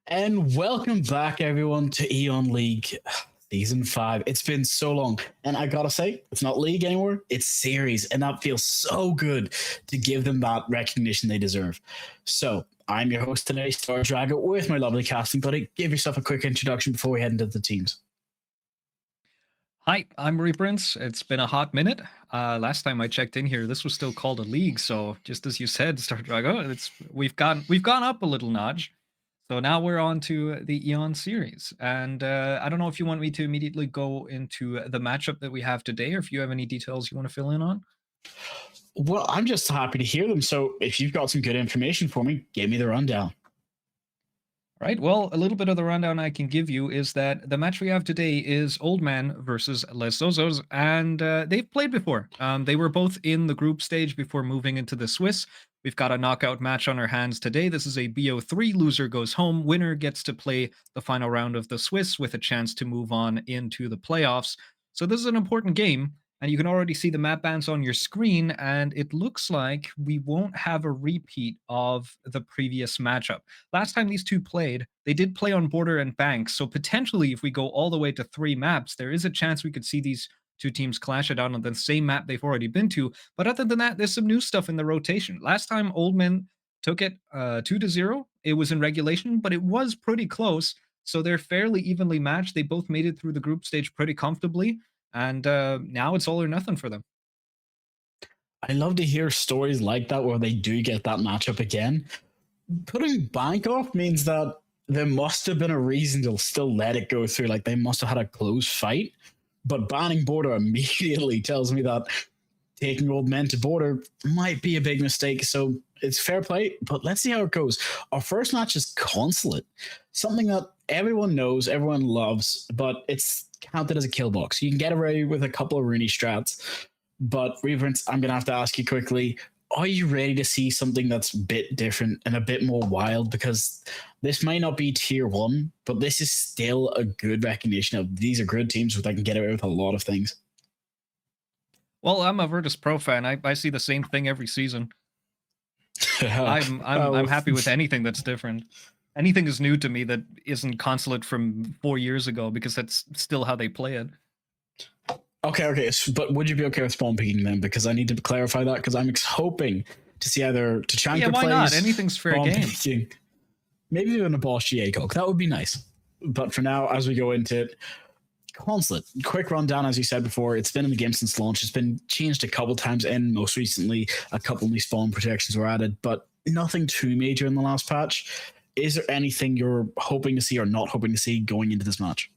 And welcome back, everyone, to EON League Season 5. It's been so long. And I gotta say, it's not League anymore, it's Series. And that feels so good to give them that recognition they deserve. So, I'm your host today, Star Dragon, with my lovely casting buddy. Give yourself a quick introduction before we head into the teams. Hi, I'm Reprince. It's been a hot minute. Last time I checked in here, this was still called a league. So just as you said, Star Drago, we've gone up a little notch. So now we're on to the Eon series, and I don't know if you want me to immediately go into the matchup that we have today, or if you have any details you want to fill in on. Well, I'm just happy to hear them. So, if you've got some good information for me, give me the rundown. Right. Well, a little bit of the rundown I can give you is that the match we have today is Old Man versus Les Zozos, and they've played before. They were both in the group stage before moving into the Swiss. We've got a knockout match on our hands today. This is a BO3. Loser goes home. Winner gets to play the final round of the Swiss with a chance to move on into the playoffs. So this is an important game. And you can already see the map bans on your screen, and it looks like we won't have a repeat of the previous matchup. Last time these two played, they did play on Border and Bank, so potentially if we go all the way to 3 maps, there is a chance we could see these two teams clash it out on the same map they've already been to. But other than that, there's some new stuff in the rotation. Last time Old Men took it 2-0. It was in regulation, but it was pretty close, so they're fairly evenly matched. They both made it through the group stage pretty comfortably, and now it's all or nothing for them. I love to hear stories like that where they do get that matchup again. Putting bank off means that there must have been a reason to still let it go through. Like they must have had a close fight. But banning Border immediately tells me that taking Old Men to Border might be a big mistake. So it's fair play, but let's see how it goes. Our first match is Consulate, something that everyone knows, everyone loves, but it's counted as a kill box. You can get away with a couple of Rooney strats. But Reverence, I'm going to have to ask you quickly, are you ready to see something that's a bit different and a bit more wild? Because this might not be tier 1, but this is still a good recognition of these are good teams that can get away with a lot of things. Well, I'm a Virtus Pro fan. I see the same thing every season. I'm happy with anything that's different. Anything is new to me that isn't Consulate from 4 years ago, because that's still how they play it. Okay. But would you be okay with spawn picking them? Because I need to clarify that, because I'm hoping to see either Tachanka Yeah, why plays, not? Anything's fair game. Picking, maybe even a boss GA Coke. That would be nice. But for now, as we go into it, Consulate, quick rundown. As you said before, it's been in the game since launch. It's been changed a couple times, and most recently, a couple new spawn protections were added, but nothing too major in the last patch. Is there anything you're hoping to see or not hoping to see going into this match?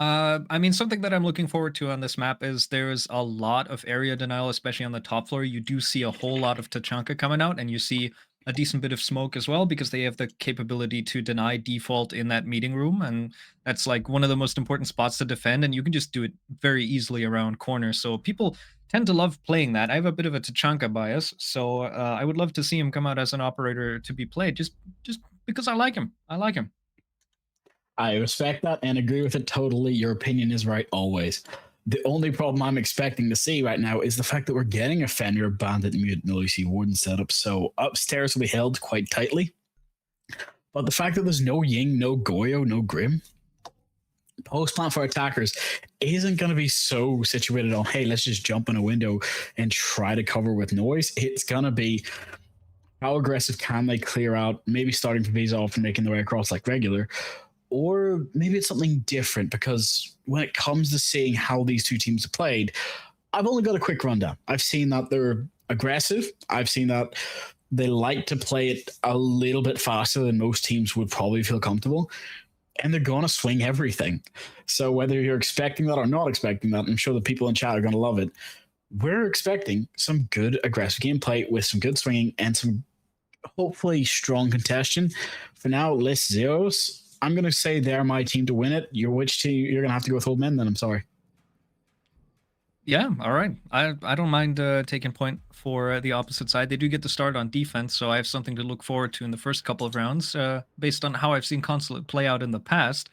I mean, something that I'm looking forward to on this map is there's a lot of area denial, especially on the top floor. You do see a whole lot of Tachanka coming out, and you see a decent bit of smoke as well, because they have the capability to deny default in that meeting room, and that's like one of the most important spots to defend, and you can just do it very easily around corners. So people tend to love playing that. I have a bit of a Tachanka bias, so I would love to see him come out as an operator to be played, just because I like him. I like him. I respect that and agree with it totally. Your opinion is right always. The only problem I'm expecting to see right now is the fact that we're getting a Fenrir, Bandit, Mutant, Lucy Warden setup. So upstairs will be held quite tightly. But the fact that there's no Ying, no Goyo, no Grim, post plant for attackers isn't going to be so situated on, hey, let's just jump in a window and try to cover with noise. It's going to be how aggressive can they clear out, maybe starting from these off and making their way across like regular. Or maybe it's something different, because when it comes to seeing how these two teams have played, I've only got a quick rundown. I've seen that they're aggressive. I've seen that they like to play it a little bit faster than most teams would probably feel comfortable. And they're going to swing everything. So whether you're expecting that or not expecting that, I'm sure the people in chat are going to love it. We're expecting some good aggressive gameplay with some good swinging and some hopefully strong contention. For now, list zeros. I'm going to say they're my team to win it. Which team? You're going to have to go with Old Men then. I'm sorry. Yeah, all right. I don't mind taking point for the opposite side. They do get to start on defense, so I have something to look forward to in the first couple of rounds, based on how I've seen Consulate play out in the past.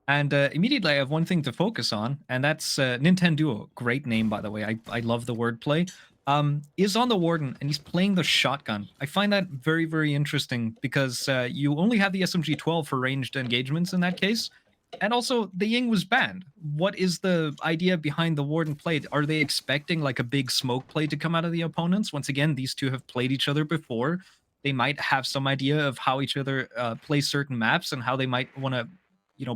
And immediately I have one thing to focus on, and that's Nintendo. Great name, by the way. I love the wordplay. is on the Warden and he's playing the shotgun. I find that very, very interesting because you only have the SMG-12 for ranged engagements in that case. And also, the Ying was banned. What is the idea behind the Warden play? Are they expecting like a big smoke play to come out of the opponents? Once again, these two have played each other before. They might have some idea of how each other play certain maps and how they might want to,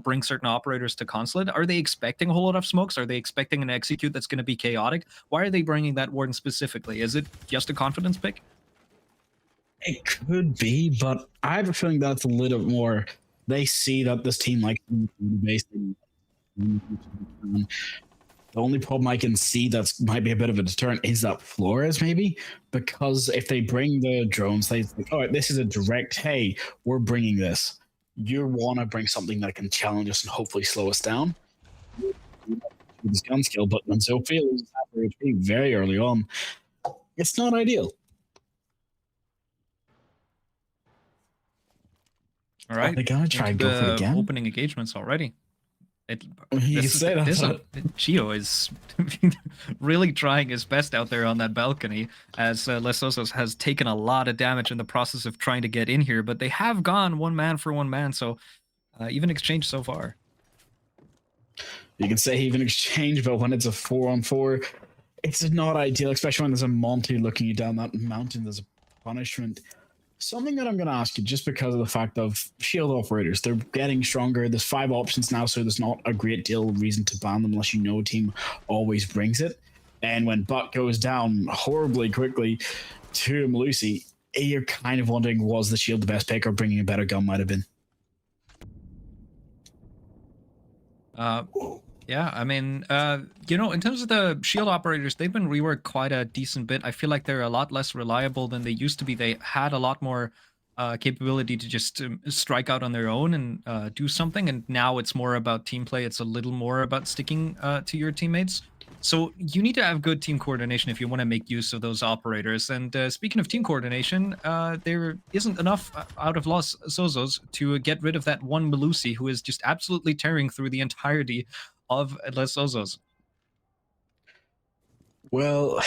bring certain operators to consulate. Are they expecting a whole lot of smokes? Are they expecting an execute that's going to be chaotic? Why are they bringing that Warden specifically? Is it just a confidence pick? It could be, but I have a feeling that's a little bit more. They see that this team like basically. The only problem I can see that might be a bit of a deterrent is that Flores, maybe, because if they bring the drones, they think, all right, this is a direct, hey, we're bringing this. You want to bring something that can challenge us and hopefully slow us down with his gun skill, but when Sophia loses half her HP very early on, it's not ideal. All right, they're gonna try and go for it again. Opening engagements already. You can say that. Chio is really trying his best out there on that balcony, as Les Zozos has taken a lot of damage in the process of trying to get in here, but they have gone one man for one man, so even exchange so far. You can say even exchange, but when it's a 4-on-4, it's not ideal, especially when there's a Monty looking you down that mountain. There's a punishment. Something that I'm going to ask you, just because of the fact of shield operators, they're getting stronger. There's 5 options now, so there's not a great deal of reason to ban them unless you know a team always brings it. And when Buck goes down horribly quickly to Malusi, you're kind of wondering, was the shield the best pick, or bringing a better gun might have been? Yeah, I mean, in terms of the shield operators, they've been reworked quite a decent bit. I feel like they're a lot less reliable than they used to be. They had a lot more capability to just strike out on their own and do something, and now it's more about team play. It's a little more about sticking to your teammates. So you need to have good team coordination if you want to make use of those operators. And speaking of team coordination, there isn't enough out of Los Zozos to get rid of that one Malusi, who is just absolutely tearing through the entirety of Les Zozos. Well,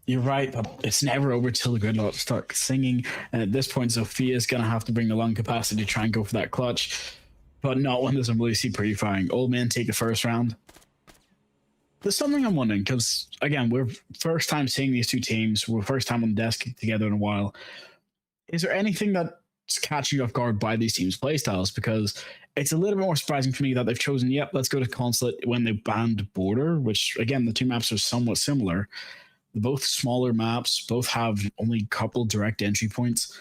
you're right, but it's never over till the Gridlock start singing. And at this point, Sophia's going to have to bring the lung capacity to try and go for that clutch, but not when there's a Malusi pre-firing. Old man take the first round. There's something I'm wondering, because, again, we're first time seeing these two teams. We're first time on the desk together in a while. Is there anything that's catching you off guard by these teams' playstyles? Because it's a little bit more surprising for me that they've chosen, yep, let's go to Consulate when they banned Border, which, again, the two maps are somewhat similar. They're both smaller maps, both have only a couple direct entry points.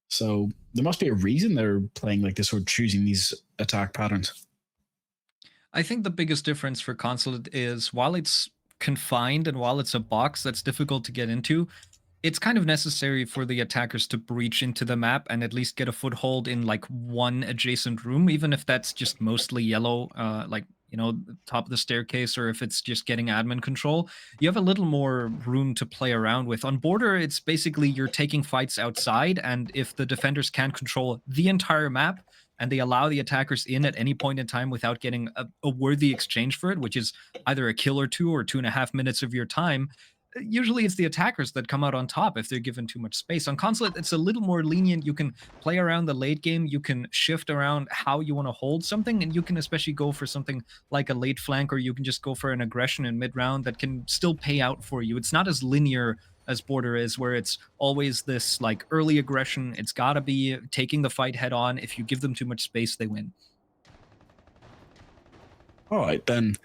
So there must be a reason they're playing like this or choosing these attack patterns. I think the biggest difference for Consulate is while it's confined and while it's a box that's difficult to get into, it's kind of necessary for the attackers to breach into the map and at least get a foothold in like one adjacent room, even if that's just mostly yellow, top of the staircase, or if it's just getting admin control. You have a little more room to play around with. On Border, it's basically you're taking fights outside, and if the defenders can't control the entire map, and they allow the attackers in at any point in time without getting a worthy exchange for it, which is either a kill or 2.5 minutes of your time, usually it's the attackers that come out on top if they're given too much space. On Consulate, it's a little more lenient. You can play around the late game. You can shift around how you want to hold something, and you can especially go for something like a late flank, or you can just go for an aggression in mid-round that can still pay out for you. It's not as linear as Border is, where it's always this like early aggression. It's got to be taking the fight head on. If you give them too much space, they win. All right, then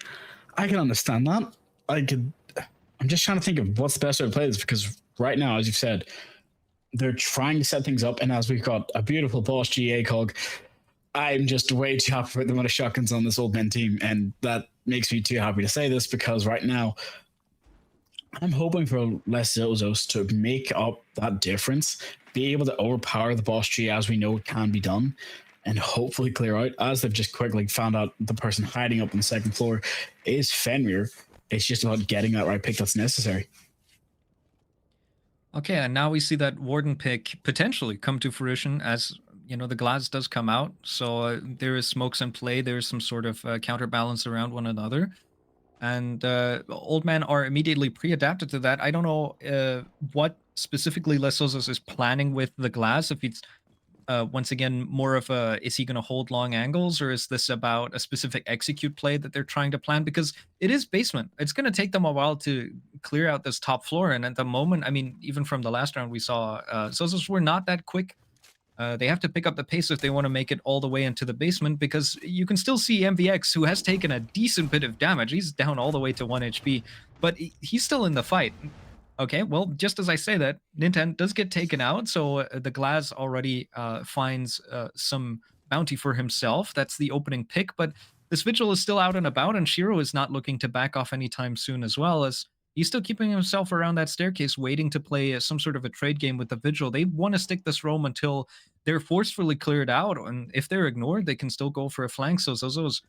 I can understand that. I'm just trying to think of what's the best way to play this, because right now, as you've said, they're trying to set things up, and as we've got a beautiful boss GA cog, I'm just way too happy for the amount of shotguns on this old men team, and that makes me too happy to say this, because right now I'm hoping for Les Zozos to make up that difference, be able to overpower the boss GA as we know it can be done, and hopefully clear out, as they've just quickly found out the person hiding up on the second floor is Fenrir. It's just about getting that right pick that's necessary. Okay, and now we see that Warden pick potentially come to fruition as, the glass does come out. So there is smokes in play. There's some sort of counterbalance around one another. And Old Man are immediately pre-adapted to that. I don't know what specifically Lesozos is planning with the glass. If it's once again more of a, is he going to hold long angles, or is this about a specific execute play that they're trying to plan? Because it is basement. It's going to take them a while to clear out this top floor. And at the moment, I mean, even from the last round, we saw Zozos were not that quick. They have to pick up the pace if they want to make it all the way into the basement, because you can still see MVX, who has taken a decent bit of damage. He's down all the way to 1 HP, but he's still in the fight. Okay, well, just as I say that, Nintendo does get taken out, so the Glaz already finds some bounty for himself. That's the opening pick, but this Vigil is still out and about, and Shiro is not looking to back off anytime soon, as well as he's still keeping himself around that staircase, waiting to play some sort of a trade game with the Vigil. They want to stick this roam until they're forcefully cleared out, and if they're ignored, they can still go for a flank. So Zozos,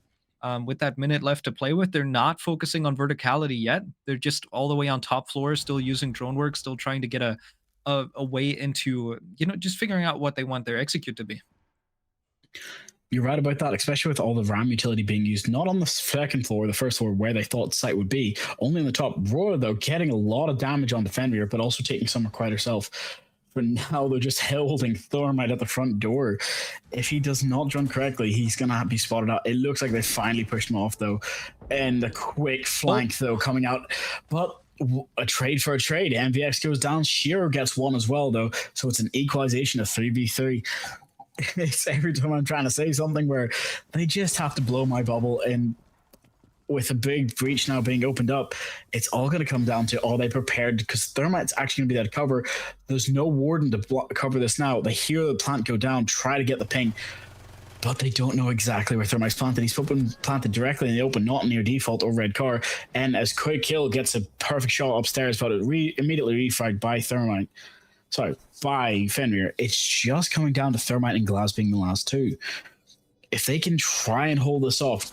with that minute left to play with, they're not focusing on verticality yet. They're just all the way on top floor, still using drone work, still trying to get a way into, just figuring out what they want their execute to be. You're right about that, especially with all the RAM utility being used, not on the second floor, the first floor where they thought the site would be, only on the top. Roar, though, getting a lot of damage on the Fenrir, but also taking some quite herself. But now they're just holding Thermite at the front door. If he does not run correctly, he's going to be spotted out. It looks like they finally pushed him off, though. And a quick flank, though, coming out. But a trade for a trade. MVX goes down. Shiro gets one as well, though. So it's an equalization of 3v3. It's every time I'm trying to say something where they just have to blow my bubble, and with a big breach now being opened up, it's all going to come down to, are they prepared? Because Thermite's actually going to be that cover. There's no warden to cover this now. They hear the plant go down, try to get the ping, but they don't know exactly where Thermite's planted. He's planted directly in the open, not near default or red car. And as Quick Kill gets a perfect shot upstairs, but it immediately refragged by Thermite. Sorry, by Fenrir. It's just coming down to Thermite and Glass being the last two. If they can try and hold this off,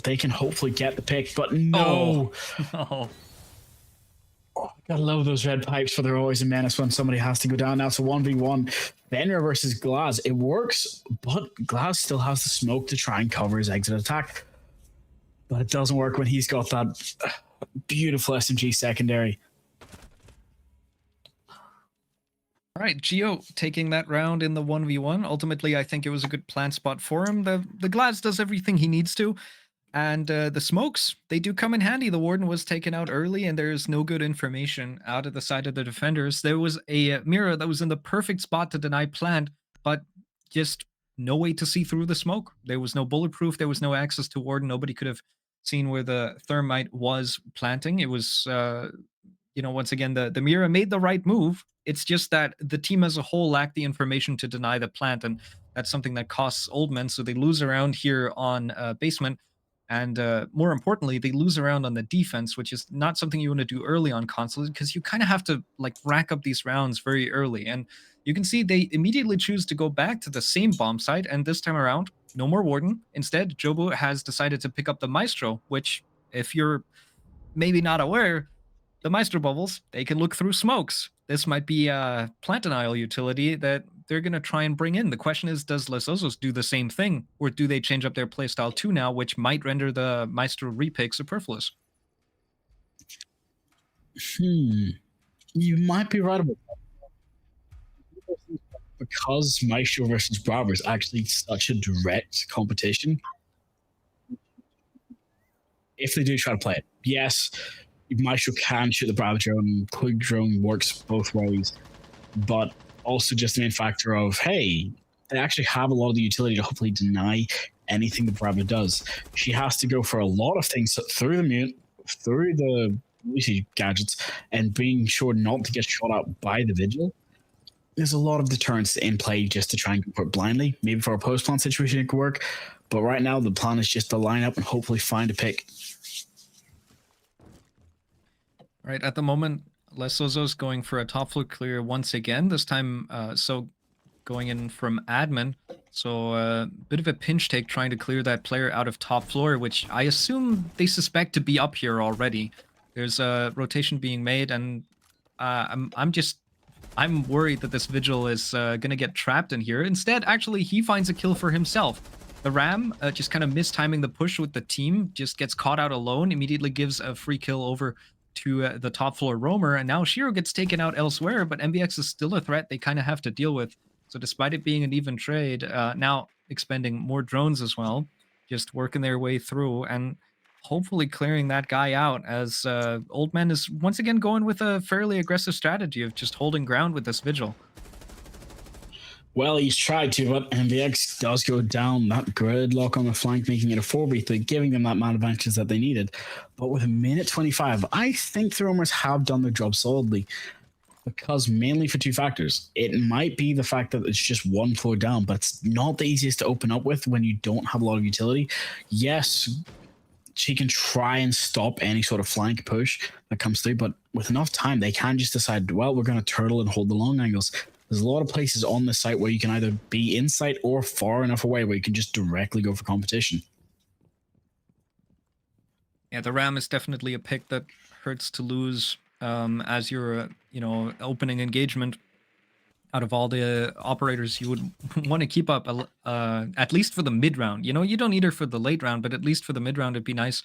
they can hopefully get the pick, but no. Oh. Oh, I gotta love those red pipes, for they're always a menace when somebody has to go down. Now it's a 1v1. Fenrir versus Glass. It works, but Glass still has the smoke to try and cover his exit attack. But it doesn't work when he's got that beautiful SMG secondary. All right, Geo taking that round in the 1v1. Ultimately, I think it was a good plant spot for him. The Glads does everything he needs to. And the smokes, they do come in handy. The Warden was taken out early, and there's no good information out of the side of the defenders. There was a mirror that was in the perfect spot to deny plant, but just no way to see through the smoke. There was no bulletproof. There was no access to Warden. Nobody could have seen where the Thermite was planting. It was, once again, the mirror made the right move. It's just that the team as a whole lacked the information to deny the plant, and that's something that costs Old Men. So they lose around here on basement. And more importantly, they lose around on the defense, which is not something you want to do early on console, because you kind of have to rack up these rounds very early. And you can see they immediately choose to go back to the same bomb site. And this time around, no more Warden. Instead, Jobu has decided to pick up the Maestro, which, if you're maybe not aware, the Maestro bubbles, they can look through smokes. This might be a plant denial utility that they're going to try and bring in. The question is, does Zozos do the same thing, or do they change up their playstyle too now, which might render the Maestro repick superfluous? You might be right about that. Because Maestro versus Bravo is actually such a direct competition, if they do try to play it, yes, Maestro can shoot the Bravo drone. Quick drone works both ways, but also just the main factor of, hey, they actually have a lot of the utility to hopefully deny anything the Bravo does. She has to go for a lot of things through the mute, through the gadgets, and being sure not to get shot out by the Vigil. There's a lot of deterrence in play just to try and go for it blindly. Maybe for a post-plan situation it could work, but right now the plan is just to line up and hopefully find a pick. Right, at the moment, Zozos going for a top floor clear once again. This time, so going in from admin. So a bit of a pinch take trying to clear that player out of top floor, which I assume they suspect to be up here already. There's a rotation being made, and I'm worried that this Vigil is going to get trapped in here. Instead, actually, he finds a kill for himself. The Ram just kind of mistiming the push with the team, just gets caught out alone, immediately gives a free kill over to the top floor roamer, and now Shiro gets taken out elsewhere, but MVX is still a threat they kind of have to deal with. So despite it being an even trade, now expending more drones as well, just working their way through and hopefully clearing that guy out as Old Man is once again going with a fairly aggressive strategy of just holding ground with this vigil. Well, he's tried to, but MVX does go down. That gridlock on the flank, making it a 4v3, giving them that man advantage that they needed. But with a minute 25, I think the Roamers have done their job solidly. Because mainly for two factors. It might be the fact that it's just one floor down, but it's not the easiest to open up with when you don't have a lot of utility. Yes, she can try and stop any sort of flank push that comes through, but with enough time, they can just decide, well, we're going to turtle and hold the long angles. There's a lot of places on the site where you can either be in sight or far enough away where you can just directly go for competition. Yeah, the Ram is definitely a pick that hurts to lose as you're, opening engagement. Out of all the operators, you would want to keep up at least for the mid round. You don't need her for the late round, but at least for the mid round, it'd be nice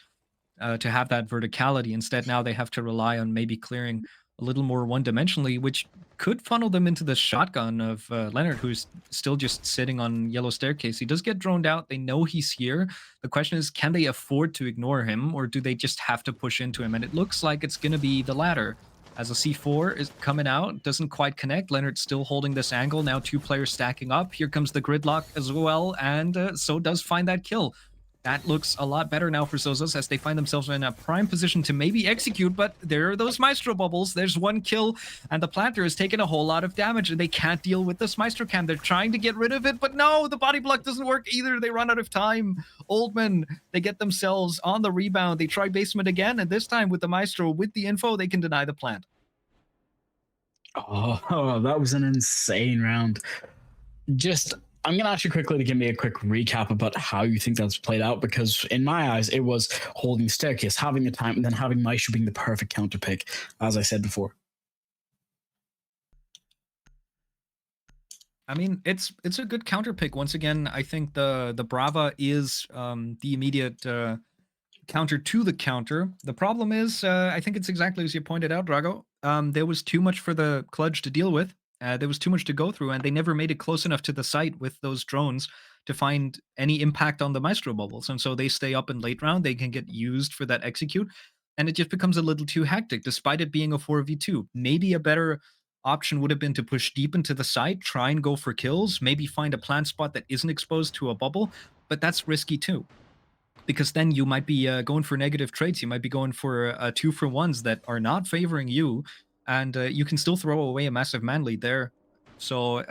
to have that verticality. Instead, now they have to rely on maybe clearing a little more one-dimensionally, which could funnel them into the shotgun of Leonard, who's still just sitting on yellow staircase. He does get droned out. They know he's here. The question is, can they afford to ignore him, or do they just have to push into him? And it looks like it's going to be the latter. As a C4 is coming out, doesn't quite connect. Leonard's still holding this angle. Now 2 players stacking up. Here comes the gridlock as well, and so does find that kill. That looks a lot better now for Zozos as they find themselves in a prime position to maybe execute, but there are those Maestro bubbles. There's 1 kill, and the Planter has taken a whole lot of damage, and they can't deal with this Maestro cam. They're trying to get rid of it, but no, the body block doesn't work either. They run out of time. Oldman, they get themselves on the rebound. They try basement again, and this time with the Maestro, with the info, they can deny the plant. Oh, that was an insane round. I'm going to ask you quickly to give me a quick recap about how you think that's played out, because in my eyes, it was holding staircase, having the time, and then having Maestro being the perfect counter pick, as I said before. I mean, it's a good counter pick. Once again, I think the Brava is the immediate counter to the counter. The problem is, I think it's exactly as you pointed out, Drago. There was too much for the Kludge to deal with. There was too much to go through, and they never made it close enough to the site with those drones to find any impact on the Maestro bubbles. And so they stay up in late round. They can get used for that execute, and it just becomes a little too hectic, despite it being a 4v2. Maybe a better option would have been to push deep into the site, try and go for kills, maybe find a plant spot that isn't exposed to a bubble, but that's risky too. Because then you might be going for negative traits. You might be going for 2-for-1s that are not favoring you, and you can still throw away a massive man lead there. So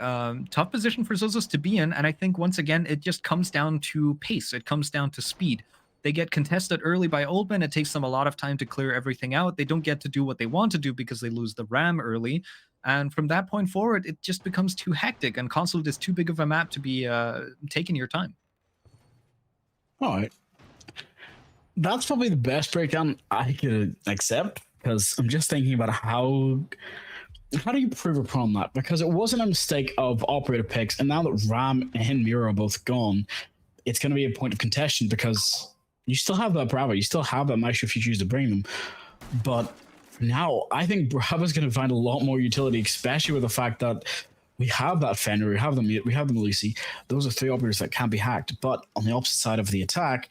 tough position for Zozos to be in, and I think once again it just comes down to pace. It comes down to speed. They get contested early by Oldman. It takes them a lot of time to clear everything out. They don't get to do what they want to do because they lose the Ram early. And from that point forward, it just becomes too hectic, and Consulate is too big of a map to be taking your time. All right. That's probably the best breakdown I could accept, because I'm just thinking about how do you prove upon that? Because it wasn't a mistake of operator picks, and now that Ram and Mira are both gone, it's going to be a point of contention, because you still have that Bravo, you still have that Maestro if you choose to bring them. But now I think Bravo's going to find a lot more utility, especially with the fact that we have that Fenrir, we have the Lucy. Those are 3 operators that can be hacked. But on the opposite side of the attack,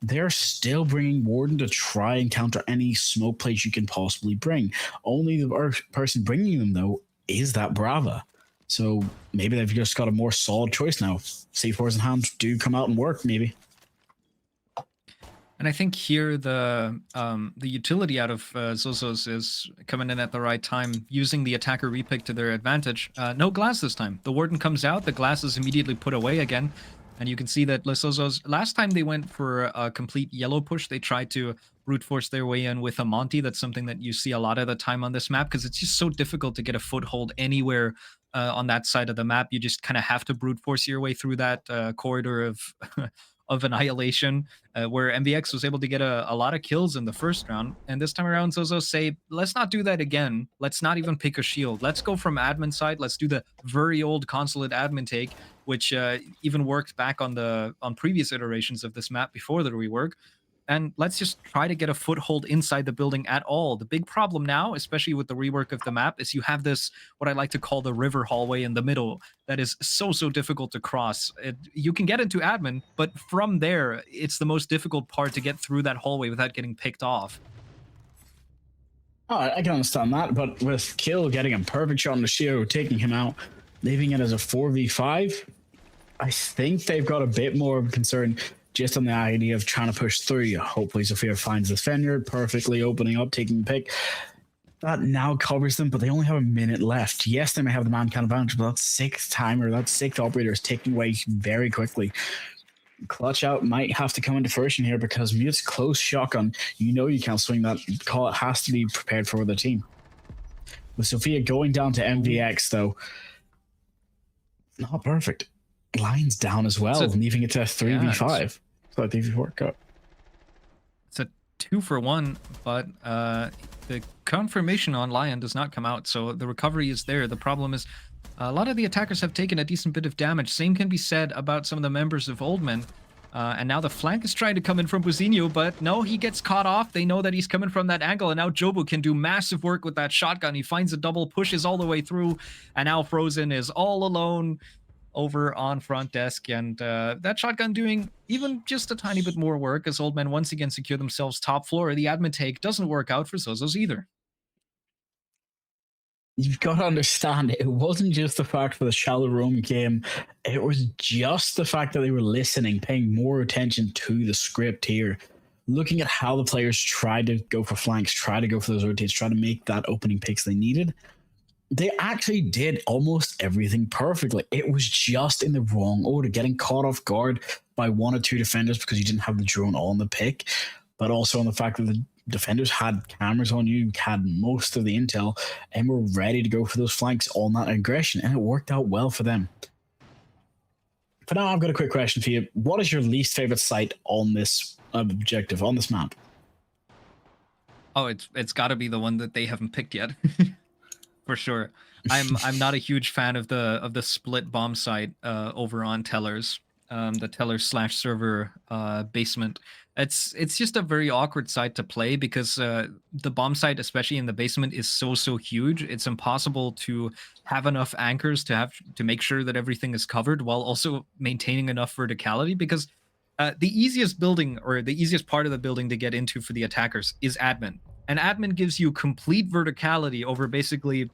they're still bringing Warden to try and counter any smoke plates you can possibly bring. Only the person bringing them, though, is that Brava. So maybe they've just got a more solid choice now. C4s in hand do come out and work, maybe. And I think here the utility out of Zozos is coming in at the right time, using the attacker repick to their advantage. No glass this time. The Warden comes out, the glass is immediately put away again. And you can see that Zozos, last time they went for a complete yellow push, they tried to brute force their way in with a Monty. That's something that you see a lot of the time on this map, because it's just so difficult to get a foothold anywhere on that side of the map. You just kind of have to brute force your way through that corridor of of annihilation, where MVX was able to get a lot of kills in the first round. And this time around, Zozos say, let's not do that again. Let's not even pick a shield. Let's go from admin side. Let's do the very old Consulate admin take. which even worked back on previous iterations of this map before the rework. And let's just try to get a foothold inside the building at all. The big problem now, especially with the rework of the map, is you have this, what I like to call the river hallway in the middle, that is so difficult to cross. You can get into admin, but from there, it's the most difficult part to get through that hallway without getting picked off. Oh, I can understand that, but with Kill getting a perfect shot on the Shiro, taking him out, leaving it as a 4v5, I think they've got a bit more of a concern just on the idea of trying to push through. Hopefully Sophia finds this Fenrir perfectly opening up, taking the pick. That now covers them, but they only have a minute left. Yes, they may have the man count advantage, but that sixth timer, that sixth operator is ticking away very quickly. Clutch out might have to come into fruition here because Mute's close shotgun. You know you can't swing that call. It has to be prepared for the team. With Sophia going down to MVX, though, not perfect. Lions down as well, leaving it to a 3v5. So I think it worked out. It's a 2-for-1, but the confirmation on Lion does not come out, so the recovery is there. The problem is a lot of the attackers have taken a decent bit of damage. Same can be said about some of the members of Old Men. And now the flank is trying to come in from Buzinho, but no, he gets caught off. They know that he's coming from that angle, and now Jobu can do massive work with that shotgun. He finds a double, pushes all the way through, and now Frozen is all alone over on front desk, and that shotgun doing even just a tiny bit more work as Old Men once again secure themselves top floor. The admin take doesn't work out for Zozos either. You've got to understand, it wasn't just the fact for the shallow roam game, it was just the fact that they were listening, paying more attention to the script here, looking at how the players tried to go for flanks, try to go for those rotates, try to make that opening picks they needed. They actually did almost everything perfectly. It was just in the wrong order, getting caught off guard by one or two defenders because you didn't have the drone on the pick, but also on the fact that the defenders had cameras on you, had most of the intel, and were ready to go for those flanks on that aggression, and it worked out well for them. For now, I've got a quick question for you. What is your least favorite site on this objective, on this map? Oh, it's got to be the one that they haven't picked yet. For sure. I'm not a huge fan of the split bomb site over on Tellers, the Tellers/server basement. It's just a very awkward site to play because the bomb site, especially in the basement, is so huge. It's impossible to have enough anchors to make sure that everything is covered while also maintaining enough verticality, because the easiest building, or the easiest part of the building to get into for the attackers, is admin. And admin gives you complete verticality over basically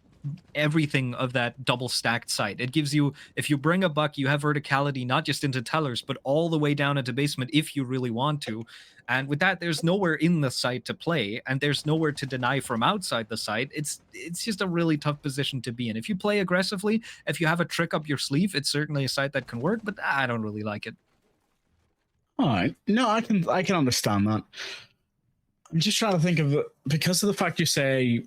everything of that double stacked site. It gives you, if you bring a buck, you have verticality not just into Tellers, but all the way down into basement if you really want to. And with that, there's nowhere in the site to play, and there's nowhere to deny from outside the site. It's just a really tough position to be in. If you play aggressively, if you have a trick up your sleeve, it's certainly a site that can work, but I don't really like it. All right. No, I can understand that. I'm just trying to think of it because of the fact you say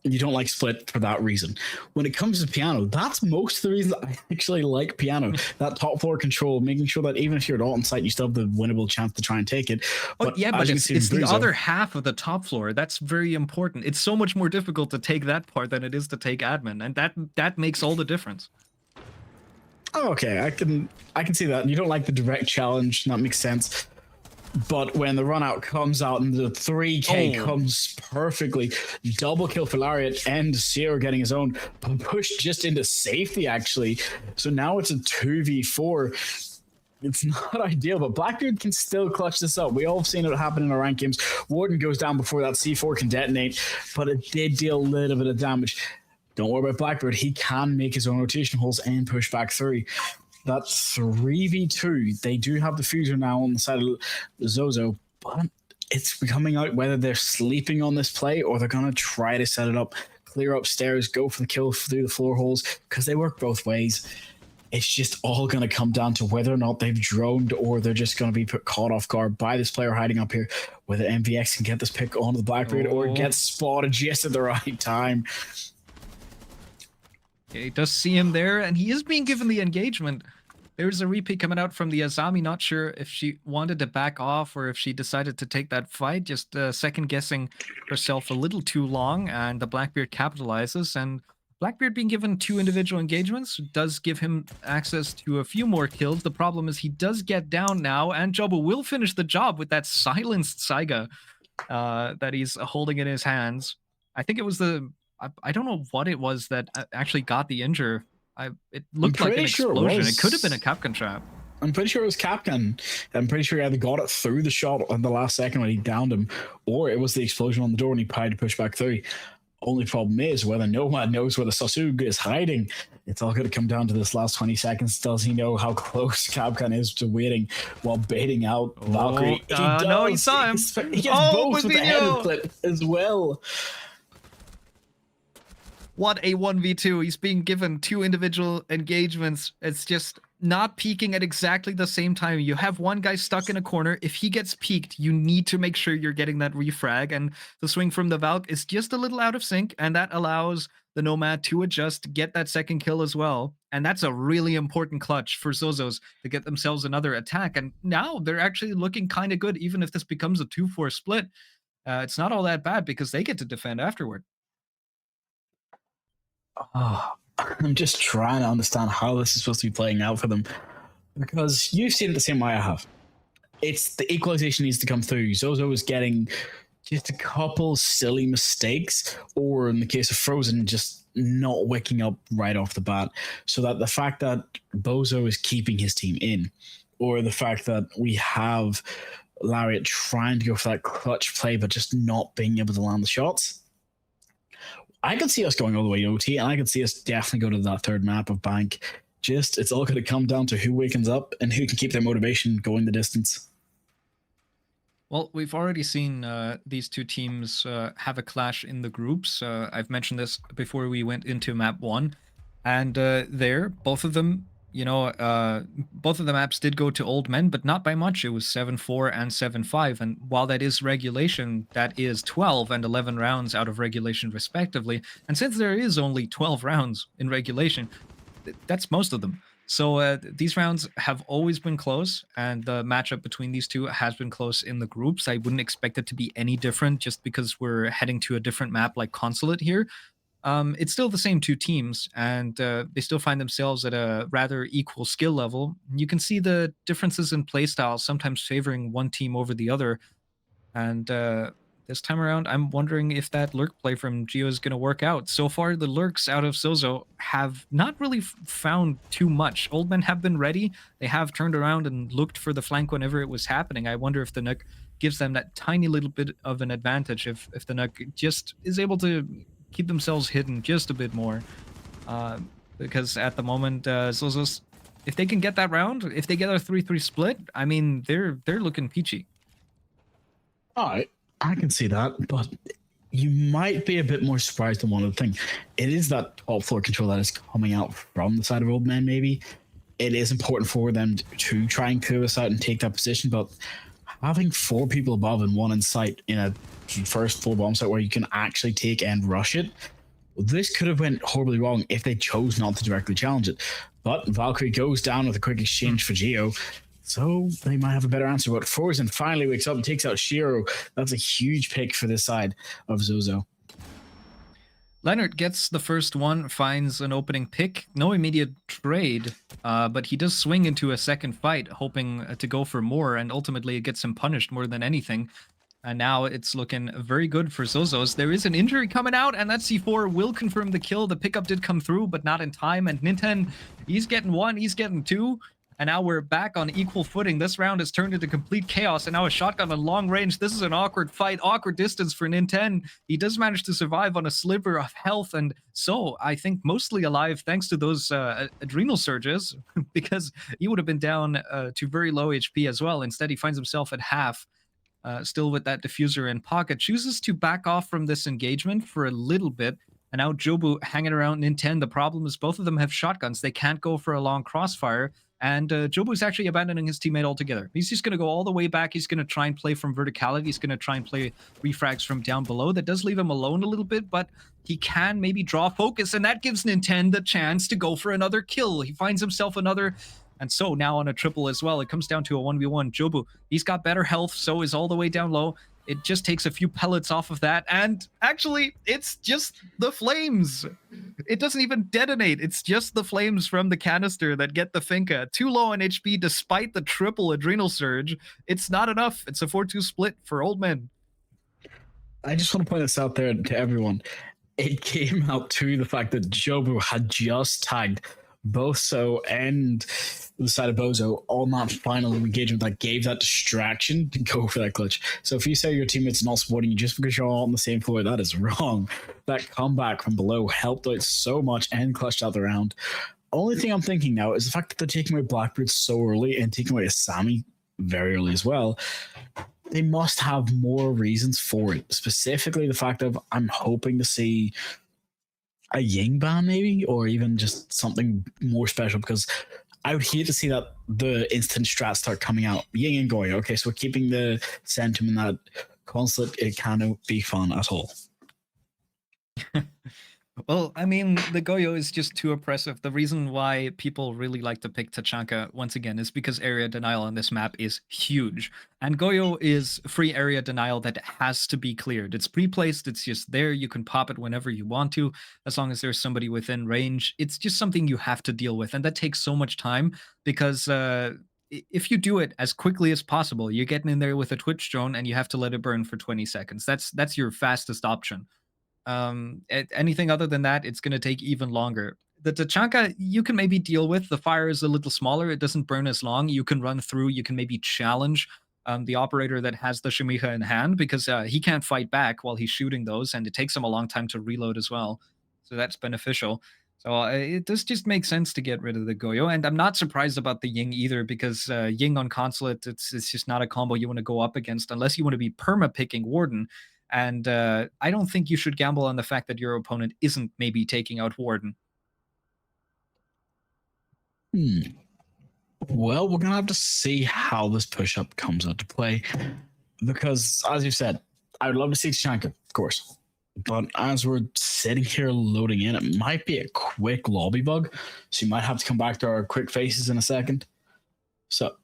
you don't like split for that reason. When it comes to piano, that's most of the reason I actually like piano. That top floor control, making sure that even if you're not on site, you still have the winnable chance to try and take it. But yeah, but it's the other half of the top floor. That's very important. It's so much more difficult to take that part than it is to take admin, and that makes all the difference. Oh, okay, I can see that. You don't like the direct challenge. That makes sense. But when the run out comes out and the 3K comes perfectly, double kill for Lariat and Sierra getting his own, pushed just into safety actually. So now it's a 2v4. It's not ideal, but Blackbeard can still clutch this up. We all have seen it happen in our rank games. Warden goes down before that C4 can detonate, but it did deal a little bit of damage. Don't worry about Blackbeard. He can make his own rotation holes and push back through. That's 3v2. They do have the fuser now on the side of Zozo, but it's coming out whether they're sleeping on this play or they're going to try to set it up, clear upstairs, go for the kill through the floor holes, because they work both ways. It's just all going to come down to whether or not they've droned or they're just going to be caught off guard by this player hiding up here, whether MVX can get this pick onto the Blackbeard or get spotted just at the right time. He does see him there, and he is being given the engagement. There's a repeat coming out from the Azami. Not sure if she wanted to back off or if she decided to take that fight, just second-guessing herself a little too long, and the Blackbeard capitalizes, and Blackbeard being given 2 individual engagements does give him access to a few more kills. The problem is he does get down now, and Jobu will finish the job with that silenced Saiga that he's holding in his hands. I think it was I don't know what it was that actually got the injure. It I'm looked like an pretty sure it explosion. It could have been a was. Capcan trap. I'm pretty sure it was Capcan. I'm pretty sure he either got it through the shot on the last second when he downed him, or it was the explosion on the door and he tried to push back through. Only problem is whether Nomad knows where the Sasug is hiding. It's all going to come down to this last 20 seconds. Does he know how close Capcan is to waiting while baiting out Valkyrie? He does. No, he saw him. He gets both with the header clip as well. What a 1v2. He's being given 2 individual engagements. It's just not peeking at exactly the same time. You have one guy stuck in a corner. If he gets peeked, you need to make sure you're getting that refrag. And the swing from the Valk is just a little out of sync, and that allows the Nomad to adjust, get that second kill as well. And that's a really important clutch for Zozos to get themselves another attack. And now they're actually looking kind of good, even if this becomes a 2-4 split. It's not all that bad because they get to defend afterward. Oh, I'm just trying to understand how this is supposed to be playing out for them, because you've seen it the same way I have. It's the equalization needs to come through. Zozo is getting just a couple silly mistakes, or in the case of Frozen, just not waking up right off the bat, so that the fact that Bozo is keeping his team in, or the fact that we have Lariat trying to go for that clutch play but just not being able to land the shots. I can see us going all the way to OT, and I can see us definitely go to that third map of Bank. Just, it's all going to come down to who wakens up and who can keep their motivation going the distance. Well, we've already seen these two teams have a clash in the groups. I've mentioned this before we went into map 1. And there, both of them, both of the maps did go to Old Men, but not by much. It was 7-4 and 7-5. And while that is regulation, that is 12 and 11 rounds out of regulation respectively. And since there is only 12 rounds in regulation, that's most of them. So these rounds have always been close, and the matchup between these two has been close in the groups. I wouldn't expect it to be any different just because we're heading to a different map like Consulate here. It's still the same two teams, and they still find themselves at a rather equal skill level. You can see the differences in playstyles sometimes favoring one team over the other. And this time around, I'm wondering if that lurk play from Geo is going to work out. So far, the lurks out of Zozo have not really found too much. Old Men have been ready. They have turned around and looked for the flank whenever it was happening. I wonder if the Nook gives them that tiny little bit of an advantage if the Nook just is able to keep themselves hidden just a bit more. Because at the moment, Zozos, if they can get that round, if they get a 3-3 split, I mean, they're looking peachy. All right. I can see that, but you might be a bit more surprised on one other thing. It is that top floor control that is coming out from the side of Old Men, maybe. It is important for them to try and clear this out and take that position, but having 4 people above and 1 in sight in a first full bomb site where you can actually take and rush it, this could have went horribly wrong if they chose not to directly challenge it. But Valkyrie goes down with a quick exchange for Geo, so they might have a better answer. But Forzen finally wakes up and takes out Shiro. That's a huge pick for this side of Zozo. Leonard gets the first one, finds an opening pick. No immediate trade, but he does swing into a second fight, hoping to go for more, and ultimately it gets him punished more than anything. And now it's looking very good for Zozos. There is an injury coming out, and that C4 will confirm the kill. The pickup did come through, but not in time. And Ninten, he's getting 1, he's getting 2. And now we're back on equal footing. This round has turned into complete chaos, and now a shotgun on long range. This is an awkward fight, awkward distance for Ninten. He does manage to survive on a sliver of health, and so I think mostly alive thanks to those adrenal surges, because he would have been down to very low HP as well. Instead, he finds himself at half, still with that diffuser in pocket. Chooses to back off from this engagement for a little bit, and now Jobu hanging around Ninten. The problem is both of them have shotguns. They can't go for a long crossfire. And Jobu's actually abandoning his teammate altogether. He's just going to go all the way back. He's going to try and play from verticality. He's going to try and play refrags from down below. That does leave him alone a little bit, but he can maybe draw focus, and that gives Ninten the chance to go for another kill. He finds himself another, and so now on a triple as well. It comes down to a 1v1. Jobu, he's got better health, so is all the way down low. It just takes a few pellets off of that, and actually, it's just the flames. It doesn't even detonate. It's just the flames from the canister that get the Finka. Too low on HP despite the triple adrenal surge. It's not enough. It's a 4-2 split for old men. I just want to point this out there to everyone. It came out to the fact that Jobu had just tagged Boso and the side of Bozo on that final engagement that gave that distraction to go for that clutch. So if you say your teammates not supporting you just because you're all on the same floor, that is wrong. That comeback from below helped out so much and clutched out the round. Only thing I'm thinking now is the fact that they're taking away Blackbeard so early and taking away a Sammy very early as well. They must have more reasons for it. Specifically, the fact of I'm hoping to see a Ying ban maybe, or even just something more special, because I would hate to see that the instant strats start coming out. Ying and Goyo. Okay, so we're keeping the sentiment that conflict, it cannot be fun at all. Well, I mean, the Goyo is just too oppressive. The reason why people really like to pick Tachanka, once again, is because area denial on this map is huge. And Goyo is free area denial that has to be cleared. It's pre-placed, it's just there. You can pop it whenever you want to, as long as there's somebody within range. It's just something you have to deal with. And that takes so much time because if you do it as quickly as possible, you're getting in there with a Twitch drone and you have to let it burn for 20 seconds. That's your fastest option. Anything other than that, it's going to take even longer. The Tachanka, you can maybe deal with. The fire is a little smaller. It doesn't burn as long. You can run through. You can maybe challenge the operator that has the Shamiha in hand, because he can't fight back while he's shooting those, and it takes him a long time to reload as well. So that's beneficial. So it does just make sense to get rid of the Goyo. And I'm not surprised about the Ying either, because Ying on Consulate, it's just not a combo you want to go up against unless you want to be perma-picking Warden. And I don't think you should gamble on the fact that your opponent isn't maybe taking out Warden. Well, we're going to have to see how this push-up comes out to play. Because, as you said, I would love to see Tachanka, of course. But as we're sitting here loading in, it might be a quick lobby bug. So you might have to come back to our quick faces in a second. So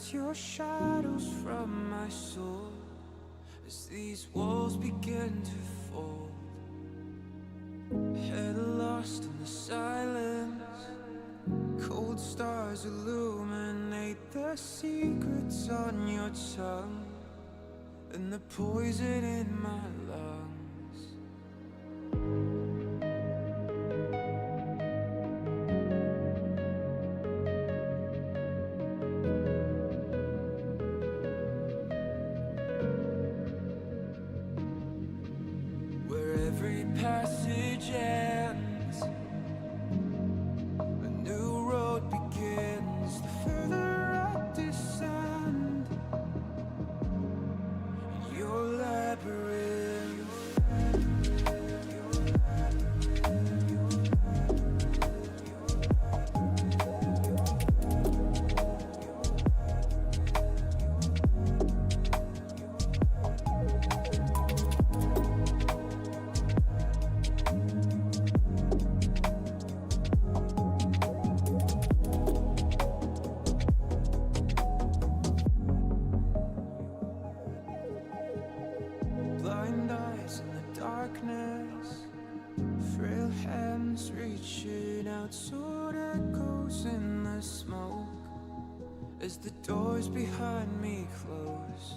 Extract your shadows from my soul as these walls begin to fold. Head lost in the silence, cold stars illuminate the secrets on your tongue and the poison in my lungs. Where every passage ends, a new road begins. The further I descend, your labyrinth. Blind eyes in the darkness, frail hands reaching out, sword echoes in the smoke as the doors behind me close.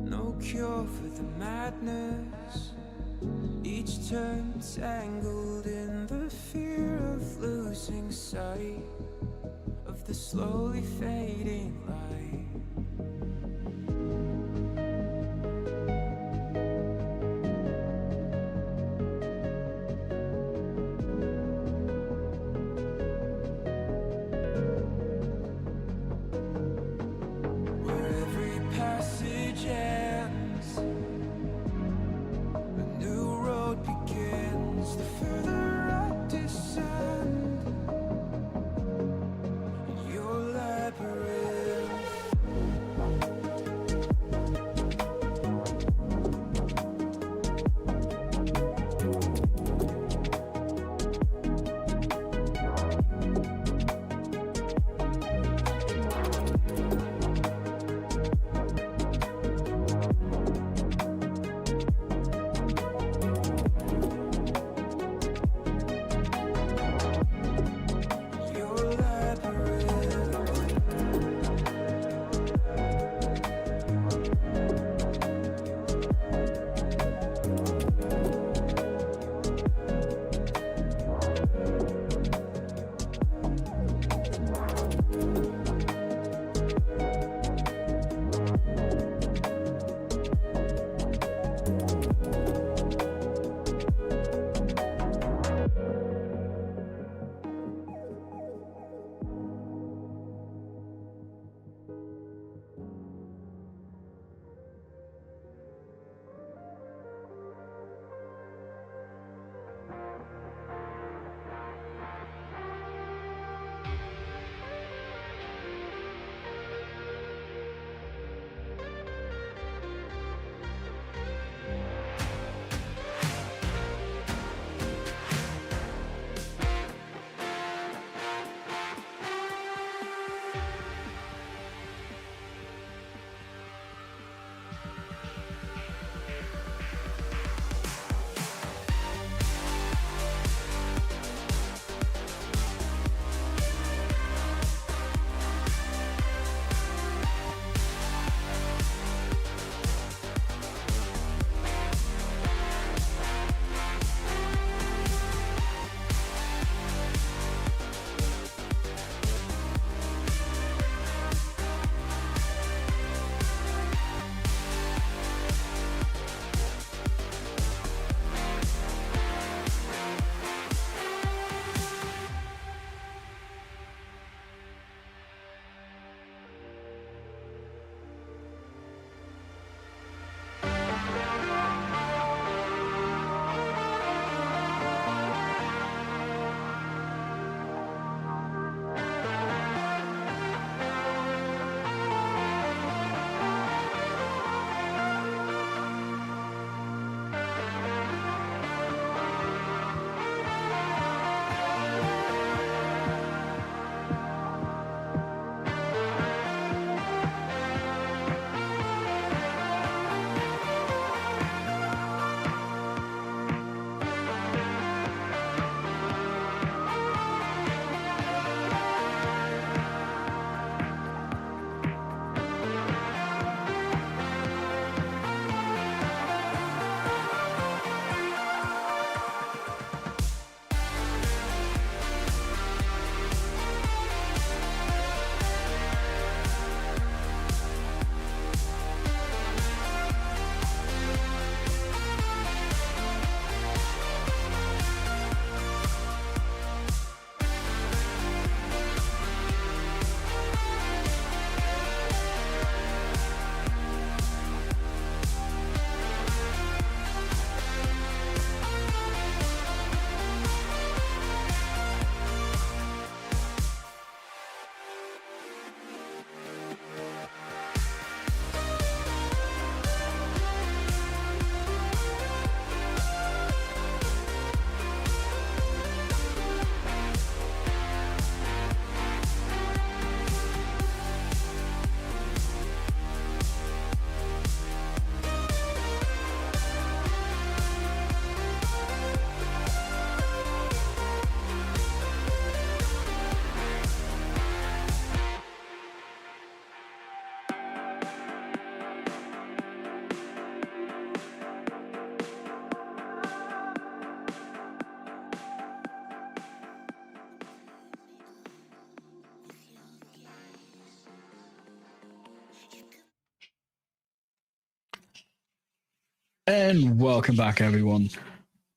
No cure for the madness, each turn tangled in the fear of losing sight of the slowly fading light. The further I descend, your labyrinth. And welcome back, everyone.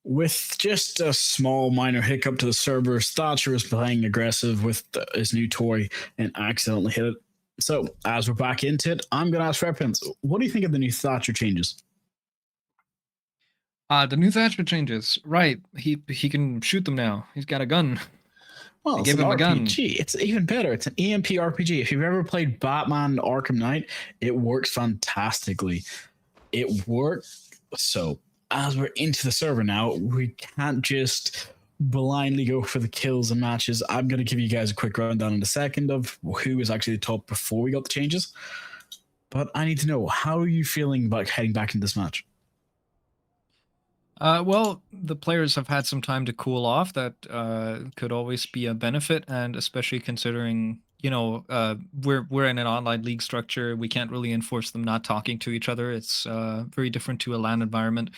With just a small minor hiccup to the server, Thatcher was playing aggressive with his new toy and accidentally hit it. So, as we're back into it, I'm going to ask Repens, what do you think of the new Thatcher changes? The new Thatcher changes. Right. He can shoot them now. He's got a gun. Well, They it's gave an him a gun. RPG. It's even better. It's an EMP RPG. If you've ever played Batman Arkham Knight, it works fantastically. It works. So, as we're into the server now, we can't just blindly go for the kills and matches. I'm going to give you guys a quick rundown in a second of who was actually the top before we got the changes. But I need to know, how are you feeling about heading back into this match? Well, the players have had some time to cool off. That could always be a benefit, and especially considering we're in an online league structure. We can't really enforce them not talking to each other. It's very different to a LAN environment.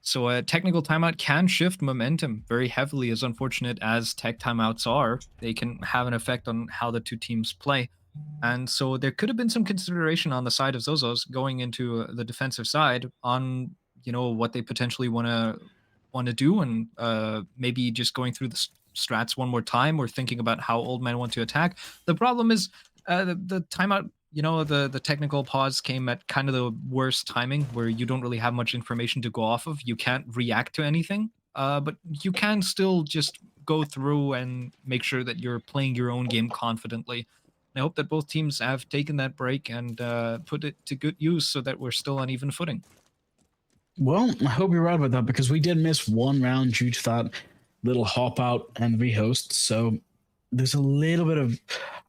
So a technical timeout can shift momentum very heavily. As unfortunate as tech timeouts are, they can have an effect on how the two teams play. And so there could have been some consideration on the side of Zozos going into the defensive side on what they potentially want to do, and maybe just going through the strats one more time, or thinking about how old men want to attack. The problem is the timeout. The technical pause came at kind of the worst timing, where you don't really have much information to go off of. You can't react to anything, but you can still just go through and make sure that you're playing your own game confidently. I hope that both teams have taken that break and put it to good use so that we're still on even footing. Well, I hope you're right about that, because we did miss one round due to that little hop out and rehost. So there's a little bit of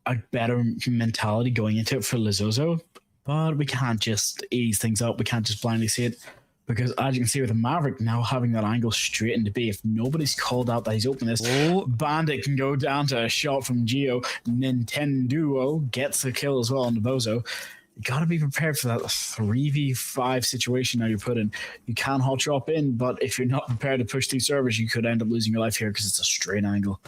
a better mentality going into it for Zozo, but we can't just ease things up. We can't just blindly see it, because as you can see with the Maverick now having that angle straight into B, if nobody's called out that he's open this, Bandit can go down to a shot from Geo. Nintendo gets the kill as well on the Bozo. You got to be prepared for that 3v5 situation now you're put in. You can hot drop in, but if you're not prepared to push through servers, you could end up losing your life here because it's a straight angle.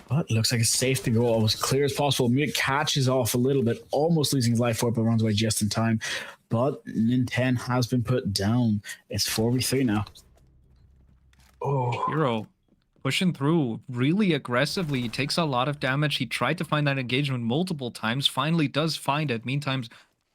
But it looks like it's safe to go as clear as possible. Mute catches off a little bit, almost losing his life for it, but runs away just in time. But Nintendo has been put down. It's 4v3 now. Oh, Hero pushing through really aggressively. He takes a lot of damage. He tried to find that engagement multiple times. Finally does find it. Meantime,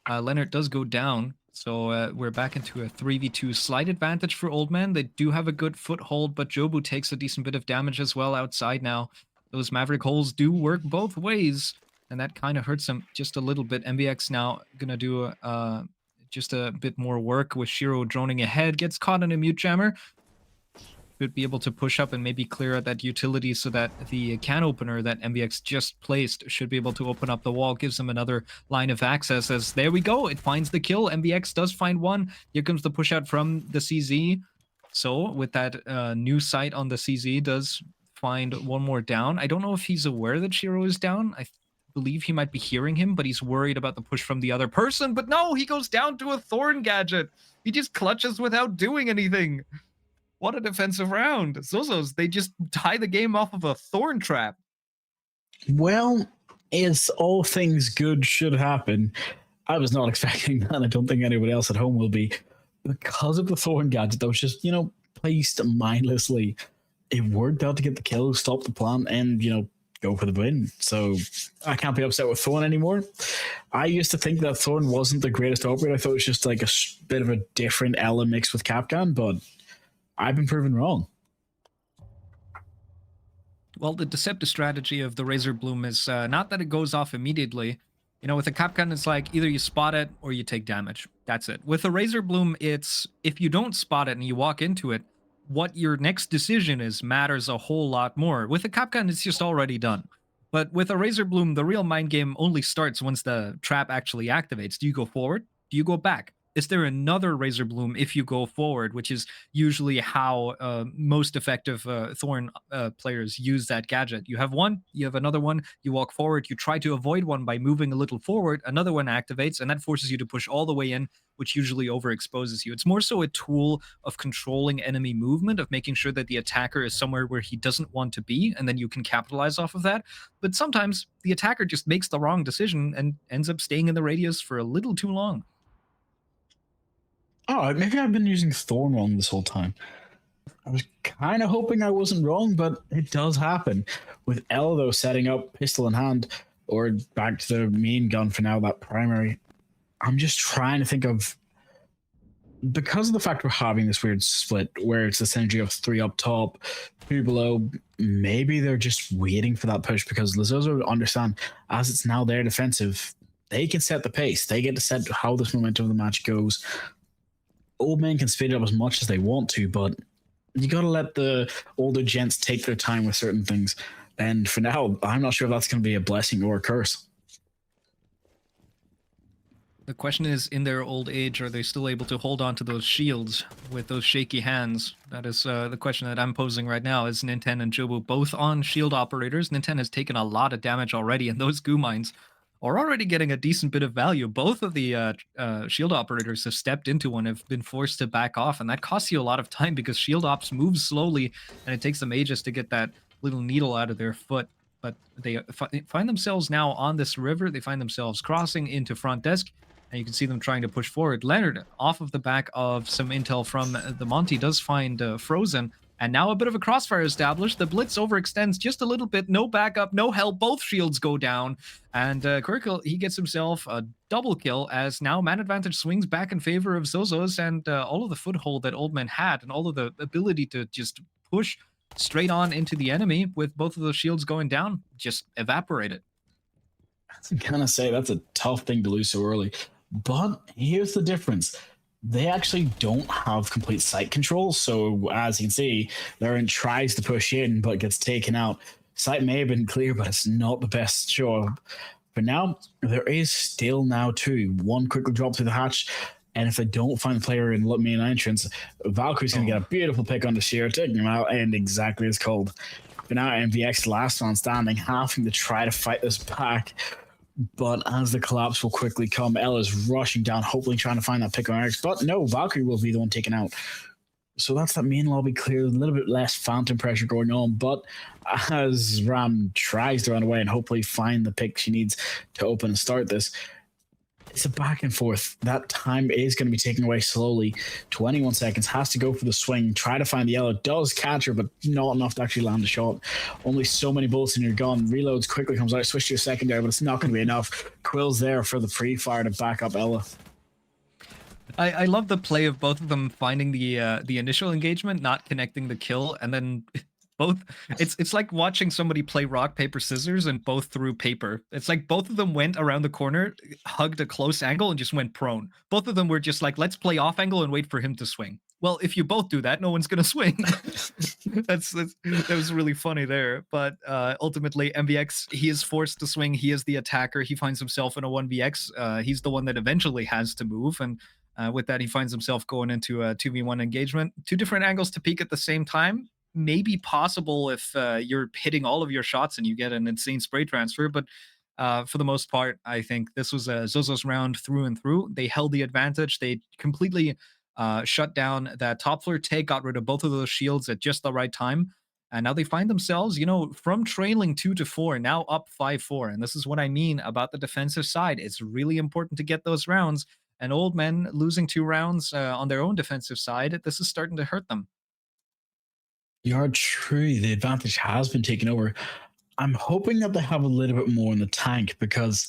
Leonard does go down. So we're back into a 3v2 slight advantage for Old Man. They do have a good foothold, but Jobu takes a decent bit of damage as well outside now. Those Maverick holes do work both ways, and that kind of hurts him just a little bit. MBX now going to do just a bit more work with Shiro droning ahead. Gets caught in a mute jammer. Should be able to push up and maybe clear out that utility so that the can opener that MBX just placed should be able to open up the wall. Gives them another line of access, as there we go. It finds the kill. MBX does find one. Here comes the push out from the CZ. So with that new sight on the CZ, does find one more down. I don't know if he's aware that Shiro is down. I believe he might be hearing him, but he's worried about the push from the other person. But no, he goes down to a Thorn gadget. He just clutches without doing anything. What a defensive round. Zozos, they just tie the game off of a Thorn trap. Well, as all things good should happen, I was not expecting that. I don't think anybody else at home will be. Because of the Thorn gadget that was just, placed mindlessly, it worked out to get the kill, stop the plan, and, go for the win. So I can't be upset with Thorn anymore. I used to think that Thorn wasn't the greatest operator. I thought it was just like a bit of a different Ella mixed with Capcan, but I've been proven wrong. Well, the deceptive strategy of the Razor Bloom is not that it goes off immediately. With a Capcan, it's like either you spot it or you take damage. That's it. With a Razor Bloom, it's if you don't spot it and you walk into it, what your next decision is matters a whole lot more. With a Capcan, it's just already done. But with a Razor Bloom, the real mind game only starts once the trap actually activates. Do you go forward? Do you go back? Is there another Razor Bloom if you go forward, which is usually how most effective Thorn players use that gadget. You have one, you have another one, you walk forward, you try to avoid one by moving a little forward, another one activates, and that forces you to push all the way in, which usually overexposes you. It's more so a tool of controlling enemy movement, of making sure that the attacker is somewhere where he doesn't want to be, and then you can capitalize off of that. But sometimes the attacker just makes the wrong decision and ends up staying in the radius for a little too long. Oh, maybe I've been using Thorn wrong this whole time. I was kind of hoping I wasn't wrong, but it does happen. With Ella, though, setting up pistol in hand, or back to the main gun for now, that primary. I'm just trying to think of, because of the fact we're having this weird split where it's the synergy of three up top, two below, maybe they're just waiting for that push because Zozo understand as it's now their defensive, they can set the pace. They get to set how this momentum of the match goes. Old men can speed it up as much as they want to, but you got to let the older gents take their time with certain things. And for now, I'm not sure if that's going to be a blessing or a curse. The question is, in their old age, are they still able to hold on to those shields with those shaky hands? That is the question that I'm posing right now. Is Ninten and Jobu both on shield operators? Ninten has taken a lot of damage already, and those goo mines are already getting a decent bit of value. Both of the shield operators have stepped into one, have been forced to back off, and that costs you a lot of time because shield ops move slowly, and it takes them ages to get that little needle out of their foot. But they find themselves now on this river. They find themselves crossing into front desk, and you can see them trying to push forward. Leonard, off of the back of some intel from the Monty, does find Frozen, and now a bit of a crossfire established. The Blitz overextends just a little bit. No backup, no help. Both shields go down, and Quirkle, he gets himself a double kill as now man advantage swings back in favor of Zozos, and all of the foothold that Old Man had and all of the ability to just push straight on into the enemy with both of those shields going down just evaporated. I kind of say that's a tough thing to lose so early. But here's the difference. They actually don't have complete sight control. So as you can see, Laren tries to push in, but gets taken out. Sight may have been clear, but it's not the best show. But now, there is still now two. One quickly drop through the hatch. And if they don't find the player in the main entrance, Valkyrie's going to get a beautiful pick on the shear, taking him out, and exactly as cold. But now MVX, last man standing, having to try to fight this back. But as the collapse will quickly come, Ella's rushing down, hopefully trying to find that pick on Eric. But no, Valkyrie will be the one taken out. So that's that main lobby clear, a little bit less phantom pressure going on. But as Ram tries to run away and hopefully find the pick she needs to open and start this, it's a back and forth. That time is going to be taken away slowly. 21 seconds, has to go for the swing, try to find the yellow, does catch her, but not enough to actually land a shot. Only so many bullets in your gun. Reloads quickly, comes out, switch to your secondary, but it's not going to be enough. Quill's there for the pre-fire to back up Ella. I love the play of both of them finding the initial engagement, not connecting the kill, and then both. It's like watching somebody play rock paper scissors and both threw paper. It's like both of them went around the corner, hugged a close angle, and just went prone. Both of them were just like, let's play off angle and wait for him to swing. Well, if you both do that, no one's gonna swing. That was really funny there. But ultimately, MVX, he is forced to swing. He is the attacker. He finds himself in a 1vx. He's the one that eventually has to move, and with that, he finds himself going into a 2v1 engagement. Two different angles to peek at the same time. Maybe possible if you're hitting all of your shots and you get an insane spray transfer, but for the most part, I think this was a Zozos round through and through. They held the advantage. They completely shut down that top floor take, got rid of both of those shields at just the right time. And now they find themselves, from trailing 2-4, now up 5-4. And this is what I mean about the defensive side. It's really important to get those rounds. And Old Men losing 2 rounds on their own defensive side, this is starting to hurt them. You are true. The advantage has been taken over. I'm hoping that they have a little bit more in the tank because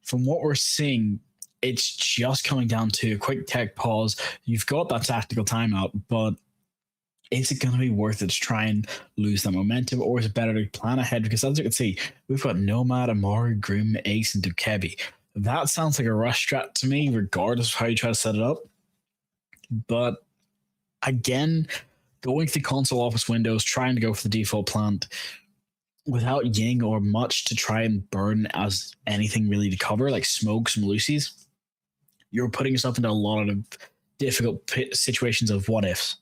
from what we're seeing, it's just coming down to a quick tech pause. You've got that tactical timeout, but is it going to be worth it to try and lose that momentum, or is it better to plan ahead? Because as you can see, we've got Nomad, Amaru, Groom, Ace, and Dukebi. That sounds like a rush strat to me, regardless of how you try to set it up. But again, going through console office windows, trying to go for the default plant without Ying or much to try and burn as anything really to cover, like smokes and Lucy's, you're putting yourself into a lot of difficult situations of what ifs.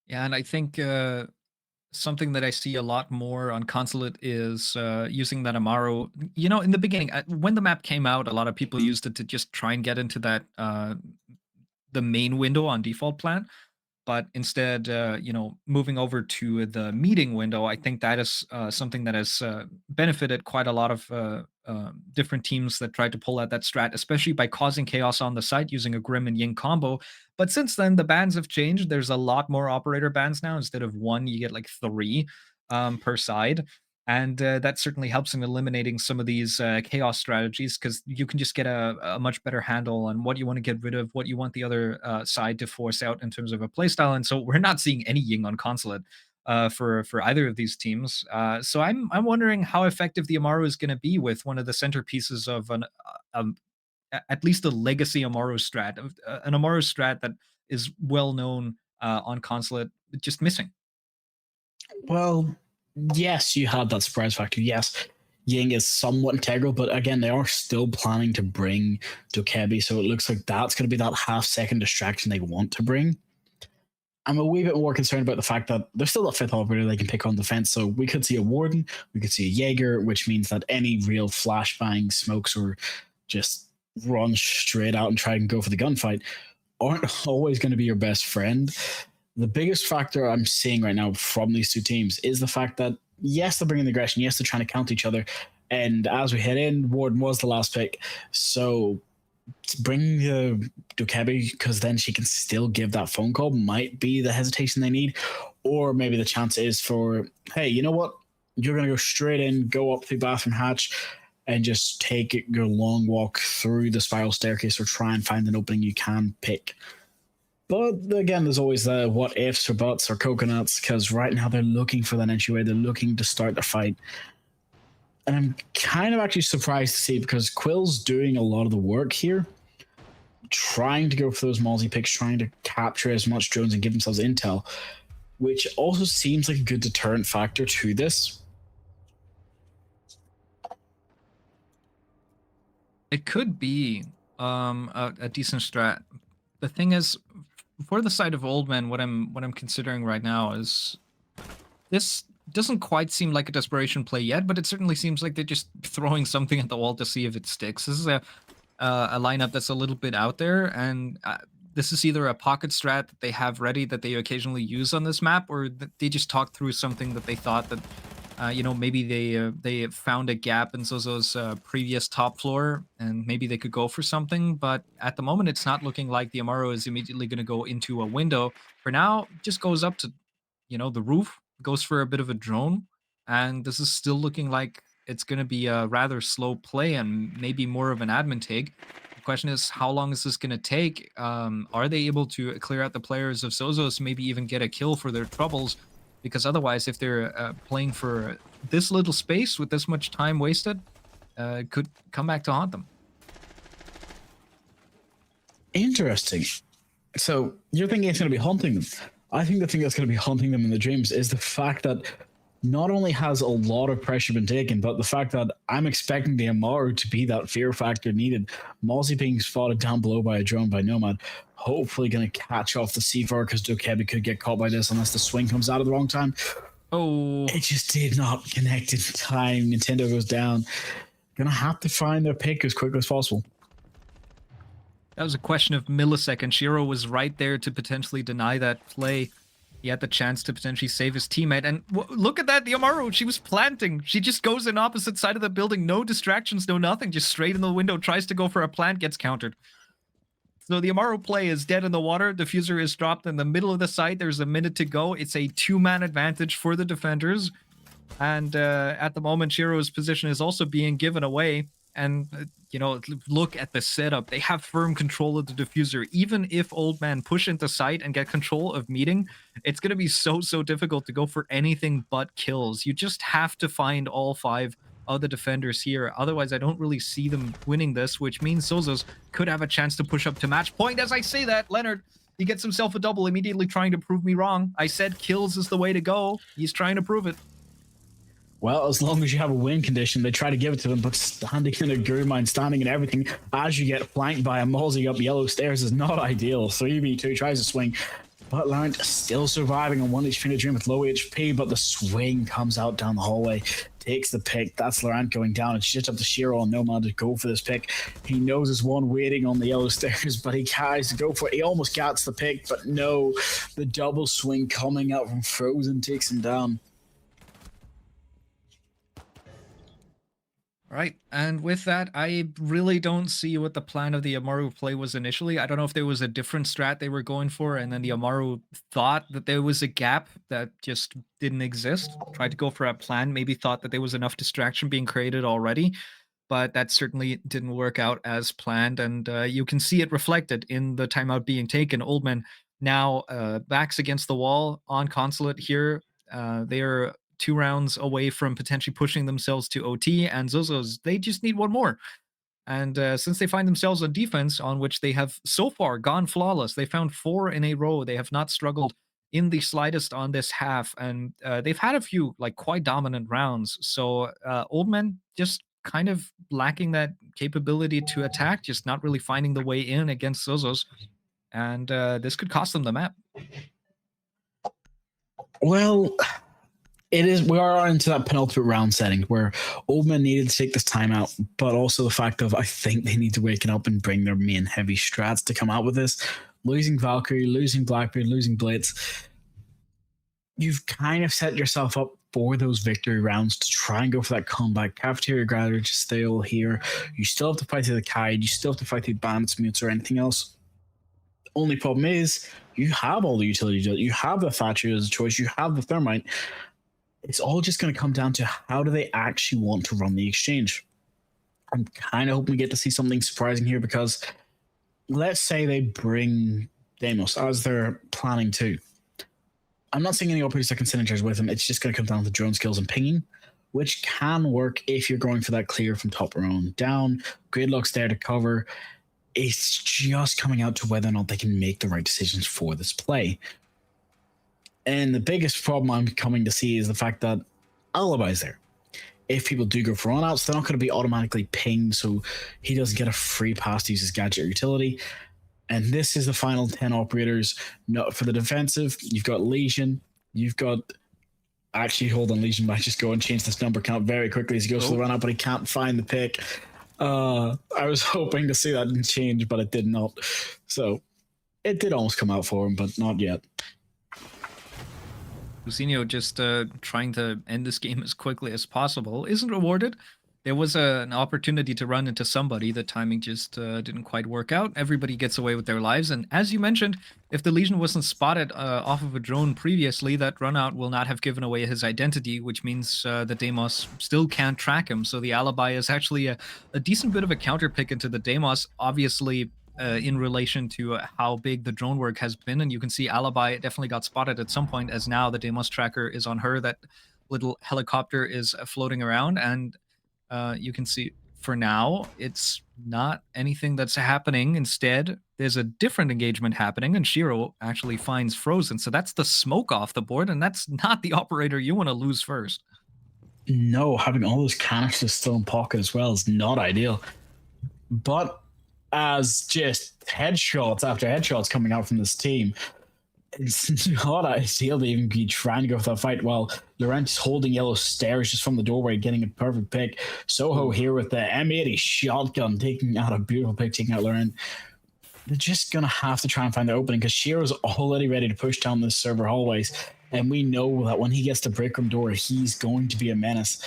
Yeah, and I think something that I see a lot more on Consulate is using that Amaro. In the beginning, when the map came out, a lot of people used it to just try and get into that the main window on default plan. but instead, moving over to the meeting window, I think that is something that has benefited quite a lot of different teams that tried to pull out that strat, especially by causing chaos on the site using a Grim and Ying combo. But since then, the bans have changed. There's a lot more operator bans now. Instead of one, you get like three per side. And that certainly helps in eliminating some of these chaos strategies because you can just get a much better handle on what you want to get rid of, what you want the other side to force out in terms of a playstyle. And so we're not seeing any Ying on consulate for either of these teams. So I'm wondering how effective the Amaru is going to be with one of the centerpieces of at least a legacy Amaru strat, an Amaru strat that is well known on consulate, just missing. Well, yes, you had that surprise factor. Yes, Ying is somewhat integral, but again, they are still planning to bring Dokebi, so it looks like that's going to be that half-second distraction they want to bring. I'm a wee bit more concerned about the fact that there's still a fifth operator they can pick on defense, so we could see a Warden, we could see a Jaeger, which means that any real flashbang smokes or just run straight out and try and go for the gunfight aren't always going to be your best friend. The biggest factor I'm seeing right now from these two teams is the fact that, yes, they're bringing the aggression. Yes, they're trying to counter each other. And as we head in, Warden was the last pick. So bring the Dokebi, because then she can still give that phone call, might be the hesitation they need. Or maybe the chance is for, hey, you know what? You're going to go straight in, go up the bathroom hatch, and just take your long walk through the spiral staircase or try and find an opening you can pick. But again, there's always the what ifs or buts or coconuts, because right now they're looking for that entryway. They're looking to start the fight. And I'm kind of actually surprised to see, because Quill's doing a lot of the work here, trying to go for those Mozzie picks, trying to capture as much drones and give themselves intel, which also seems like a good deterrent factor to this. It could be a decent strat. The thing is, for the side of Old Man, what I'm considering right now is this doesn't quite seem like a desperation play yet, but it certainly seems like they're just throwing something at the wall to see if it sticks. This is a lineup that's a little bit out there, and this is either a pocket strat that they have ready that they occasionally use on this map, or that they just talked through something that they thought that maybe they found a gap in Zozo's previous top floor, and maybe they could go for something. But at the moment, it's not looking like the Amaru is immediately going to go into a window. For now, just goes up to, the roof, goes for a bit of a drone, and this is still looking like it's going to be a rather slow play and maybe more of an admin take. The question is, how long is this going to take? Are they able to clear out the players of Zozos, maybe even get a kill for their troubles? Because otherwise, if they're playing for this little space with this much time wasted, it could come back to haunt them. Interesting. So you're thinking it's going to be haunting them. I think the thing that's going to be haunting them in the dreams is the fact that not only has a lot of pressure been taken, but the fact that I'm expecting the Amaru to be that fear factor needed. Mozzie being spotted down below by a drone by Nomad, hopefully going to catch off the C4, because Dokebi could get caught by this unless the swing comes out at the wrong time. Oh, it just did not connect in time. Nintendo goes down. Gonna have to find their pick as quickly as possible. That was a question of milliseconds. Shiro was right there to potentially deny that play. He had the chance to potentially save his teammate. And look at that, the Amaru, she was planting. She just goes in opposite side of the building. No distractions, no nothing. Just straight in the window, tries to go for a plant, gets countered. So the Amaru play is dead in the water. Diffuser is dropped in the middle of the site. There's a minute to go. It's a two-man advantage for the defenders. And at the moment, Shiro's position is also being given away. And, look at the setup. They have firm control of the diffuser. Even if Old Man push into site and get control of meeting, it's going to be so difficult to go for anything but kills. You just have to find all 5 of the defenders here. Otherwise, I don't really see them winning this, which means Zozos could have a chance to push up to match point. As I say that, Leonard, he gets himself a double, immediately trying to prove me wrong. I said kills is the way to go. He's trying to prove it. Well, as long as you have a win condition, they try to give it to them, but standing in a guru mine, standing in everything, as you get flanked by a Mozzie up yellow stairs is not ideal. 3v2 tries to swing, but Laurent still surviving on 1 HP in a dream with low HP, but the swing comes out down the hallway. takes the pick. That's Laurent going down. It's just up to Shiro and Nomad to go for this pick. He knows there's one waiting on the yellow stairs, but he tries to go for it. He almost gets the pick, but no. The double swing coming out from Frozen takes him down. Right, and with that, I really don't see what the plan of the Amaru play was initially. I don't know if there was a different strat they were going for, and then the Amaru thought that there was a gap that just didn't exist. Tried to go for a plan, maybe thought that there was enough distraction being created already, but that certainly didn't work out as planned, and you can see it reflected in the timeout being taken. Oldman now backs against the wall on Consulate here. They're 2 rounds away from potentially pushing themselves to OT, and Zozos, they just need one more. And since they find themselves on defense, on which they have so far gone flawless, they found 4 in a row. They have not struggled in the slightest on this half, and they've had a few like quite dominant rounds. So Oldman just kind of lacking that capability to attack, just not really finding the way in against Zozos, and this could cost them the map. Well, it is. We are into that penultimate round setting where Oldman needed to take this time out, but also the fact of I think they need to waken up and bring their main heavy strats to come out with this. Losing Valkyrie, losing Blackbeard, losing Blitz, you've kind of set yourself up for those victory rounds to try and go for that comeback. Cafeteria Garage is still here. You still have to fight through the Kaid. You still have to fight through Bandits, Mutes, or anything else. Only problem is you have all the utilities. You have the Thatcher as a choice. You have the Thermite. It's all just going to come down to how do they actually want to run the exchange. I'm kind of hoping we get to see something surprising here because let's say they bring Deimos as they're planning to. I'm not seeing any operators that can synergize with him. It's just going to come down to drone skills and pinging, which can work if you're going for that clear from top or on down. Gridlock's there to cover. It's just coming out to whether or not they can make the right decisions for this play. And the biggest problem I'm coming to see is the fact that Alibi's there. If people do go for runouts, they're not going to be automatically pinged, so he doesn't get a free pass to use his gadget or utility. And this is the final 10 operators. No, for the defensive, you've got Legion. You've got... Actually, hold on, Legion might just go and change this number count very quickly as he goes to the runout, but he can't find the pick. I was hoping to see that change, but it did not. So it did almost come out for him, but not yet. Lucinio just trying to end this game as quickly as possible isn't rewarded. There was an opportunity to run into somebody. The timing just didn't quite work out. Everybody gets away with their lives. And as you mentioned, if the Legion wasn't spotted off of a drone previously, that runout will not have given away his identity, which means the Deimos still can't track him. So the Alibi is actually a decent bit of a counter pick into the Deimos, obviously in relation to how big the drone work has been. And you can see Alibi definitely got spotted at some point, as now the Deimos tracker is on her. That little helicopter is floating around, and you can see for now it's not anything that's happening. Instead, there's a different engagement happening, and Shiro actually finds Frozen. So that's the smoke off the board, and that's not the operator you want to lose first. No, having all those canisters still in pocket as well is not ideal. But as just headshots after headshots coming out from this team, it's not ideal to even be trying to go for that fight while Laurent's holding yellow stairs just from the doorway, getting a perfect pick. Soho here with the M80 shotgun, taking out a beautiful pick, taking out Laurent. They're just going to have to try and find the opening because Shiro's already ready to push down this server hallways. And we know that when he gets to break room door, he's going to be a menace.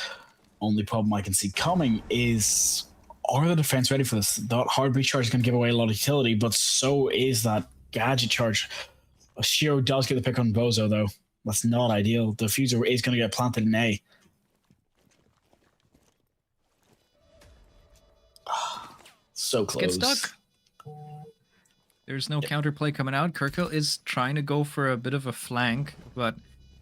Only problem I can see coming is, are the defense ready for this? That hard breach charge is going to give away a lot of utility, but so is that gadget charge. Shiro does get the pick on Bozo, though. That's not ideal. The Diffuser is going to get planted in A. So close. Get stuck. There's no counterplay coming out. Kirkhill is trying to go for a bit of a flank, but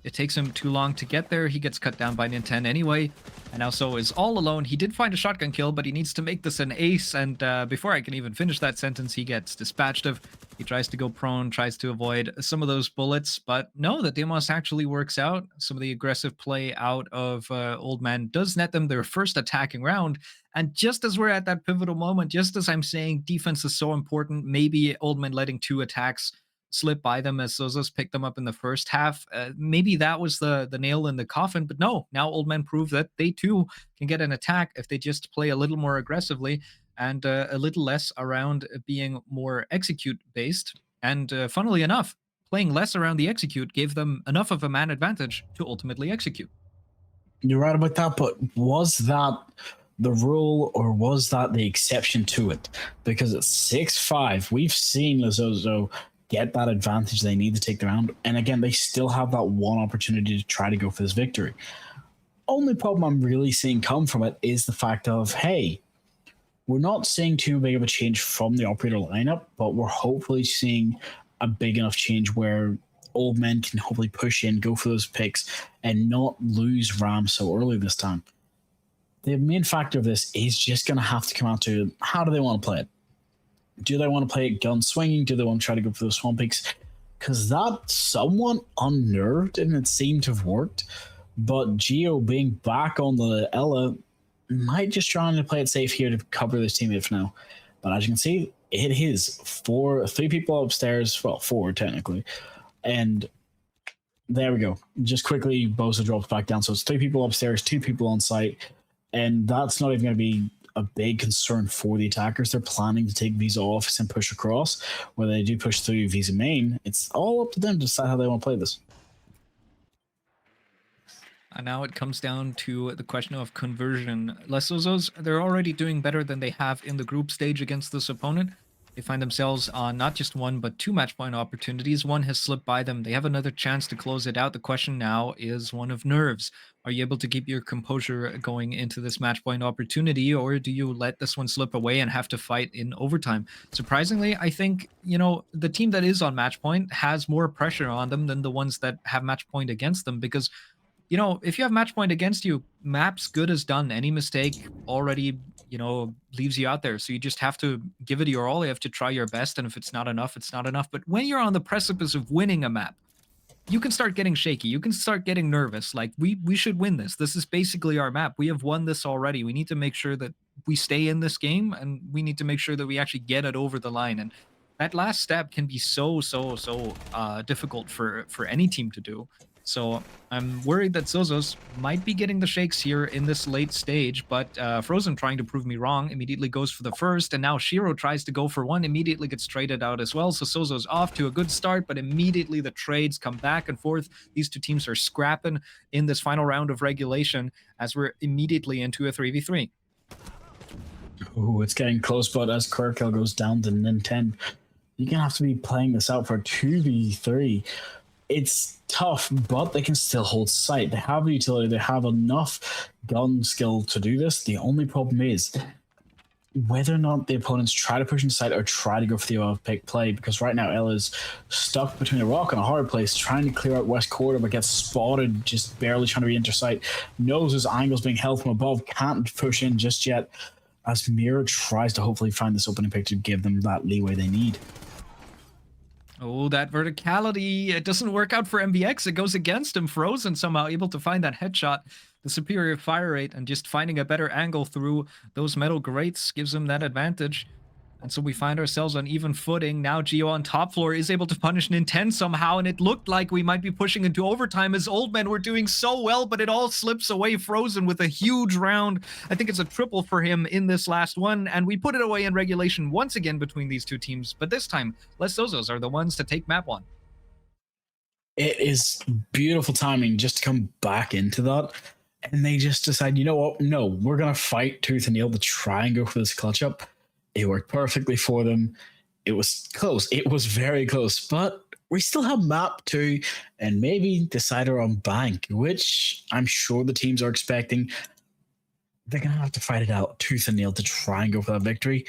it takes him too long to get there. He gets cut down by Ninten anyway, and now So is all alone. He did find a shotgun kill, but he needs to make this an ace, and before I can even finish that sentence, he gets dispatched of. He tries to go prone, tries to avoid some of those bullets, but no, the Deimos actually works out. Some of the aggressive play out of Old Man does net them their first attacking round, and just as we're at that pivotal moment, just as I'm saying defense is so important, maybe Old Man letting 2 attacks slip by them as Zozos picked them up in the first half. Maybe that was the nail in the coffin, but no, now Old Men prove that they too can get an attack if they just play a little more aggressively and a little less around being more execute based. And funnily enough, playing less around the execute gave them enough of a man advantage to ultimately execute. You're right about that, but was that the rule or was that the exception to it? Because at 6-5, we've seen Zozo get that advantage they need to take the round. And again, they still have that one opportunity to try to go for this victory. Only problem I'm really seeing come from it is the fact of, hey, we're not seeing too big of a change from the operator lineup, but we're hopefully seeing a big enough change where Old Men can hopefully push in, go for those picks, and not lose Ram so early this time. The main factor of this is just going to have to come out to how do they want to play it? Do they want to play it gun swinging? Do they want to try to go for those swamp picks? Because that's somewhat unnerved and it seemed to have worked. But Geo being back on the Ella might just try to play it safe here to cover this teammate for now. But as you can see, it is 3 people upstairs. Well, 4 technically. And there we go. Just quickly, Bosa drops back down. So it's 3 people upstairs, 2 people on site. And that's not even going to be a big concern for the attackers. They're planning to take Visa off and push across. Whether they do push through Visa main, it's all up to them to decide how they want to play this. And now it comes down to the question of conversion. Les Zozos, they're already doing better than they have in the group stage against this opponent. They find themselves on not just 1, but 2 match point opportunities. 1 has slipped by them. They have another chance to close it out. The question now is one of nerves. Are you able to keep your composure going into this match point opportunity, or do you let this one slip away and have to fight in overtime? Surprisingly, I think, the team that is on match point has more pressure on them than the ones that have match point against them, because if you have match point against you, map's good as done. Any mistake already, leaves you out there. So you just have to give it your all. You have to try your best. And if it's not enough, it's not enough. But when you're on the precipice of winning a map, you can start getting shaky. You can start getting nervous. Like, we should win this. This is basically our map. We have won this already. We need to make sure that we stay in this game, and we need to make sure that we actually get it over the line. And that last step can be so difficult for any team to do. So I'm worried that Zozos might be getting the shakes here in this late stage, but Frozen, trying to prove me wrong, immediately goes for the first, and now Shiro tries to go for 1, immediately gets traded out as well. So Zozos off to a good start, but immediately the trades come back and forth. These 2 teams are scrapping in this final round of regulation as we're immediately into a 3v3. Oh, it's getting close, but as Kirkill goes down to Nin10, you're going to have to be playing this out for 2v3. It's tough, but they can still hold sight. They have the utility. They have enough gun skill to do this. The only problem is whether or not the opponents try to push inside or try to go for the pick play, because right now Ella's stuck between a rock and a hard place, trying to clear out west corridor, but gets spotted, just barely trying to re-enter sight. Knows his angle's being held from above, can't push in just yet, as Mira tries to hopefully find this opening pick to give them that leeway they need. Oh, that verticality. It doesn't work out for MBX. It goes against him. Frozen somehow able to find that headshot. The superior fire rate and just finding a better angle through those metal grates gives him that advantage. And so we find ourselves on even footing. Now Geo on top floor is able to punish Nin10 somehow, and it looked like we might be pushing into overtime as Old Men were doing so well, but it all slips away. Frozen with a huge round. I think it's a triple for him in this last one, and we put it away in regulation once again between these 2 teams, but this time, Les Zozos are the ones to take map 1. It is beautiful timing just to come back into that, and they just decide, you know what, no, we're going to fight tooth and nail to try and go for this clutch up. It worked perfectly for them. It was close. It was very close. But we still have map 2 and maybe decider on bank, which I'm sure the teams are expecting. They're going to have to fight it out tooth and nail to try and go for that victory.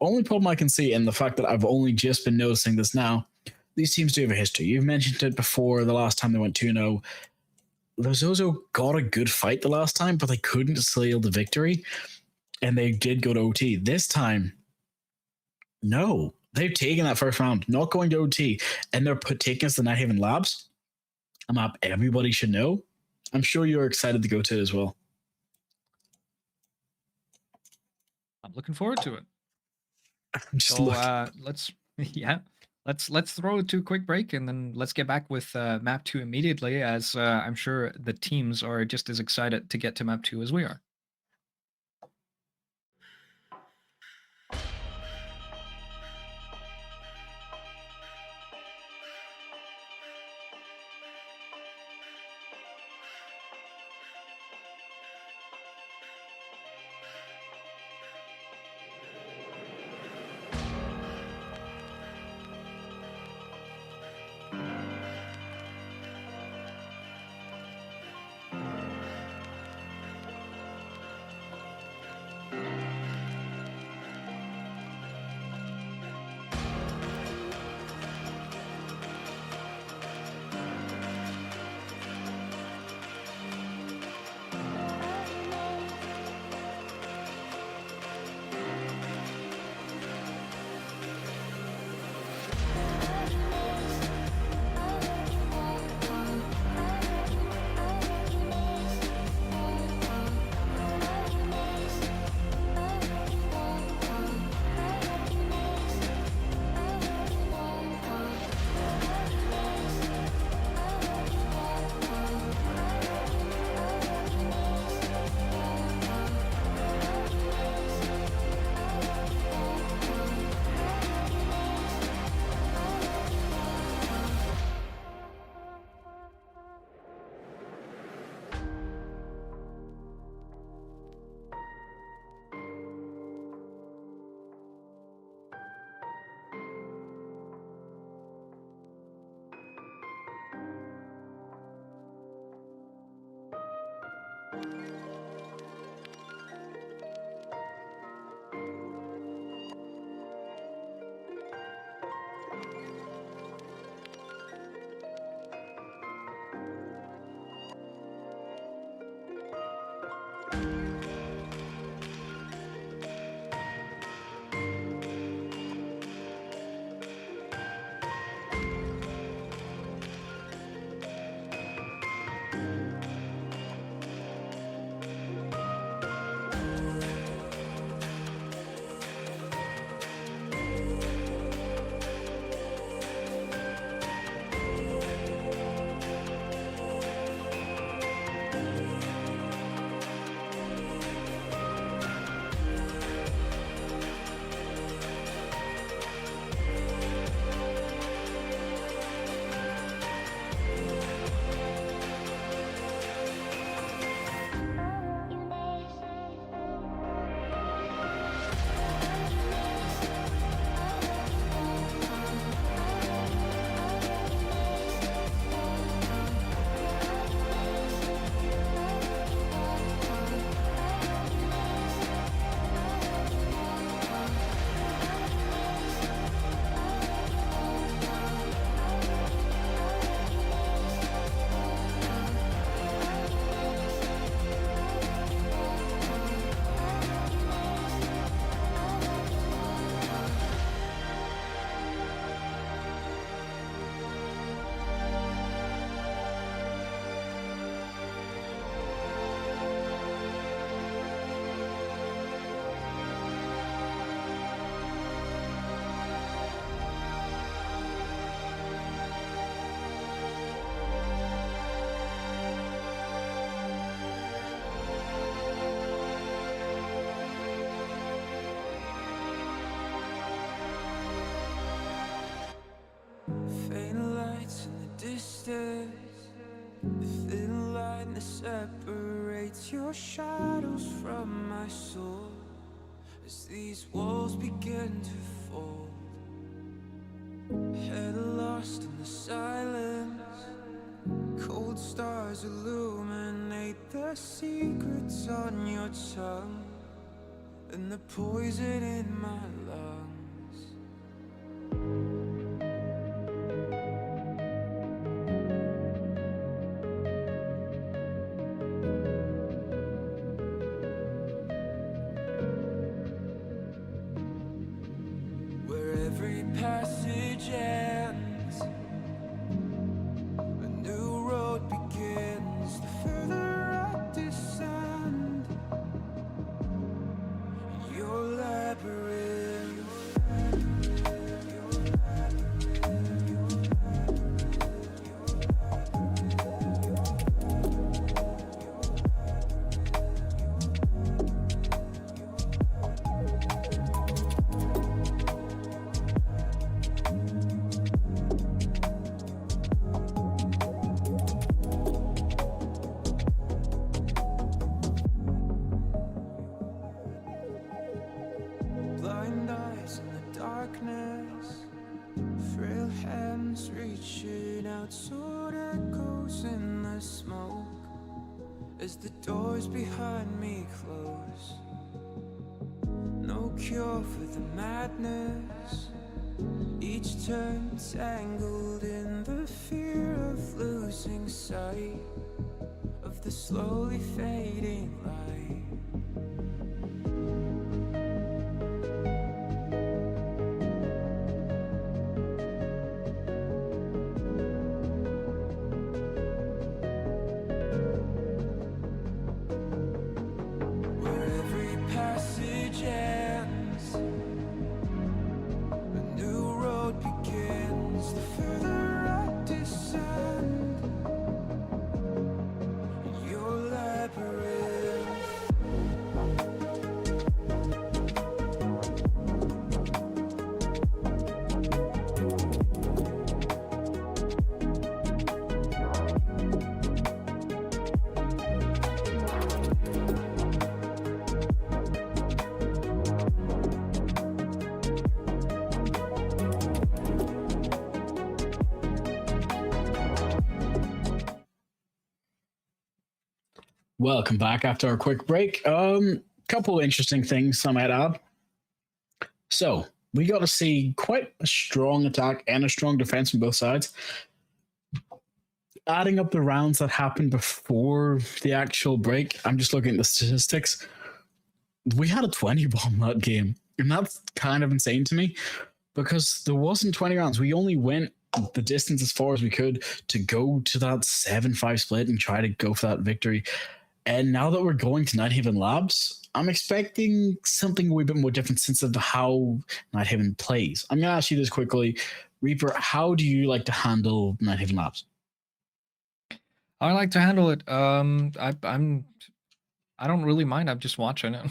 Only problem I can see, and the fact that I've only just been noticing this now, these teams do have a history. You've mentioned it before, the last time they went 2-0. Zozo got a good fight the last time, but they couldn't seal the victory. And they did go to OT. This time, no, they've taken that first round, not going to OT, and they're taking us to Nighthaven Labs, a map everybody should know. I'm sure you're excited to go to it as well. I'm looking forward to it. I'm just So let's, yeah. Let's throw it to a quick break, and then let's get back with map 2 immediately, as I'm sure the teams are just as excited to get to map 2 as we are. Faint lights in the distance, the thin line that separates your shadows from my soul. As these walls begin to fall, head lost in the silence, cold stars illuminate the secrets on your tongue and the poison in my lungs. Where every passage ends, a new road begins. The further I descend, your labyrinth, that sword echoes in the smoke as the doors behind me close. No cure for the madness, each turn tangled in the fear of losing sight of the slowly fading light. Where every passage ends, a new road begins. The further I descend in your labyrinth. Welcome back after our quick break. Couple interesting things I might add. So we got to see quite a strong attack and a strong defense from both sides. Adding up the rounds that happened before the actual break, I'm just looking at the statistics. We had a 20 bomb that game, and that's kind of insane to me because there wasn't 20 rounds. We only went the distance as far as we could to go to that 7-5 split and try to go for that victory. And now that we're going to Nighthaven Labs, I'm expecting something a wee bit more different since of how Nighthaven plays. I'm going to ask you this quickly. Reaper, how do you like to handle Nighthaven Labs? I like to handle it. I don't really mind. I'm just watching it.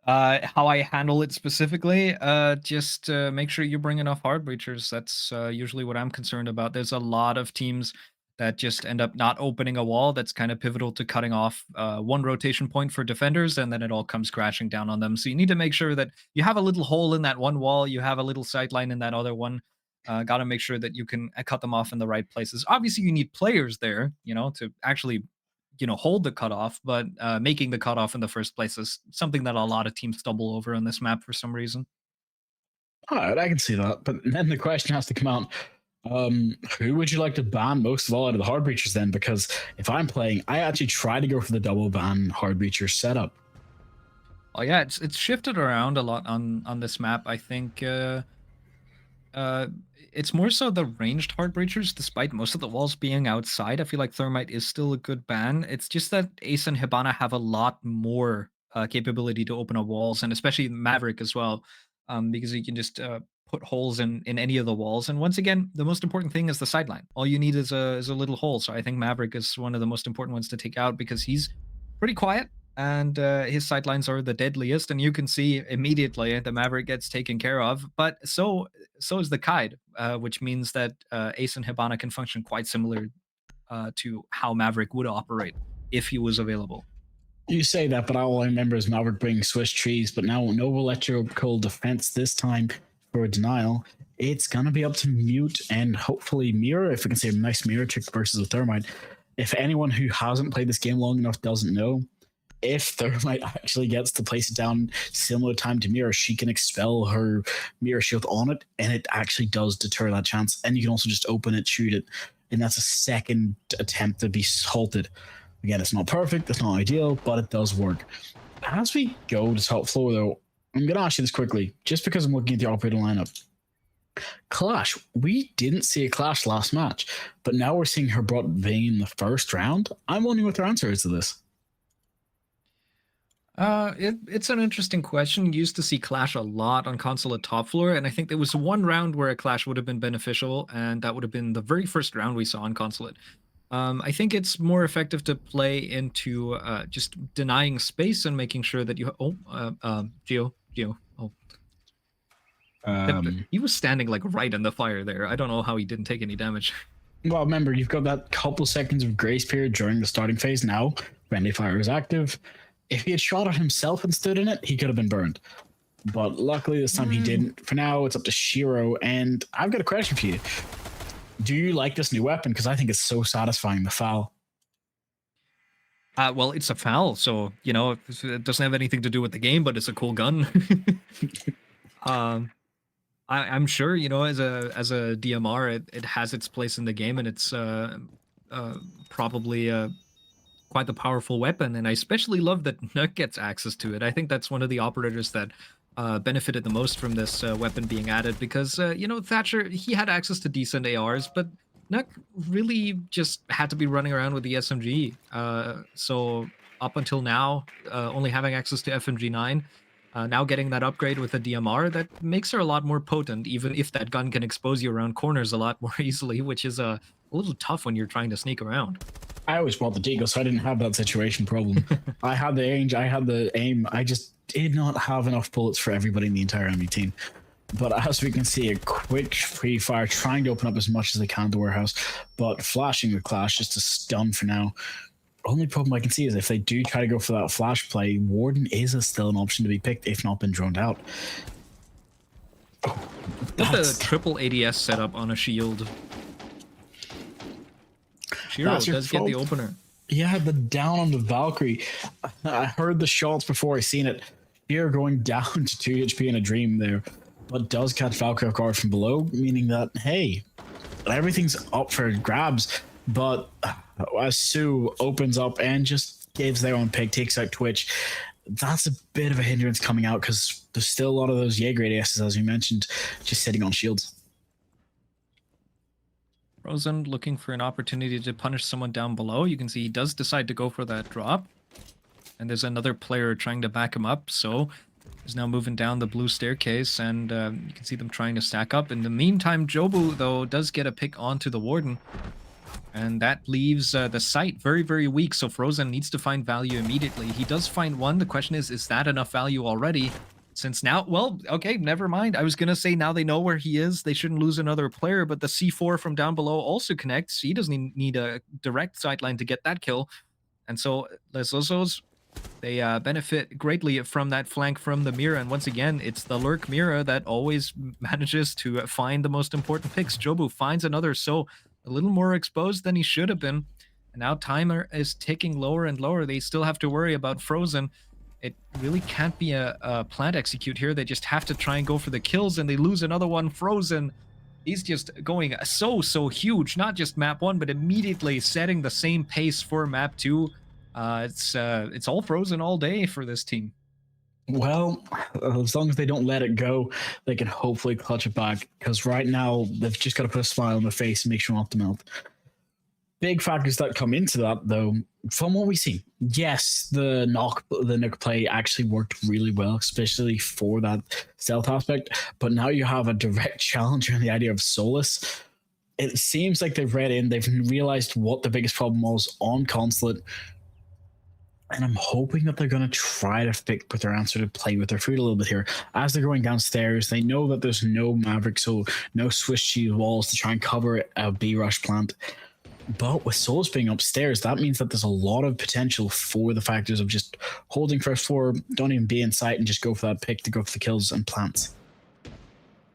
How I handle it specifically, just make sure you bring enough hard breachers. That's usually what I'm concerned about. There's a lot of teams that just end up not opening a wall that's kind of pivotal to cutting off one rotation point for defenders, and then it all comes crashing down on them. So you need to make sure that you have a little hole in that one wall, you have a little sight line in that other one. Got to make sure that you can cut them off in the right places. Obviously, you need players there, to actually, hold the cutoff, but making the cutoff in the first place is something that a lot of teams stumble over on this map for some reason. All right, I can see that. But then the question has to come out. Who would you like to ban most of all out of the hard breachers then? Because if I'm playing, I actually try to go for the double ban hard breacher setup. Oh yeah, it's shifted around a lot on this map. I think it's more so the ranged hard breachers, despite most of the walls being outside. I feel like Thermite is still a good ban. It's just that Ace and Hibana have a lot more capability to open up walls, and especially Maverick as well, because you can just put holes in any of the walls. And once again, the most important thing is the sideline. All you need is a little hole. So I think Maverick is one of the most important ones to take out because he's pretty quiet and his sidelines are the deadliest. And you can see immediately the Maverick gets taken care of. But so is the Kaid, which means that Ace and Hibana can function quite similar to how Maverick would operate if he was available. You say that, but all I remember is Maverick bringing Swiss trees, but now no electrical defense this time for a denial. It's going to be up to Mute and hopefully Mirror, if we can say a nice mirror trick versus a Thermite. If anyone who hasn't played this game long enough doesn't know, if Thermite actually gets to place it down similar time to Mirror, she can expel her Mirror Shield on it, and it actually does deter that chance. And you can also just open it, shoot it, and that's a second attempt to be halted. Again, it's not perfect, it's not ideal, but it does work. As we go to top floor, though, I'm going to ask you this quickly, just because I'm looking at the operator lineup. Clash. We didn't see a Clash last match, but now we're seeing her brought Vayne in the first round. I'm wondering what their answer is to this. It's an interesting question. You used to see Clash a lot on console at top floor, and I think there was one round where a Clash would have been beneficial, and that would have been the very first round we saw on console. I think it's more effective to play into just denying space and making sure that you. Geo. Oh, he was standing like right in the fire there. I don't know how he didn't take any damage. Well, remember, you've got that couple seconds of grace period during the starting phase. Now, friendly fire is active. If he had shot at himself and stood in it, he could have been burned. But luckily, this time he didn't. For now, it's up to Shiro, and I've got a question for you. Do you like this new weapon? Because I think it's so satisfying, the foul. Well, it's a foul, so it doesn't have anything to do with the game, but it's a cool gun. um, I'm sure as a DMR, it has its place in the game, and it's probably quite the powerful weapon. And I especially love that Nuck gets access to it. I think that's one of the operators that benefited the most from this weapon being added, because Thatcher, he had access to decent ARs, but Nuck really just had to be running around with the SMG. So up until now, only having access to FMG 9. Now getting that upgrade with a DMR, that makes her a lot more potent, even if that gun can expose you around corners a lot more easily, which is a little tough when you're trying to sneak around. I always bought the Deagle, so I didn't have that situation problem. I had the range, I had the aim. I just did not have enough bullets for everybody in the entire enemy team. But as we can see, a quick free fire, trying to open up as much as they can the warehouse, but flashing the clash just to stun for now. Only problem I can see is if they do try to go for that flash play, Warden is still an option to be picked, if not been droned out. Put the triple ADS setup on a shield. Shiro does get the opener. Yeah, the down on the Valkyrie. I heard the shots before I seen it. Shiro going down to 2 HP in a dream there, but does catch Valkyrie off guard from below, meaning that, hey, everything's up for grabs. But as Sue opens up and just gives their own pick, takes out Twitch, that's a bit of a hindrance coming out, because there's still a lot of those Jaeger ADSs, as we mentioned, just sitting on shields. Frozen looking for an opportunity to punish someone down below. You can see he does decide to go for that drop. And there's another player trying to back him up, so he's now moving down the blue staircase, and you can see them trying to stack up. In the meantime, Jobu, though, does get a pick onto the Warden. And that leaves the site very, very weak, so Frozen needs to find value immediately. He does find one. The question is that enough value already? Since now, well, okay, never mind. I was going to say now they know where he is. They shouldn't lose another player, but the C4 from down below also connects. He doesn't need a direct sightline to get that kill. And so the Zozos, they benefit greatly from that flank from the Mira. And once again, it's the Lurk Mira that always manages to find the most important picks. Jobu finds another, so a little more exposed than he should have been. And now timer is ticking lower and lower. They still have to worry about Frozen. It really can't be a plant execute here. They just have to try and go for the kills, and they lose another one. Frozen, he's just going so huge. Not just map 1, but immediately setting the same pace for map 2. It's all Frozen all day for this team. Well, as long as they don't let it go, they can hopefully clutch it back, because right now they've just got to put a smile on their face and make sure not to melt. Big factors that come into that, though, from what we see, yes, the Nook play actually worked really well, especially for that stealth aspect, but now you have a direct challenger in the idea of Solus. It seems like they've read in, they've realized what the biggest problem was on Consulate, and I'm hoping that they're going to try to pick with their answer to play with their food a little bit here. As they're going downstairs, they know that there's no Maverick, so no Swiss cheese walls to try and cover a B-rush plant. But with Solus being upstairs, that means that there's a lot of potential for the factors of just holding first floor, don't even be in sight, and just go for that pick to go for the kills and plants.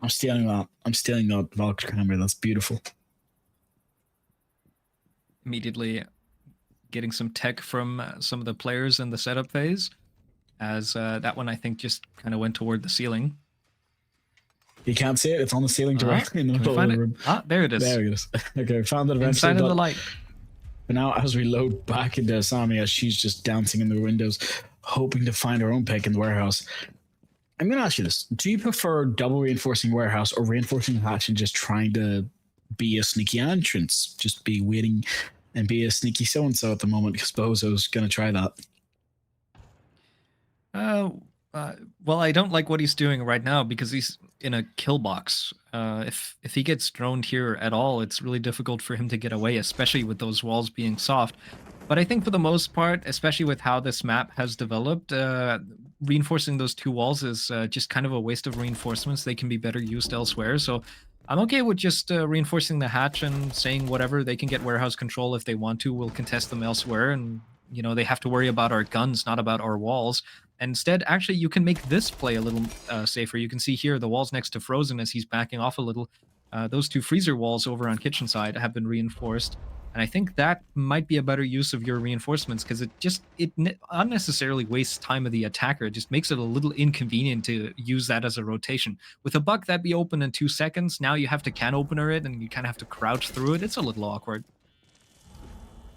I'm stealing that. I'm stealing that Valkyrie camera. That's beautiful. Immediately getting some tech from some of the players in the setup phase, as that one I think just kind of went toward the ceiling. You can't see it. It's on the ceiling directly in the middle of the room. There it is. There it is. Okay, found it eventually. Inside of the light. But now as we load back into Samia, she's just dancing in the windows, hoping to find her own pick in the warehouse. I'm going to ask you this. Do you prefer double reinforcing warehouse or reinforcing hatch and just trying to be a sneaky entrance? Just be waiting and be a sneaky so-and-so at the moment, because Bozo's going to try that. Well, I don't like what he's doing right now, because he's in a kill box. If he gets droned here at all, it's really difficult for him to get away, especially with those walls being soft. But I think for the most part, especially with how this map has developed, reinforcing those 2 walls is just kind of a waste of reinforcements. They can be better used elsewhere. So I'm okay with just reinforcing the hatch and saying whatever, they can get warehouse control if they want to. We'll contest them elsewhere, and they have to worry about our guns, not about our walls. And instead, actually, you can make this play a little safer. You can see here the walls next to Frozen as he's backing off a little. Those two freezer walls over on kitchen side have been reinforced. And I think that might be a better use of your reinforcements because it unnecessarily wastes time of the attacker. It just makes it a little inconvenient to use that as a rotation. With a buck that'd be open in 2 seconds, now you have to can opener it and you kind of have to crouch through it. It's a little awkward.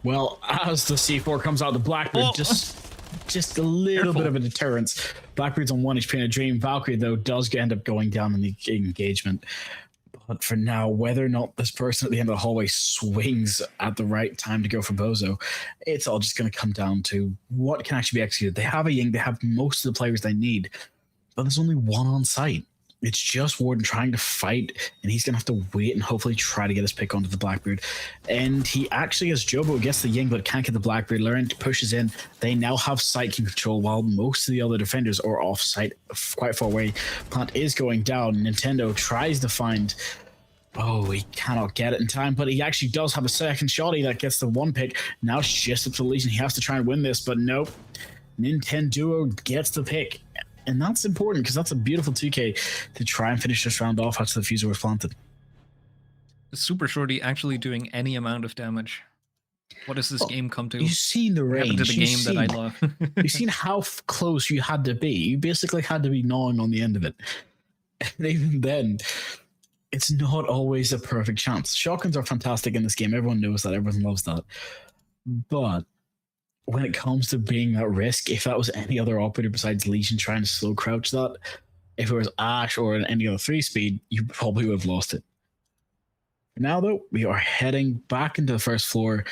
Well, as the C4 comes out, the Blackbeard just a little bit of a deterrence. Blackbeard's on 1 HP in a dream. Valkyrie, though, does end up going down in the engagement. But for now, whether or not this person at the end of the hallway swings at the right time to go for Bozo, it's all just going to come down to what can actually be executed. They have a Ying, they have most of the players they need, but there's only one on site. It's just Warden trying to fight, and he's going to have to wait and hopefully try to get his pick onto the Blackbeard. And he actually, as Jobo gets the Ying but can't get the Blackbeard, Laurent pushes in. They now have site control while most of the other defenders are off site quite far away. Plant is going down. Nintendo tries to find... Oh, he cannot get it in time, but he actually does have a second shotty that gets the 1 pick. Now it's just up to Legion. He has to try and win this, but nope. Nintendo gets the pick. And that's important because that's a beautiful 2K to try and finish this round off after the fuser was planted. Super Shorty actually doing any amount of damage. What does this game come to? You've seen the range. Happened to the game that I love. You've seen how close you had to be. You basically had to be gnawing on the end of it. And even then, it's not always a perfect chance. Shotguns are fantastic in this game. Everyone knows that. Everyone loves that. But when it comes to being at risk, if that was any other operator besides Legion trying to slow crouch that, if it was Ash or any other 3-speed, you probably would have lost it. Now, though, we are heading back into the first floor.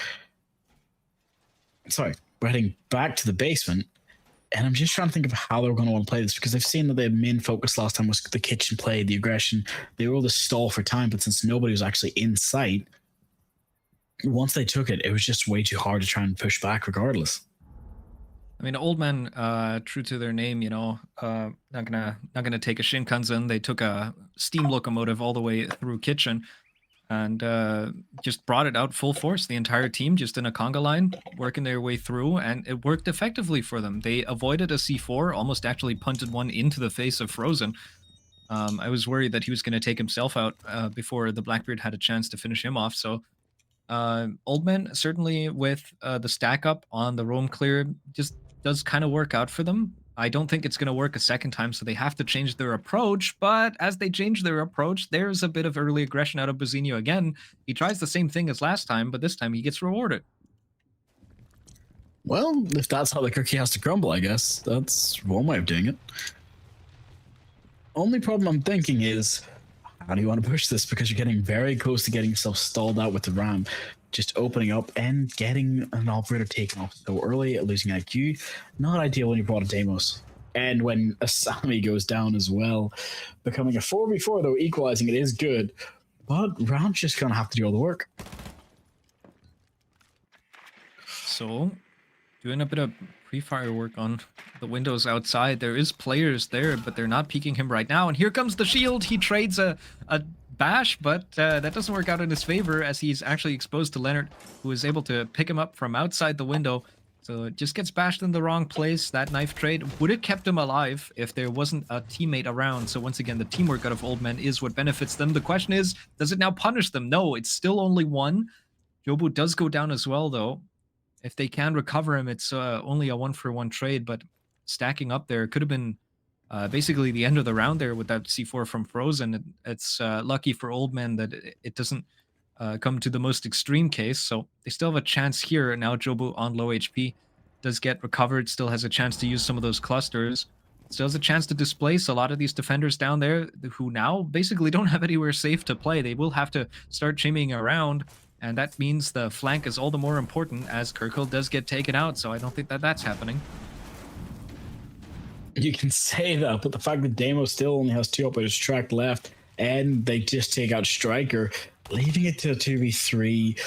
Sorry, we're heading back to the basement. And I'm just trying to think of how they're going to want to play this because I've seen that their main focus last time was the kitchen play, the aggression. They were able to stall for time, but since nobody was actually in sight, once they took it, it was just way too hard to try and push back regardless. I mean, Old Man, true to their name, you know, not gonna take a Shinkansen. They took a steam locomotive all the way through kitchen and just brought it out full force. The entire team just in a conga line, working their way through, and it worked effectively for them. They avoided a C4, almost actually punted one into the face of Frozen. I was worried that he was going to take himself out before the Blackbeard had a chance to finish him off, so... Old Man, certainly with the stack up on the roam clear, just does kind of work out for them. I don't think it's going to work a second time, so they have to change their approach, but as they change their approach, there's a bit of early aggression out of Bazinho again. He tries the same thing as last time, but this time he gets rewarded. Well, if that's how the cookie has to crumble, I guess. That's one way of doing it. Only problem I'm thinking is... how do you want to push this? Because you're getting very close to getting yourself stalled out with the RAM. Just opening up and getting an operator taken off so early, losing IQ. Not ideal when you brought a Deimos. And when a Sami goes down as well. Becoming a 4v4, though, equalizing it is good. But Ram's just going to have to do all the work. So, doing a bit of pre-fire work on the windows outside. There is players there, but they're not peeking him right now. And here comes the shield. He trades a bash, but that doesn't work out in his favor as he's actually exposed to Leonard, who is able to pick him up from outside the window. So it just gets bashed in the wrong place. That knife trade would have kept him alive if there wasn't a teammate around. So once again, the teamwork out of Old Man is what benefits them. The question is, does it now punish them? No, it's still only one. Jobu does go down as well, though. If they can recover him, it's only a 1-for-1 trade, but stacking up there could have been basically the end of the round there with that C4 from Frozen. It's lucky for Old Man that it doesn't come to the most extreme case, so they still have a chance here. Now Jobu on low HP does get recovered, still has a chance to use some of those clusters, still has a chance to displace a lot of these defenders down there who now basically don't have anywhere safe to play. They will have to start chimmying around, and that means the flank is all the more important as Kirkhill does get taken out, so I don't think that that's happening. You can say that, but the fact that Damo still only has 2 operators tracked left, and they just take out Striker, leaving it to a 2v3,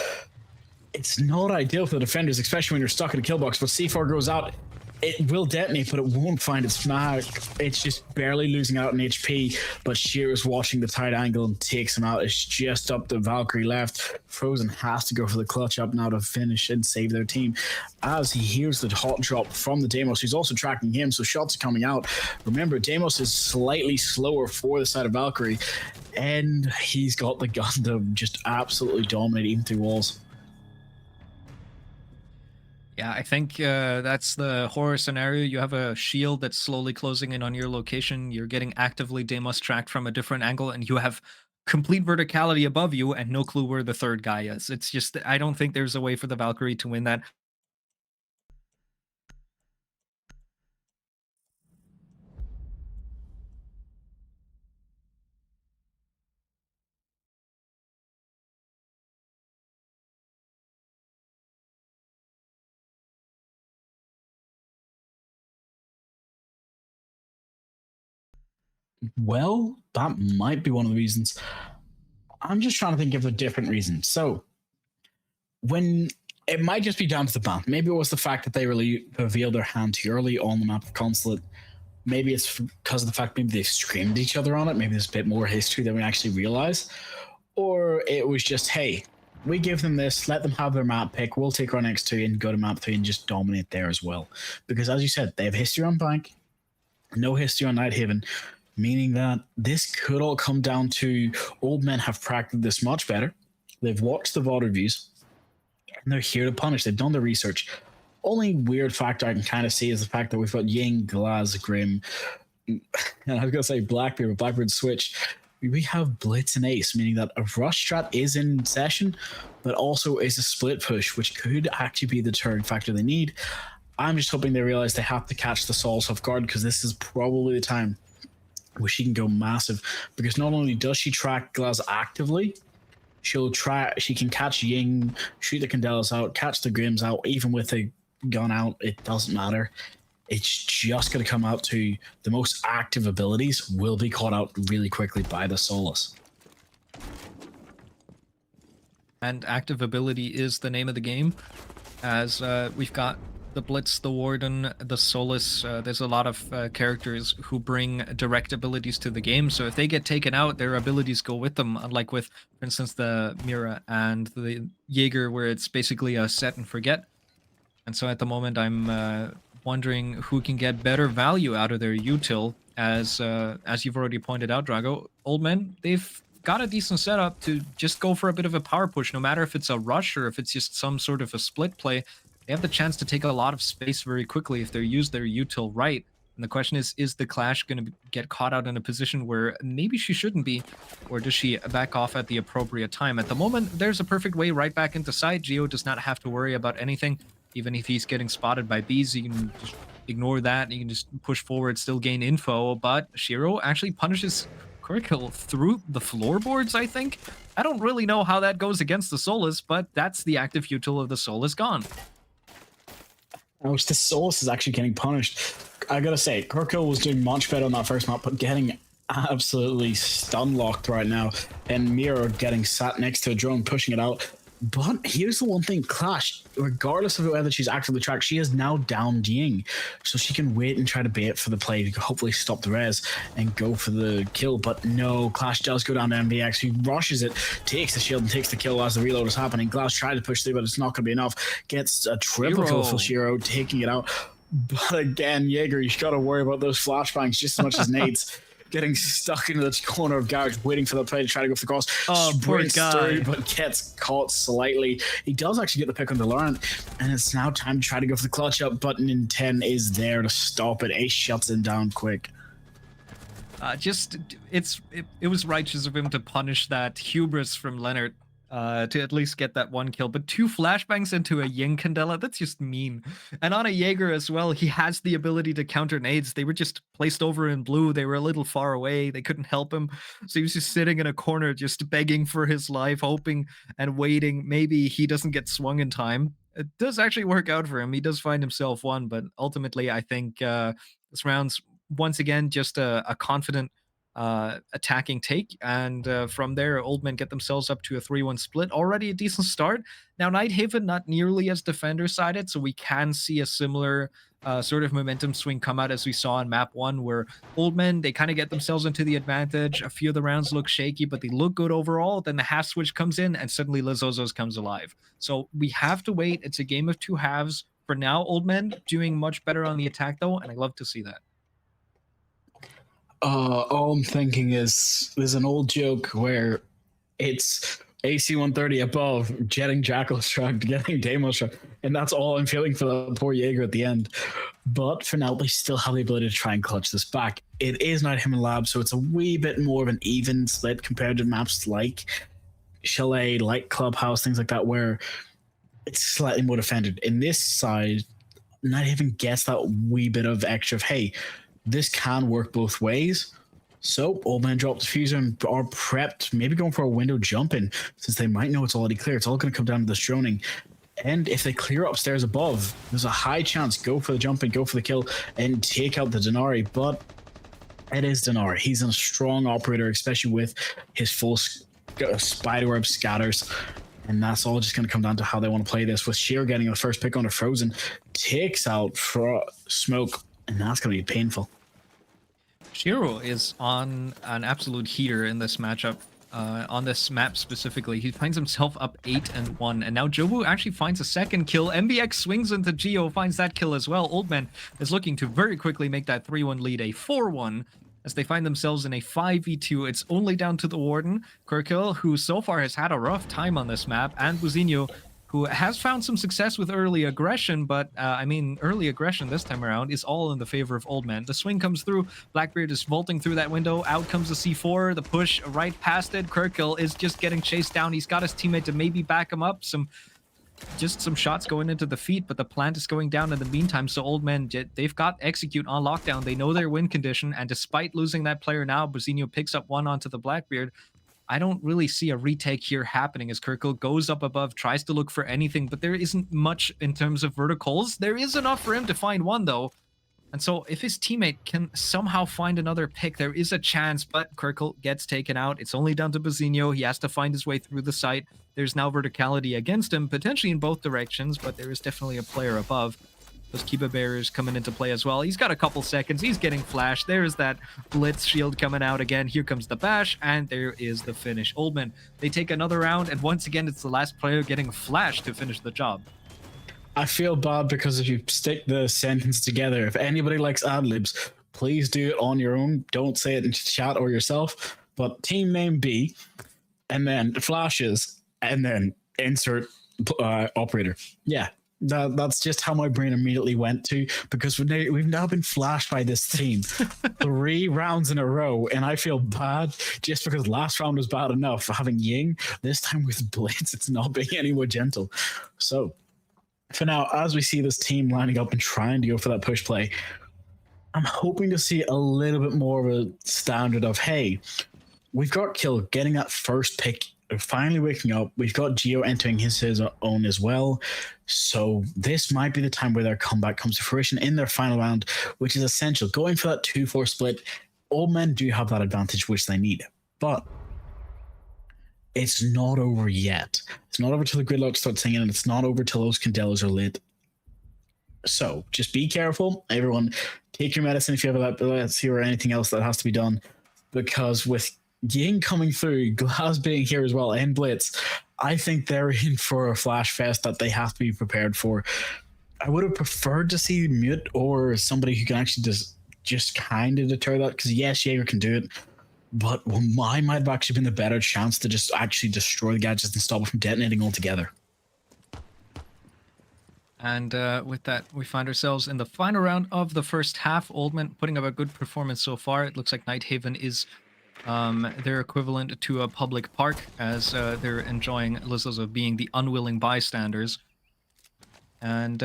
it's not ideal for the defenders, especially when you're stuck in a kill box, but C4 goes out. It will detonate, but it won't find its mark. It's just barely losing out on HP, but Shearer's watching the tight angle and takes him out. It's just up to Valkyrie left. Frozen has to go for the clutch up now to finish and save their team. As he hears the hot drop from the Deimos, who's also tracking him, so shots are coming out. Remember, Deimos is slightly slower for the side of Valkyrie, and he's got the gun to just absolutely dominate even through walls. Yeah, I think that's the horror scenario. You have a shield that's slowly closing in on your location. You're getting actively Deimos tracked from a different angle, and you have complete verticality above you and no clue where the third guy is. It's just, I don't think there's a way for the Valkyrie to win that. Well, that might be one of the reasons. I'm just trying to think of a different reason. So, when it might just be down to the ban. Maybe it was the fact that they really revealed their hand too early on the map of Consulate. Maybe it's because of the fact maybe they screamed each other on it. Maybe there's a bit more history than we actually realize. Or it was just, hey, we give them this, let them have their map pick. We'll take our next two and go to map 3 and just dominate there as well. Because as you said, they have history on Bank, no history on Nighthaven, meaning that this could all come down to old men have practiced this much better. They've watched the VOD reviews, and they're here to punish. They've done the research. Only weird factor I can kind of see is the fact that we've got Ying, Glaz, Grim, and I was going to say Blackbeard, but Blackbeard switch. We have Blitz and Ace, meaning that a rush strat is in session, but also is a split push, which could actually be the deterring factor they need. I'm just hoping they realize they have to catch the Zozos off guard, because this is probably the time where she can go massive, because not only does she track Glaz actively, she can catch Ying, shoot the Candelas out, catch the Grims out, even with a gun out, it doesn't matter. It's just going to come out to the most active abilities will be caught out really quickly by the Solus. And active ability is the name of the game, as we've got the Blitz, the Warden, the Solus. There's a lot of characters who bring direct abilities to the game, so if they get taken out, their abilities go with them, unlike with, for instance, the Mira and the Jaeger, where it's basically a set and forget. And so at the moment, I'm wondering who can get better value out of their util, as you've already pointed out, Drago. Old Men, they've got a decent setup to just go for a bit of a power push, no matter if it's a rush or if it's just some sort of a split play. They have the chance to take a lot of space very quickly if they use their util right. And the question is the Clash going to get caught out in a position where maybe she shouldn't be, or does she back off at the appropriate time? At the moment, there's a perfect way right back into sight. Geo does not have to worry about anything. Even if he's getting spotted by bees, you can just ignore that. You can just push forward, still gain info. But Shiro actually punishes Kurkil through the floorboards, I think. I don't really know how that goes against the Solus, but that's the active util of the Solus gone. Which the Solus is actually getting punished. I gotta say, Kurkil was doing much better on that first map, but getting absolutely stun locked right now. And Mira getting sat next to a drone, pushing it out. But here's the one thing, Clash, regardless of whether she's actively tracked, she has now downed Ying. So she can wait and try to bait for the play to hopefully stop the res and go for the kill. But no, Clash does go down to MVX. He rushes it, takes the shield and takes the kill as the reload is happening. Clash tried to push through, but it's not going to be enough. Gets a triple kill for Shiro, taking it out. But again, Jaeger, you got to worry about those flashbangs just as much as nades. Getting stuck into the corner of garage, waiting for the play to try to go for the cross. Oh, poor guy. Through, but gets caught slightly. He does actually get the pick on the Laurent, and it's now time to try to go for the clutch up button, and 10 is there to stop it. Ace shuts him down quick. It was righteous of him to punish that hubris from Leonard. To at least get that one kill, but 2 flashbangs into a Ying Candela, that's just mean. And on a Jaeger as well, he has the ability to counter nades. They were just placed over in blue. They were a little far away. They couldn't help him. So he was just sitting in a corner, just begging for his life, hoping and waiting. Maybe he doesn't get swung in time. It does actually work out for him. He does find himself one, but ultimately, I think this round's once again just a confident attacking take, and from there Old Men get themselves up to a 3-1 split. Already a decent start. Now Nighthaven not nearly as defender sided, so we can see a similar sort of momentum swing come out as we saw in map 1, where Old Men, they kind of get themselves into the advantage. A few of the rounds look shaky, but they look good overall. Then the half switch comes in, and suddenly Zozos comes alive. So we have to wait. It's a game of two halves. For now, Old Men doing much better on the attack, though, and I love to see that. All I'm thinking is there's an old joke where it's AC 130 above, jetting Jackal Struck, getting Demo Struck, and that's all I'm feeling for the poor Jaeger at the end. But for now, they still have the ability to try and clutch this back. It is not him in lab, so it's a wee bit more of an even split compared to maps like Chalet, like Clubhouse, things like that, where it's slightly more defended. In this side, not even gets that wee bit of extra of, hey, this can work both ways. So Old Man drop diffuser and are prepped, maybe going for a window jump in, since they might know it's already clear. It's all going to come down to this droning. And if they clear upstairs above, there's a high chance go for the jump and go for the kill and take out the Denari. But it is Denari. He's a strong operator, especially with his full spiderweb scatters. And that's all just going to come down to how they want to play this. With Sheer getting the first pick on a Frozen, takes out Smoke, and that's going to be painful. Shiro is on an absolute heater in this matchup. On this map specifically, he finds himself up 8-1, and now Jobu actually finds a second kill. MBX swings into Geo, finds that kill as well. Old Man is looking to very quickly make that 3-1 lead a 4-1 as they find themselves in a 5v2. It's only down to the Warden, Kirkhill, who so far has had a rough time on this map, and Buzinho, who has found some success with early aggression, but I mean, early aggression this time around is all in the favor of Old Man. The swing comes through, Blackbeard is vaulting through that window, out comes the C4, the push right past it. Kirkhill is just getting chased down. He's got his teammate to maybe back him up. Just some shots going into the feet, but the plant is going down in the meantime. So Old Men, they've got Execute on lockdown. They know their win condition, and despite losing that player now, Buzinho picks up one onto the Blackbeard. I don't really see a retake here happening as Kirkhill goes up above, tries to look for anything, but there isn't much in terms of verticals. There is enough for him to find one, though. And so if his teammate can somehow find another pick, there is a chance, but Kirkhill gets taken out. It's only down to Buzinho. He has to find his way through the site. There's now verticality against him, potentially in both directions, but there is definitely a player above. Those Kiba barriers coming into play as well. He's got a couple seconds. He's getting flashed. There's that Blitz shield coming out again. Here comes the bash, and there is the finish. Old Men, they take another round, and once again, it's the last player getting flashed to finish the job. I feel bad because if you stick the sentence together, if anybody likes ad-libs, please do it on your own. Don't say it in chat or yourself. But team name B, and then flashes, and then insert operator. Yeah. That's just how my brain immediately went to, because we've now been flashed by this team 3 rounds in a row, and I feel bad just because last round was bad enough for having Ying. This time with Blitz, it's not being any more gentle. So for now, as we see this team lining up and trying to go for that push play, I'm hoping to see a little bit more of a standard of, hey, we've got Kill getting that first pick, finally waking up. We've got Geo entering his own as well. So this might be the time where their comeback comes to fruition in their final round, which is essential. Going for that 2-4 split, Old Men do have that advantage which they need. But it's not over yet. It's not over till the gridlock starts singing, and it's not over till those candelas are lit. So just be careful. Everyone, take your medicine if you have epilepsy or anything else that has to be done, because with Ying coming through, Glass being here as well, and Blitz, I think they're in for a flash fest that they have to be prepared for. I would have preferred to see Mute or somebody who can actually just kind of deter that, because yes, Jaeger can do it, but mine might have actually been the better chance to just actually destroy the gadgets and stop it from detonating altogether. And with that, we find ourselves in the final round of the first half. Old Men putting up a good performance so far. It looks like Nighthaven is their equivalent to a public park, as they're enjoying Zozo of being the unwilling bystanders. And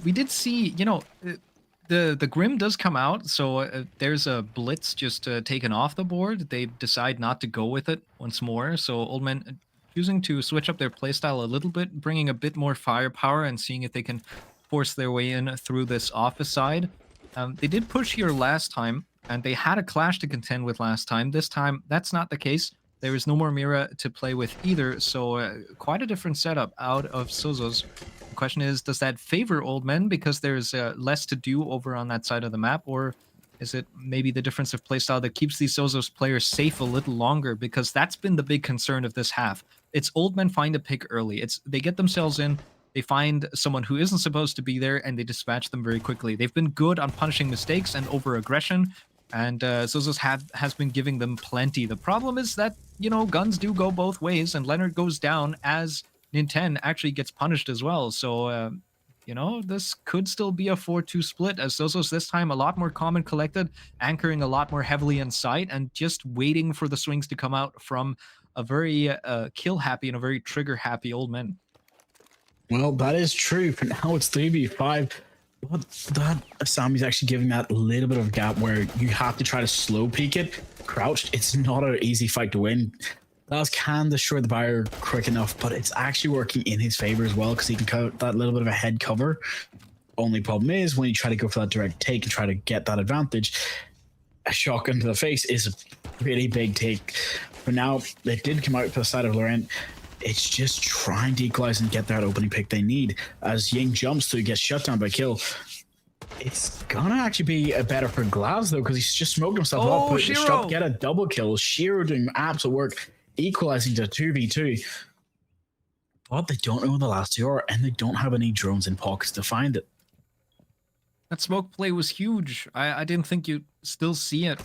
we did see, you know, the Grim does come out, so there's a Blitz just taken off the board. They decide not to go with it once more, so Old Men choosing to switch up their playstyle a little bit, bringing a bit more firepower and seeing if they can force their way in through this office side. They did push here last time, and they had a clash to contend with last time. This time, that's not the case. There is no more Mira to play with either, so quite a different setup out of Zozos. question is, does that favor old men because there's less to do over on that side of the map, or is it maybe the difference of playstyle that keeps these Zozos players safe a little longer? Because that's been the big concern of this half. It's old men find a pick early. They get themselves in, they find someone who isn't supposed to be there, and they dispatch them very quickly. They've been good on punishing mistakes and over aggression, and Zozos has been giving them plenty. The problem is that, you know, guns do go both ways, and Leonard goes down as Ninten actually gets punished as well. So, you know, this could still be a 4-2 split, as Zozos this time a lot more calm and collected, anchoring a lot more heavily in sight, and just waiting for the swings to come out from a very kill-happy and a very trigger-happy old man. Well, that is true. For now, it's 3v5. But that Asami's actually giving that little bit of gap where you have to try to slow peek it. Crouched, it's not an easy fight to win. That can destroy the barrier quick enough, but it's actually working in his favor as well because he can cut that little bit of a head cover. Only problem is when you try to go for that direct take and try to get that advantage, a shotgun to the face is a really big take. But now they did come out for the side of Laurent. It's just trying to equalize and get that opening pick they need. As Ying jumps through, gets shut down by kill. It's gonna actually be a better for Glaz though, because he's just smoked himself up. But Shiro get a double kill. Shiro doing absolute work, equalizing to 2v2. But they don't know where the last two are, and they don't have any drones in pockets to find it. That smoke play was huge. I didn't think you'd still see it,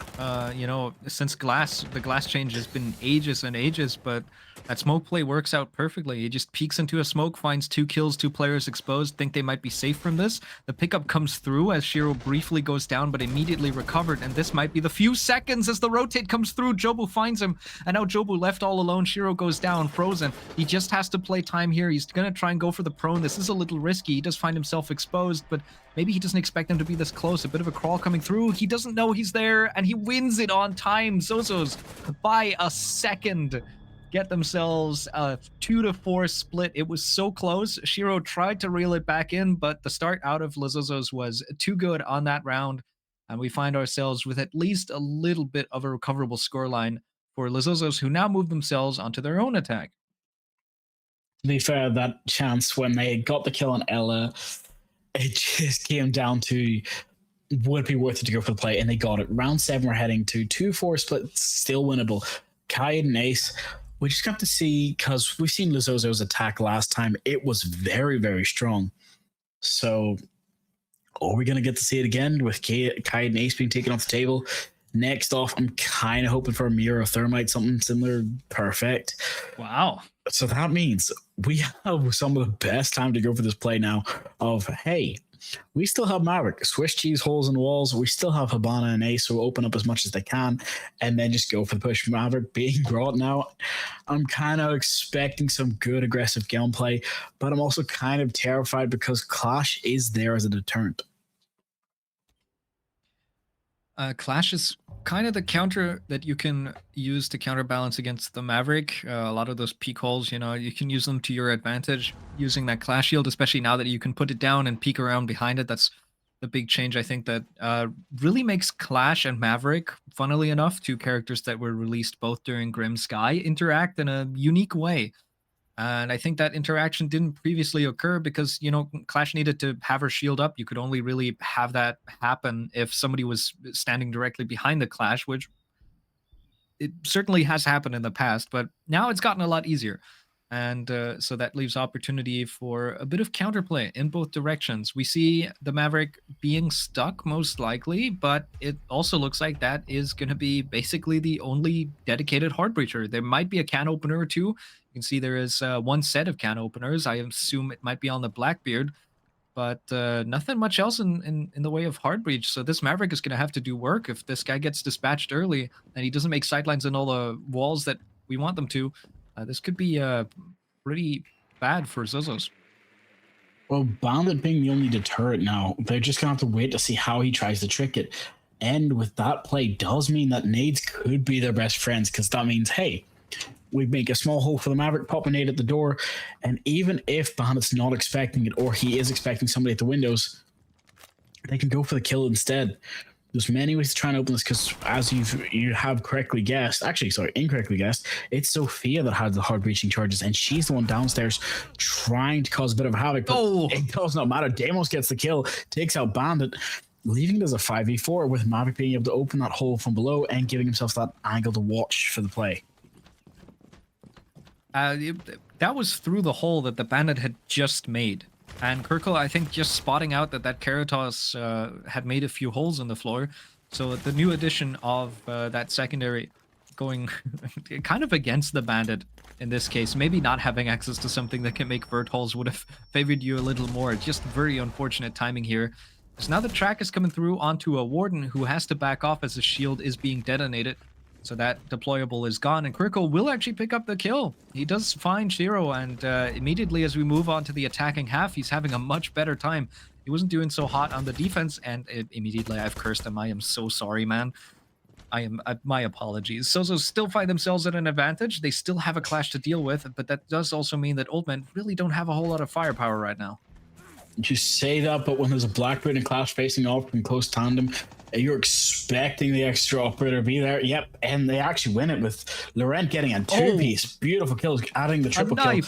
you know, since the glass change has been ages and ages, but that smoke play works out perfectly. He just peeks into a smoke, finds 2 kills, 2 players exposed, think they might be safe from this. The pickup comes through as Shiro briefly goes down, but immediately recovered, and this might be the few seconds as the rotate comes through. Jobu finds him, and now Jobu left all alone. Shiro goes down, frozen. He just has to play time here. He's gonna try and go for the prone. This is a little risky. He does find himself exposed, but maybe he doesn't expect him to be this close. A bit of a crawl coming through. He doesn't know he's there, and he wins it on time. Zozos, by a second, get themselves a 2-4 split. It was so close. Shiro tried to reel it back in, but the start out of Zozos was too good on that round, and we find ourselves with at least a little bit of a recoverable scoreline for Zozos, who now move themselves onto their own attack. To be fair, that chance when they got the kill on Ella, it just came down to would it be worth it to go for the play, and they got it. Round 7, we're heading to 2-4 split, still winnable. Kai and Ace, we just got to see, because we've seen Zozo's attack last time. It was very, very strong. So are we going to get to see it again with Kai and Ace being taken off the table? Next off, I'm kind of hoping for a Mirror of Thermite, something similar. Perfect. Wow. So that means we have some of the best time to go for this play now of, hey, we still have Maverick, Swiss cheese holes in the walls. We still have Habana and Ace who open up as much as they can and then just go for the push. Maverick being brought now. I'm kind of expecting some good aggressive gameplay, but I'm also kind of terrified because Clash is there as a deterrent. Clash is kind of the counter that you can use to counterbalance against the Maverick. A lot of those peek holes, you know, you can use them to your advantage using that Clash shield, especially now that you can put it down and peek around behind it. That's the big change, I think, that really makes Clash and Maverick, funnily enough, 2 characters that were released both during Grim Sky, interact in a unique way. And I think that interaction didn't previously occur because, you know, Clash needed to have her shield up. You could only really have that happen if somebody was standing directly behind the Clash, which it certainly has happened in the past, but now it's gotten a lot easier. And so that leaves opportunity for a bit of counterplay in both directions. We see the Maverick being stuck most likely, but it also looks like that is going to be basically the only dedicated hard breacher. There might be a can opener or 2. You can see there is 1 set of can openers. I assume it might be on the Blackbeard, but nothing much else in the way of hard breach. So this Maverick is going to have to do work. If this guy gets dispatched early and he doesn't make sightlines in all the walls that we want them to, this could be pretty bad for Zozos. Well, Bandit being the only deterrent now, they're just going to have to wait to see how he tries to trick it. And with that play does mean that nades could be their best friends, because that means, hey, we make a small hole for the Maverick, pop a nade at the door, and even if Bandit's not expecting it or he is expecting somebody at the windows, they can go for the kill instead. There's many ways to try and open this because, as you have incorrectly guessed, it's Sophia that has the hard breaching charges, and she's the one downstairs trying to cause a bit of havoc. But it does not matter. Deimos gets the kill, takes out Bandit, leaving it as a 5v4 with Maverick being able to open that hole from below and giving himself that angle to watch for the play. That was through the hole that the Bandit had just made. And Kirkle, I think, just spotting out that Keratos had made a few holes in the floor. So the new addition of that secondary going kind of against the Bandit in this case. Maybe not having access to something that can make vert holes would have favored you a little more. Just very unfortunate timing here. So now the track is coming through onto a Warden who has to back off as his shield is being detonated. So that deployable is gone, and Kirkle will actually pick up the kill. He does find Shiro, and immediately as we move on to the attacking half, he's having a much better time. He wasn't doing so hot on the defense, and immediately I've cursed him. I am so sorry, man. My apologies. Zozos still find themselves at an advantage. They still have a clash to deal with, but that does also mean that Old Men really don't have a whole lot of firepower right now. You say that, but when there's a Blackbeard and Clash facing off in close tandem, you're expecting the extra operator to be there. Yep, and they actually win it with Laurent getting a two-piece. Beautiful kills, adding the triple kill.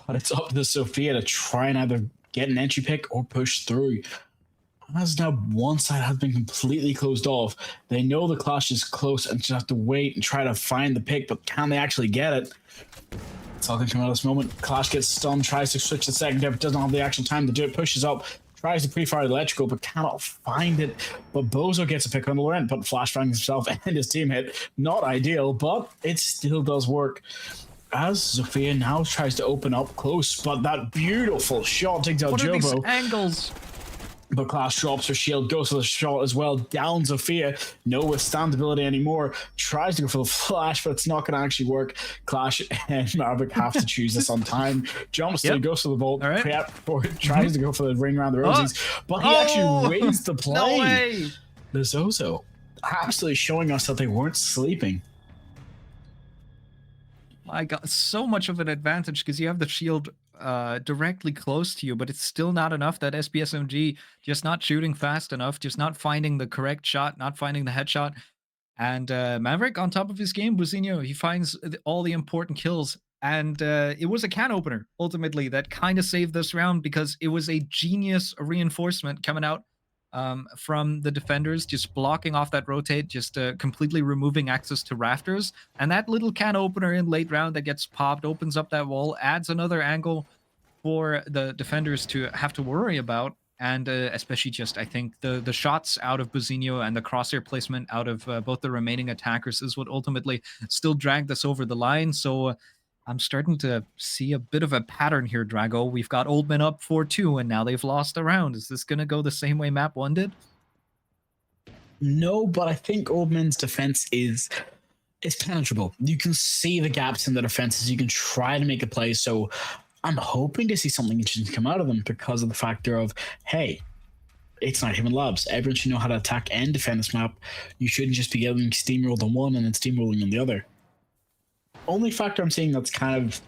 But it's up to Sophia to try and either get an entry pick or push through. As now one side has been completely closed off, they know the Clash is close and just have to wait and try to find the pick, but can they actually get it? It's all going to come out of this moment. Clash gets stunned, tries to switch the second but doesn't have the actual time to do it, pushes up, tries to pre-fire the electrical, but cannot find it. But Bozo gets a pick on Laurent, but flashbangs himself and his teammate. Not ideal, but it still does work. As Sophia now tries to open up close, but that beautiful shot takes out Jobo. What are these angles? But Clash drops her shield, goes for the shot as well, down Sophia, no withstandability anymore, tries to go for the flash, but it's not going to actually work. Clash and Maverick have to choose this on time, jumps to, goes for the bolt, tries to go for the ring around the rosies, but he actually wins the play. No way. The Zozo absolutely showing us that they weren't sleeping. I got so much of an advantage because you have the shield directly close to you, but it's still not enough. That SPSMG just not shooting fast enough, just not finding the correct shot, not finding the headshot. And Maverick on top of his game, Buzinho, he finds all the important kills. And it was a can opener, ultimately, that kind of saved this round because it was a genius reinforcement coming out from the defenders, just blocking off that rotate, just completely removing access to rafters. And that little can opener in late round that gets popped, opens up that wall, adds another angle for the defenders to have to worry about. And especially just, I think, the shots out of Buzinho and the crosshair placement out of both the remaining attackers is what ultimately still dragged us over the line. So I'm starting to see a bit of a pattern here, Drago. We've got Old Men up 4-2, and now they've lost a round. Is this going to go the same way Map 1 did? No, but I think Old Men's defense is penetrable. You can see the gaps in the defenses. You can try to make a play. So I'm hoping to see something interesting come out of them because of the factor of, hey, it's not human labs. Everyone should know how to attack and defend this map. You shouldn't just be getting steamrolled on one and then steamrolling on the other. Only factor I'm seeing that's kind of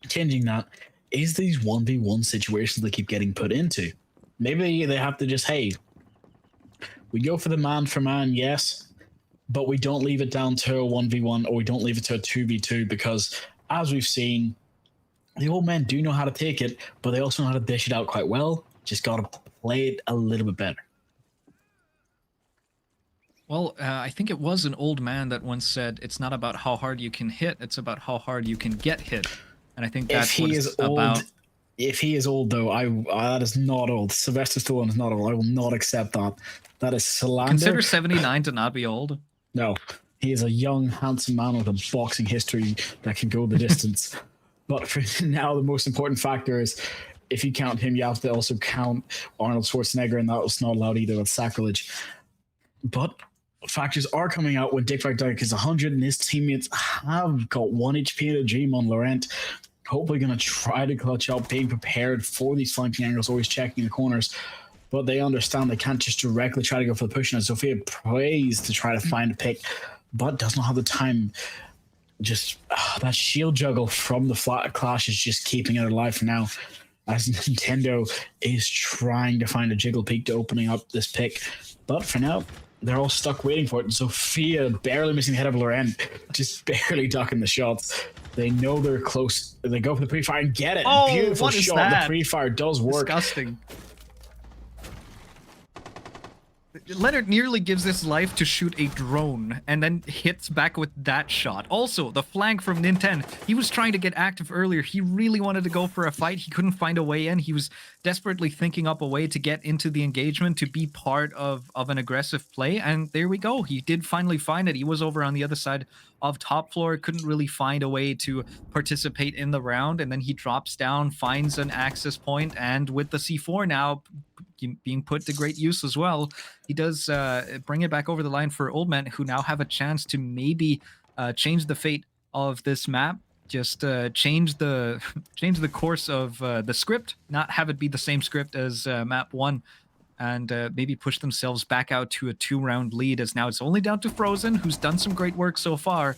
changing that is these 1v1 situations they keep getting put into. Maybe they have to just, hey, we go for the man for man, yes, but we don't leave it down to a 1v1 or we don't leave it to a 2v2 because, as we've seen, the Old Men do know how to take it, but they also know how to dish it out quite well. Just got to play it a little bit better. Well, I think it was an old man that once said, it's not about how hard you can hit, it's about how hard you can get hit. And I think that's what it's about. If he is old, though, that is not old. Sylvester Stallone is not old. I will not accept that. That is slander. Consider 79 to not be old. No, he is a young, handsome man with a boxing history that can go the distance. But for now, the most important factor is if you count him, you have to also count Arnold Schwarzenegger, and that was not allowed either. That's sacrilege. But factors are coming out when Dick Van Dyke is 100 and his teammates have got 1 HP and a dream on Laurent. Hopefully going to try to clutch up, being prepared for these flanking angles, always checking the corners. But they understand they can't just directly try to go for the push. And Sophia prays to try to find a pick, but does not have the time. Just that shield juggle from the Clash is just keeping it alive for now. as Nintendo is trying to find a jiggle peak to opening up this pick. But for now, they're all stuck waiting for it. And Sophia barely missing the head of Loren, just barely ducking the shots. They know they're close. They go for the pre-fire and get it. Oh, Beautiful what is shot. that? The pre-fire does work. Disgusting. Leonard nearly gives his life to shoot a drone and then hits back with that shot. Also, the flank from Nintendo. He was trying to get active earlier. He really wanted to go for a fight. He couldn't find a way in. He was desperately thinking up a way to get into the engagement, to be part of an aggressive play. And there we go. He did finally find it. He was over on the other side of top floor, couldn't really find a way to participate in the round. And then he drops down, finds an access point, and with the C4 now being put to great use as well, he does bring it back over the line for Old Man, who now have a chance to maybe change the fate of this map. Just change the course of the script, not have it be the same script as map 1, and maybe push themselves back out to a 2-round lead, as now it's only down to Frozen, who's done some great work so far,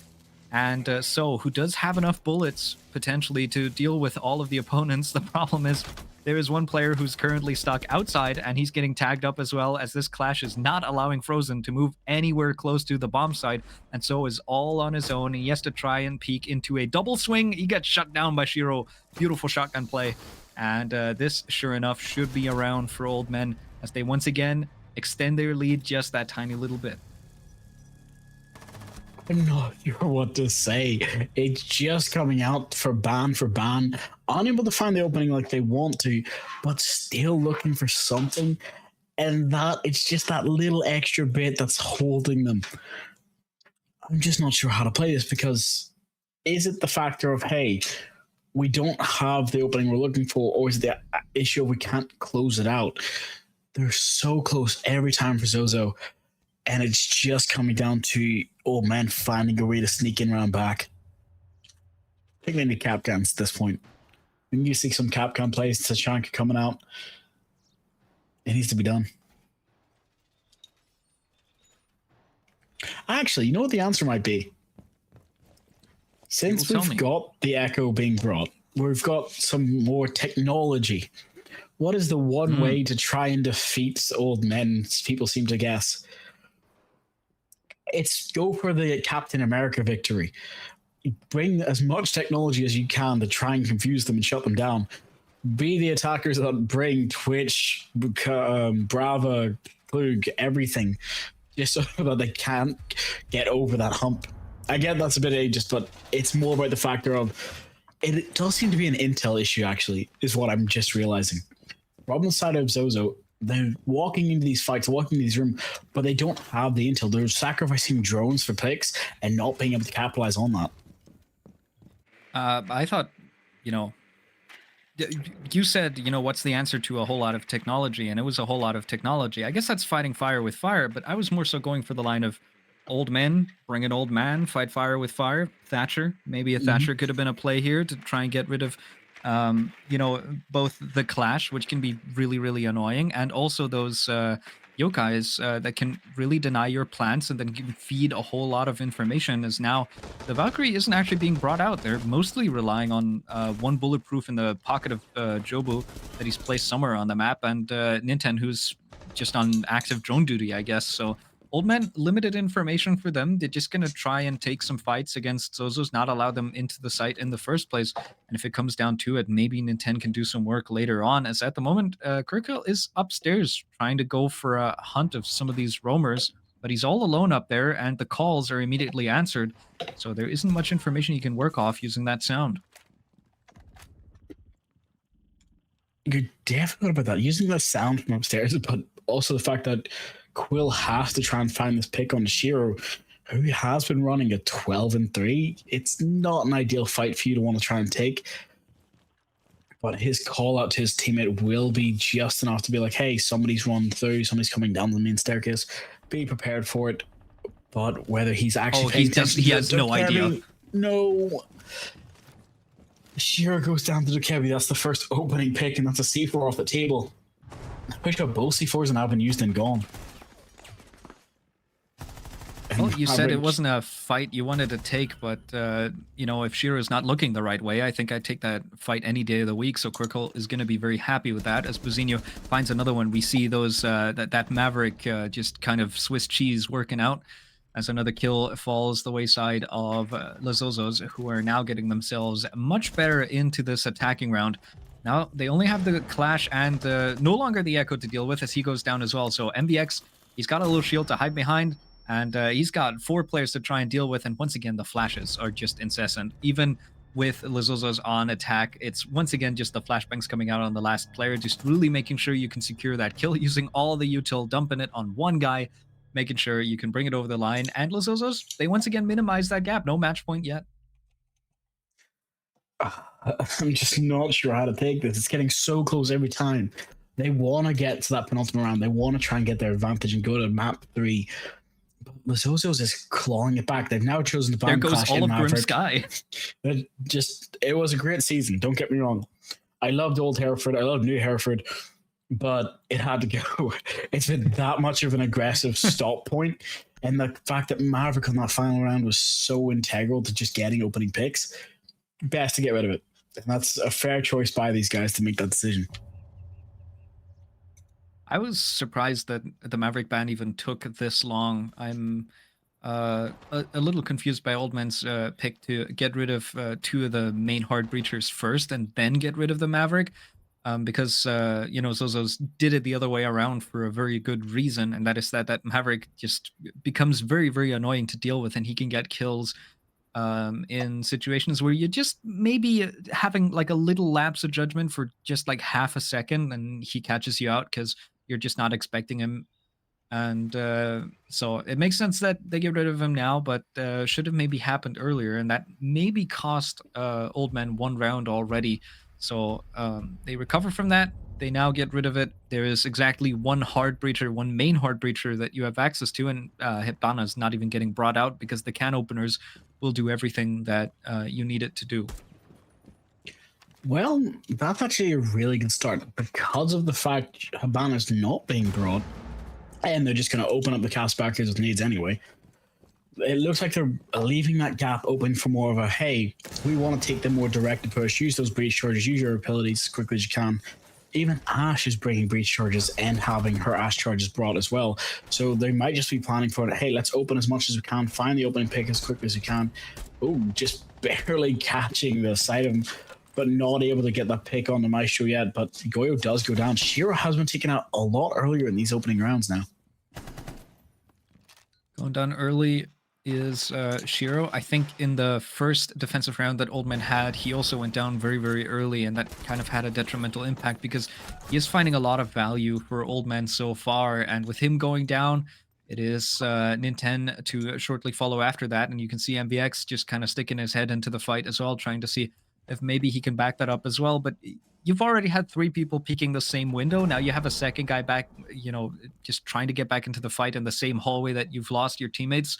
and so who does have enough bullets potentially to deal with all of the opponents. The problem is there is one player who's currently stuck outside, and he's getting tagged up as well, as this clash is not allowing Frozen to move anywhere close to the bomb site, and so is all on his own. He has to try and peek into a double swing. He gets shut down by Shiro. Beautiful shotgun play. And this, sure enough, should be around for Old Men, as they once again extend their lead just that tiny little bit. I'm not sure what to say. It's just coming out for ban, unable to find the opening like they want to, but still looking for something. And that it's just that little extra bit that's holding them. I'm just not sure how to play this, because is it the factor of, hey, we don't have the opening we're looking for, or is it the issue of we can't close it out? They're so close every time for Zozo. And it's just coming down to Old Man finding a way to sneak in round back. I think they need Capcans at this point. We need to see some Capcan plays. Tachanka coming out. It needs to be done. Actually, you know what the answer might be? Since we've got the Echo being brought, we've got some more technology. What is the one way to try and defeat Old Men? People seem to guess. It's go for the Captain America victory. Bring as much technology as you can to try and confuse them and shut them down. Be the attackers that bring Twitch, Brava, Klug, everything, just so that they can't get over that hump. I get that's a bit ageist, but it's more about the factor of it does seem to be an intel issue, actually, is what I'm just realizing. Problem side of Zozo, they're walking into these fights, walking into these rooms, but they don't have the intel. They're sacrificing drones for picks and not being able to capitalize on that. I thought, you said, what's the answer to a whole lot of technology? And it was a whole lot of technology. I guess that's fighting fire with fire, but I was more so going for the line of Old Men, bring an Old Man, fight fire with fire. Thatcher, maybe a Thatcher could have been a play here to try and get rid of both the clash, which can be really, really annoying, and also those yokais that can really deny your plants and then can feed a whole lot of information, as now the Valkyrie isn't actually being brought out. They're mostly relying on one bulletproof in the pocket of Jobu that he's placed somewhere on the map, and Nintendo, who's just on active drone duty, I guess. So Old Men, limited information for them. They're just going to try and take some fights against Zozos, not allow them into the site in the first place. And if it comes down to it, maybe Nintendo can do some work later on, as at the moment, Kirkhill is upstairs trying to go for a hunt of some of these roamers, but he's all alone up there, and the calls are immediately answered. So there isn't much information you can work off using that sound. You're definitely about that. Using the sound from upstairs, but also the fact that Quill has to try and find this pick on Shiro, who has been running a 12-3. It's not an ideal fight for you to want to try and take, but his call out to his teammate will be just enough to be like, hey, somebody's run through, somebody's coming down the main staircase, be prepared for it. But whether he's actually he has no idea. No. Shiro goes down to the Kebi. That's the first opening pick, and that's a C4 off the table. I'm pretty sure both C4s have now been used and gone. Well, you said it Maverick- wasn't a fight you wanted to take, but you know, if Shiro's not looking the right way, I think I'd take that fight any day of the week. So Quirkle is going to be very happy with that. As Buzinho finds another one, we see those that Maverick just kind of Swiss cheese working out. As another kill falls the wayside of the Zozos, who are now getting themselves much better into this attacking round. Now they only have the Clash and no longer the Echo to deal with as he goes down as well. So MVX, he's got a little shield to hide behind. And he's got 4 players to try and deal with. And once again, the flashes are just incessant. Even with Lizozos on attack, it's once again just the flashbangs coming out on the last player, just really making sure you can secure that kill using all the util, dumping it on one guy, making sure you can bring it over the line. And Lizozos, they once again minimize that gap. No match point yet. I'm just not sure how to take this. It's getting so close every time. They want to get to that penultimate round. They want to try and get their advantage and go to map 3. The Zozos is clawing it back. They've now chosen to ban There goes Clash all in of Maverick. Grim Sky. It was a great season. Don't get me wrong. I loved old Hereford. I loved new Hereford, but it had to go. It's been that much of an aggressive stop point, and the fact that Maverick on that final round was so integral to just getting opening picks, best to get rid of it. And that's a fair choice by these guys to make that decision. I was surprised that the Maverick ban even took this long. I'm a little confused by Oldman's pick to get rid of 2 of the main hard breachers first and then get rid of the Maverick. Because, you know, Zozos did it the other way around for a very good reason. And that is that Maverick just becomes very, very annoying to deal with. And he can get kills in situations where you're just maybe having like a little lapse of judgment for just like half a second. And he catches you out because you're just not expecting him. And so it makes sense that they get rid of him now, but should have maybe happened earlier. And that maybe cost Old Man 1 round already. So they recover from that. They now get rid of it. There is exactly 1 hard breacher, 1 main hard breacher that you have access to. And Hibana's not even getting brought out because the can openers will do everything that you need it to do. Well, that's actually a really good start because of the fact Hibana's not being brought, and they're just going to open up the cast backers with needs anyway. It looks like they're leaving that gap open for more of a, hey, we want to take the more direct approach, use those breach charges, use your abilities as quickly as you can. Even Ashe is bringing breach charges and having her Ashe charges brought as well. So they might just be planning for it. Hey, let's open as much as we can, find the opening pick as quickly as we can. Oh, just barely catching the sight of him, but not able to get that pick on the Maestro yet. But Goyo does go down. Shiro has been taken out a lot earlier in these opening rounds now. Going down early is Shiro. I think in the first defensive round that Old Man had, he also went down very, very early, and that kind of had a detrimental impact because he is finding a lot of value for Old Man so far, and with him going down, it is Ninten to shortly follow after that, and you can see MVX just kind of sticking his head into the fight as well, trying to see if maybe he can back that up as well. But you've already had 3 people peeking the same window. Now you have a second guy back, you know, just trying to get back into the fight in the same hallway that you've lost your teammates.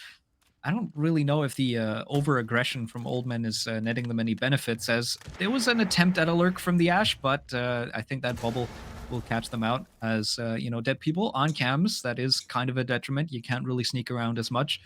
I don't really know if the over-aggression from Old Men is netting them any benefits, as there was an attempt at a lurk from the Ashe, but I think that bubble will catch them out as, you know, dead people on cams. That is kind of a detriment. You can't really sneak around as much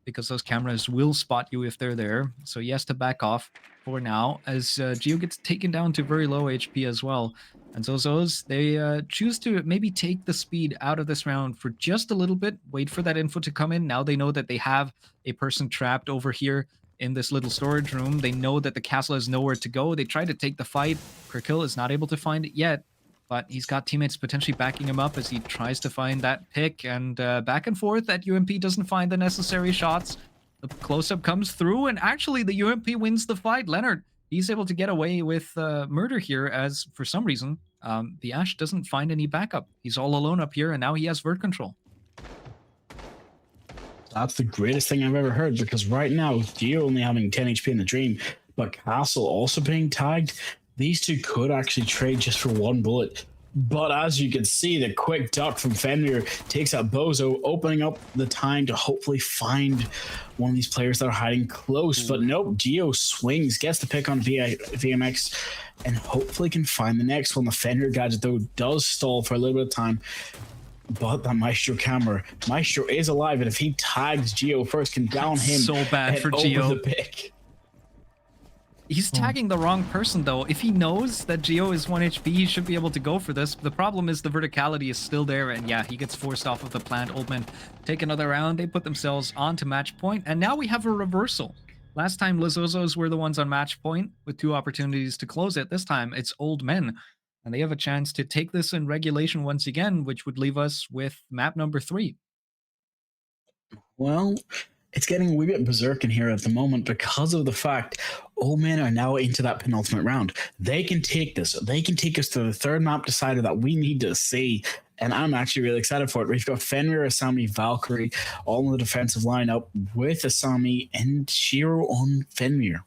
because those cameras will spot you if they're there. So he has to back off for now as Geo gets taken down to very low HP as well. And Zozos, they choose to maybe take the speed out of this round for just a little bit, wait for that info to come in. Now they know that they have a person trapped over here in this little storage room. They know that the castle has nowhere to go. They try to take the fight. Kirkill is not able to find it yet, but he's got teammates potentially backing him up as he tries to find that pick. And back and forth, that UMP doesn't find the necessary shots. The close-up comes through, and actually the UMP wins the fight. Leonard, he's able to get away with murder here as, for some reason, the Ashe doesn't find any backup. He's all alone up here, and now he has vert control. That's the greatest thing I've ever heard, because right now, Geo only having 10 HP in the Dream, but Castle also being tagged, these two could actually trade just for 1 bullet. But as you can see, the quick duck from Fenrir takes out Bozo, opening up the time to hopefully find one of these players that are hiding close. But nope, Geo swings, gets the pick on VMX, and hopefully can find the next one. The Fenrir gadget, though, does stall for a little bit of time. But that Maestro is alive, and if he tags Geo first, can down him So bad and for over Geo. the pick. He's tagging the wrong person, though. If he knows that Geo is 1 HP, he should be able to go for this. The problem is the verticality is still there, and yeah, he gets forced off of the plant. Old Men take another round. They put themselves onto match point, and now we have a reversal. Last time, Zozos were the ones on match point with 2 opportunities to close it. This time, it's Old Men, and they have a chance to take this in regulation once again, which would leave us with map number 3. Well, it's getting a wee bit berserk in here at the moment because of the fact Old Men are now into that penultimate round. They can take this. They can take us to the third map decider that we need to see. And I'm actually really excited for it. We've got Fenrir, Asami, Valkyrie, all in the defensive lineup with Asami and Shiro on Fenrir.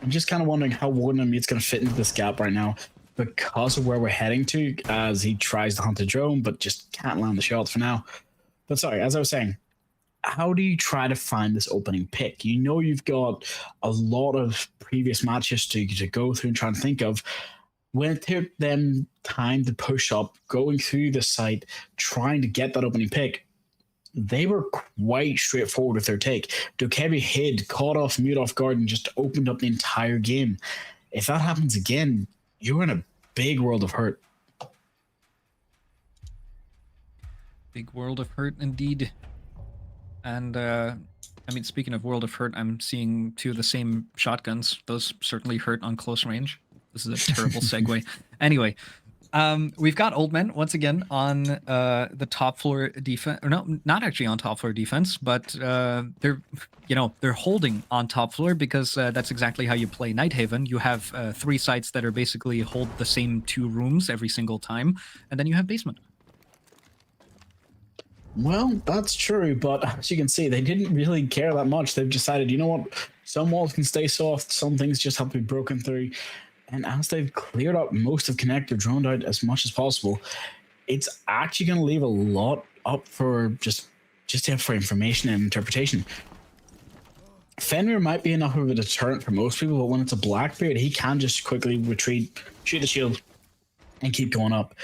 I'm just kind of wondering how Wardenmeat's going to fit into this gap right now because of where we're heading to as he tries to hunt a drone, but just can't land the shots for now. But sorry, as I was saying, how do you try to find this opening pick? You know you've got a lot of previous matches to go through and try and think of. When it took them time to push up, going through the site, trying to get that opening pick, they were quite straightforward with their take. Dokebi hid, caught off, mute off guard, and just opened up the entire game. If that happens again, you're in a big world of hurt. Big world of hurt indeed. And, I mean, speaking of World of Hurt, I'm seeing 2 of the same shotguns. Those certainly hurt on close range. This is a terrible segue. Anyway, we've got Old Men once again on the top floor defense. Or no, not actually on top floor defense, but they're holding on top floor because that's exactly how you play Nighthaven. You have 3 sites that are basically hold the same 2 rooms every single time, and then you have basement. Well, that's true, but as you can see, they didn't really care that much. They've decided, you know what, some walls can stay soft, some things just have to be broken through. And as they've cleared up most of Connector, droned out as much as possible, it's actually going to leave a lot up for just for information and interpretation. Fenrir might be enough of a deterrent for most people, but when it's a Blackbeard, he can just quickly retreat, shoot the shield, and keep going up.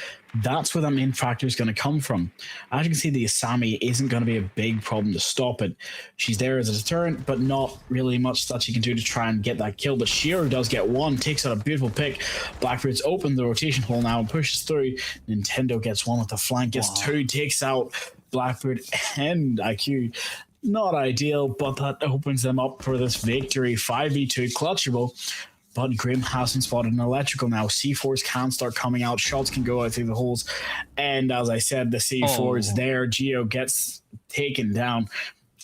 That's where that main factor is going to come from. As you can see, the Asami isn't going to be a big problem to stop it. She's there as a deterrent, but not really much that she can do to try and get that kill. But Shiro does get 1, takes out a beautiful pick. Blackbeard's opened the rotation hole now and pushes through. Nintendo gets 1 with the flank, gets 2, takes out Blackbeard and IQ. Not ideal, but that opens them up for this victory. 5v2 clutchable. But Grim hasn't spotted an electrical now. C4s can start coming out. Shots can go out through the holes. And as I said, the C4 is there. Geo gets taken down.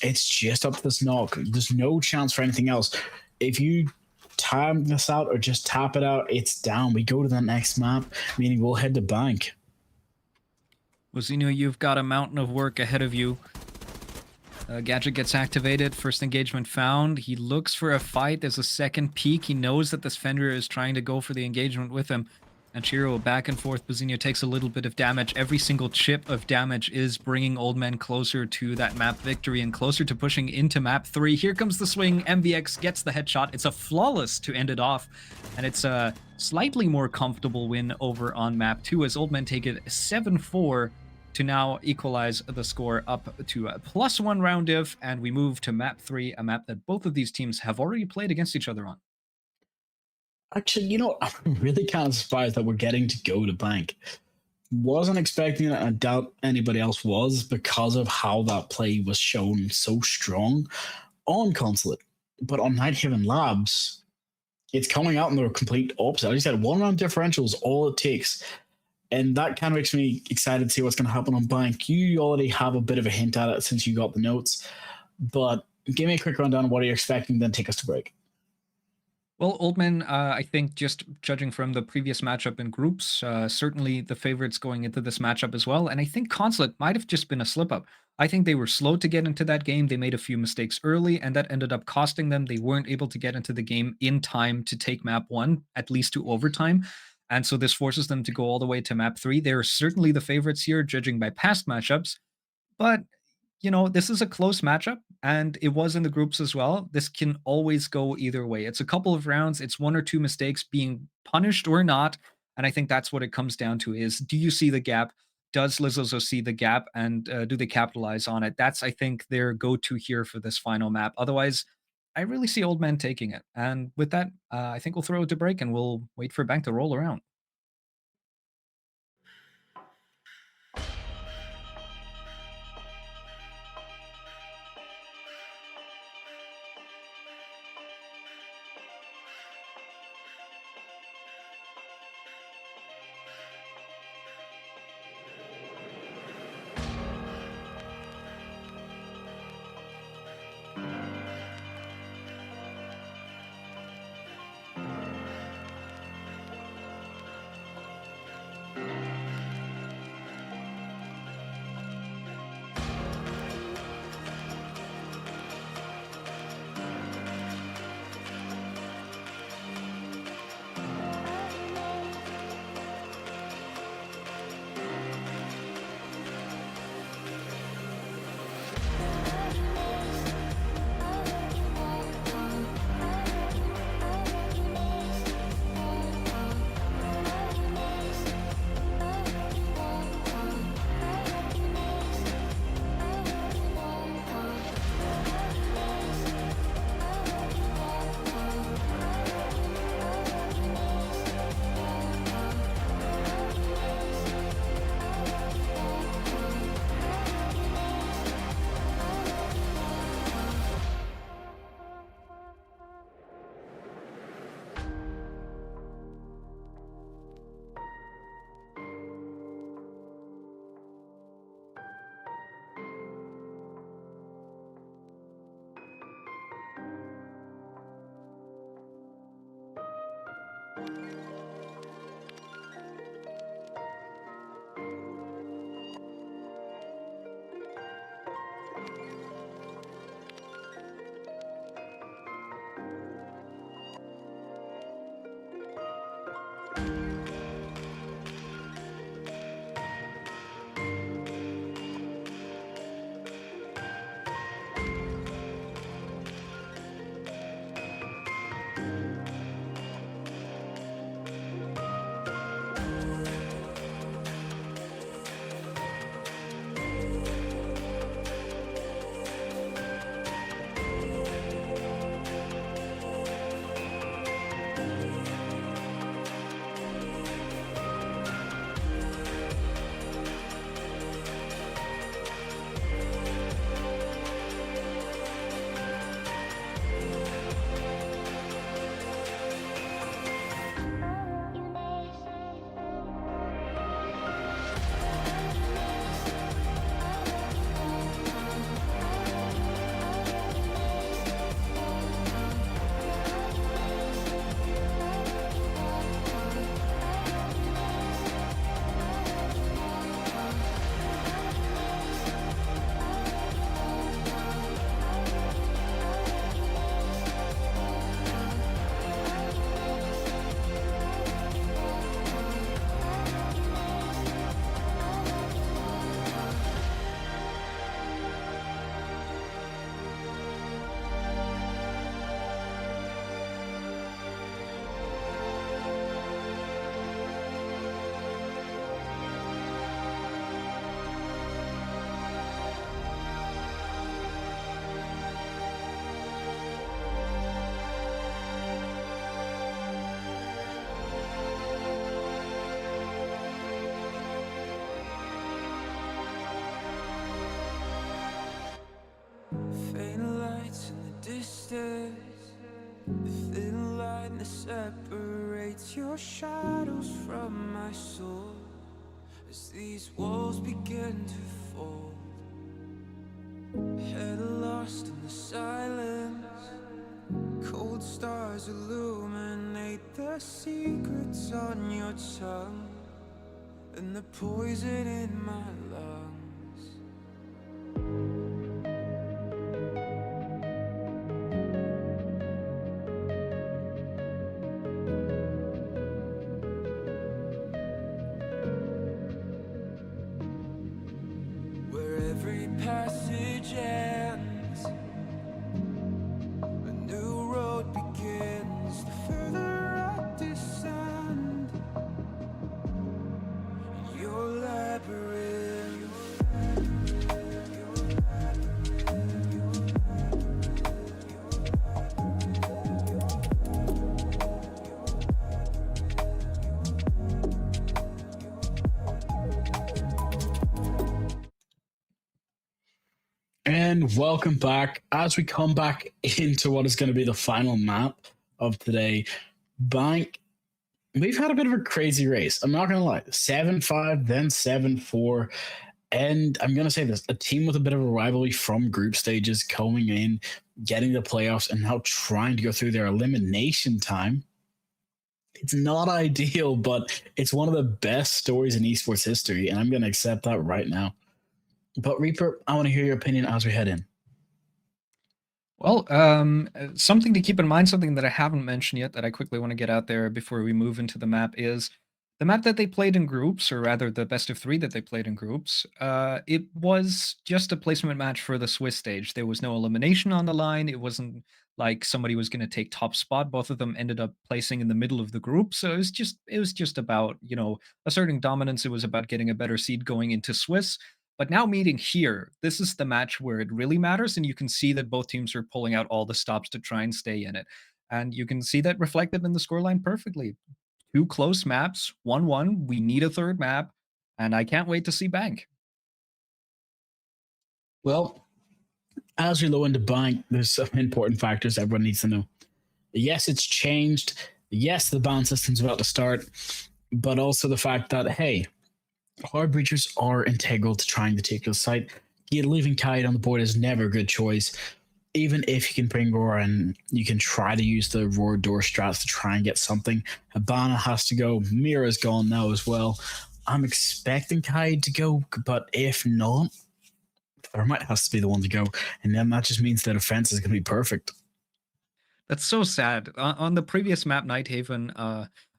It's just up to this knock. There's no chance for anything else. If you time this out or just tap it out, it's down. We go to the next map, meaning we'll head to bank. Wazino, you've got a mountain of work ahead of you. Gadget gets activated, first engagement found. He looks for a fight. There's a second peek. He knows that this Fenrir is trying to go for the engagement with him. And Shiro back and forth. Bazinho takes a little bit of damage. Every single chip of damage is bringing Old Men closer to that map victory and closer to pushing into map 3. Here comes the swing. MVX gets the headshot. It's a flawless to end it off. And it's a slightly more comfortable win over on map 2 as Old Men take it 7-4. To now equalize the score up to a +1 round diff, and we move to map 3, a map that both of these teams have already played against each other on. Actually, you know, I'm really kind of surprised that we're getting to go to bank. Wasn't expecting it, I doubt anybody else was, because of how that play was shown so strong on Consulate. But on Nighthaven Labs, it's coming out in the complete opposite. As you said, 1 round differential is all it takes. And that kind of makes me excited to see what's going to happen on bank. You already have a bit of a hint at it since you got the notes. But give me a quick rundown of what you're expecting, then take us to break. Well, Old Men, I think just judging from the previous matchup in groups, certainly the favorites going into this matchup as well. And I think Consulate might have just been a slip-up. I think they were slow to get into that game. They made a few mistakes early, and that ended up costing them. They weren't able to get into the game in time to take map 1, at least to overtime. And so this forces them to go all the way to map 3. They're certainly the favorites here, judging by past matchups. But, you know, this is a close matchup, and it was in the groups as well. This can always go either way. It's a couple of rounds. It's 1 or 2 mistakes being punished or not. And I think that's what it comes down to is, do you see the gap? Does Lizzozo see the gap, and do they capitalize on it? That's, I think, their go-to here for this final map. Otherwise, I really see Old Man taking it. And with that, I think we'll throw it to break and we'll wait for Bank to roll around. distance, the thin line that separates your shadows from my soul. As these walls begin to fall, head lost in the silence, cold stars illuminate the secrets on your tongue and the poison in my lungs. Where every passage ends, a new road begins. The further I descend, your labyrinth And welcome back as we come back into what is going to be the final map of today. Bank, we've had a bit of a crazy race. I'm not going to lie. 7-5, then 7-4. And I'm going to say this, a team with a bit of a rivalry from group stages coming in, getting the playoffs, and now trying to go through their elimination time. It's not ideal, but it's one of the best stories in esports history, and I'm going to accept that right now. But Reaper, I want to hear your opinion as we head in. Well, something to keep in mind, something that I haven't mentioned yet that I quickly want to get out there before we move into the map is the map that they played in groups, or rather the best of 3 that they played in groups. It was just a placement match for the Swiss stage. There was no elimination on the line. It wasn't like somebody was going to take top spot. Both of them ended up placing in the middle of the group. So it was just about, asserting dominance. It was about getting a better seed going into Swiss. But now meeting here, this is the match where it really matters, and you can see that both teams are pulling out all the stops to try and stay in it. And you can see that reflected in the scoreline perfectly. 2 close maps, 1-1. We need a third map, and I can't wait to see Bank. Well, as we go into Bank, there's some important factors everyone needs to know. Yes, it's changed. Yes, the ban system's about to start, but also the fact that, hey, hard breachers are integral to trying to take the site. Leaving Kite on the board is never a good choice. Even if you can bring Roar and you can try to use the Roar door strats to try and get something. Habana has to go. Mira's gone now as well. I'm expecting Kite to go, but if not, Thermite has to be the one to go. And then that just means the defense is going to be perfect. That's so sad. On the previous map, Nighthaven,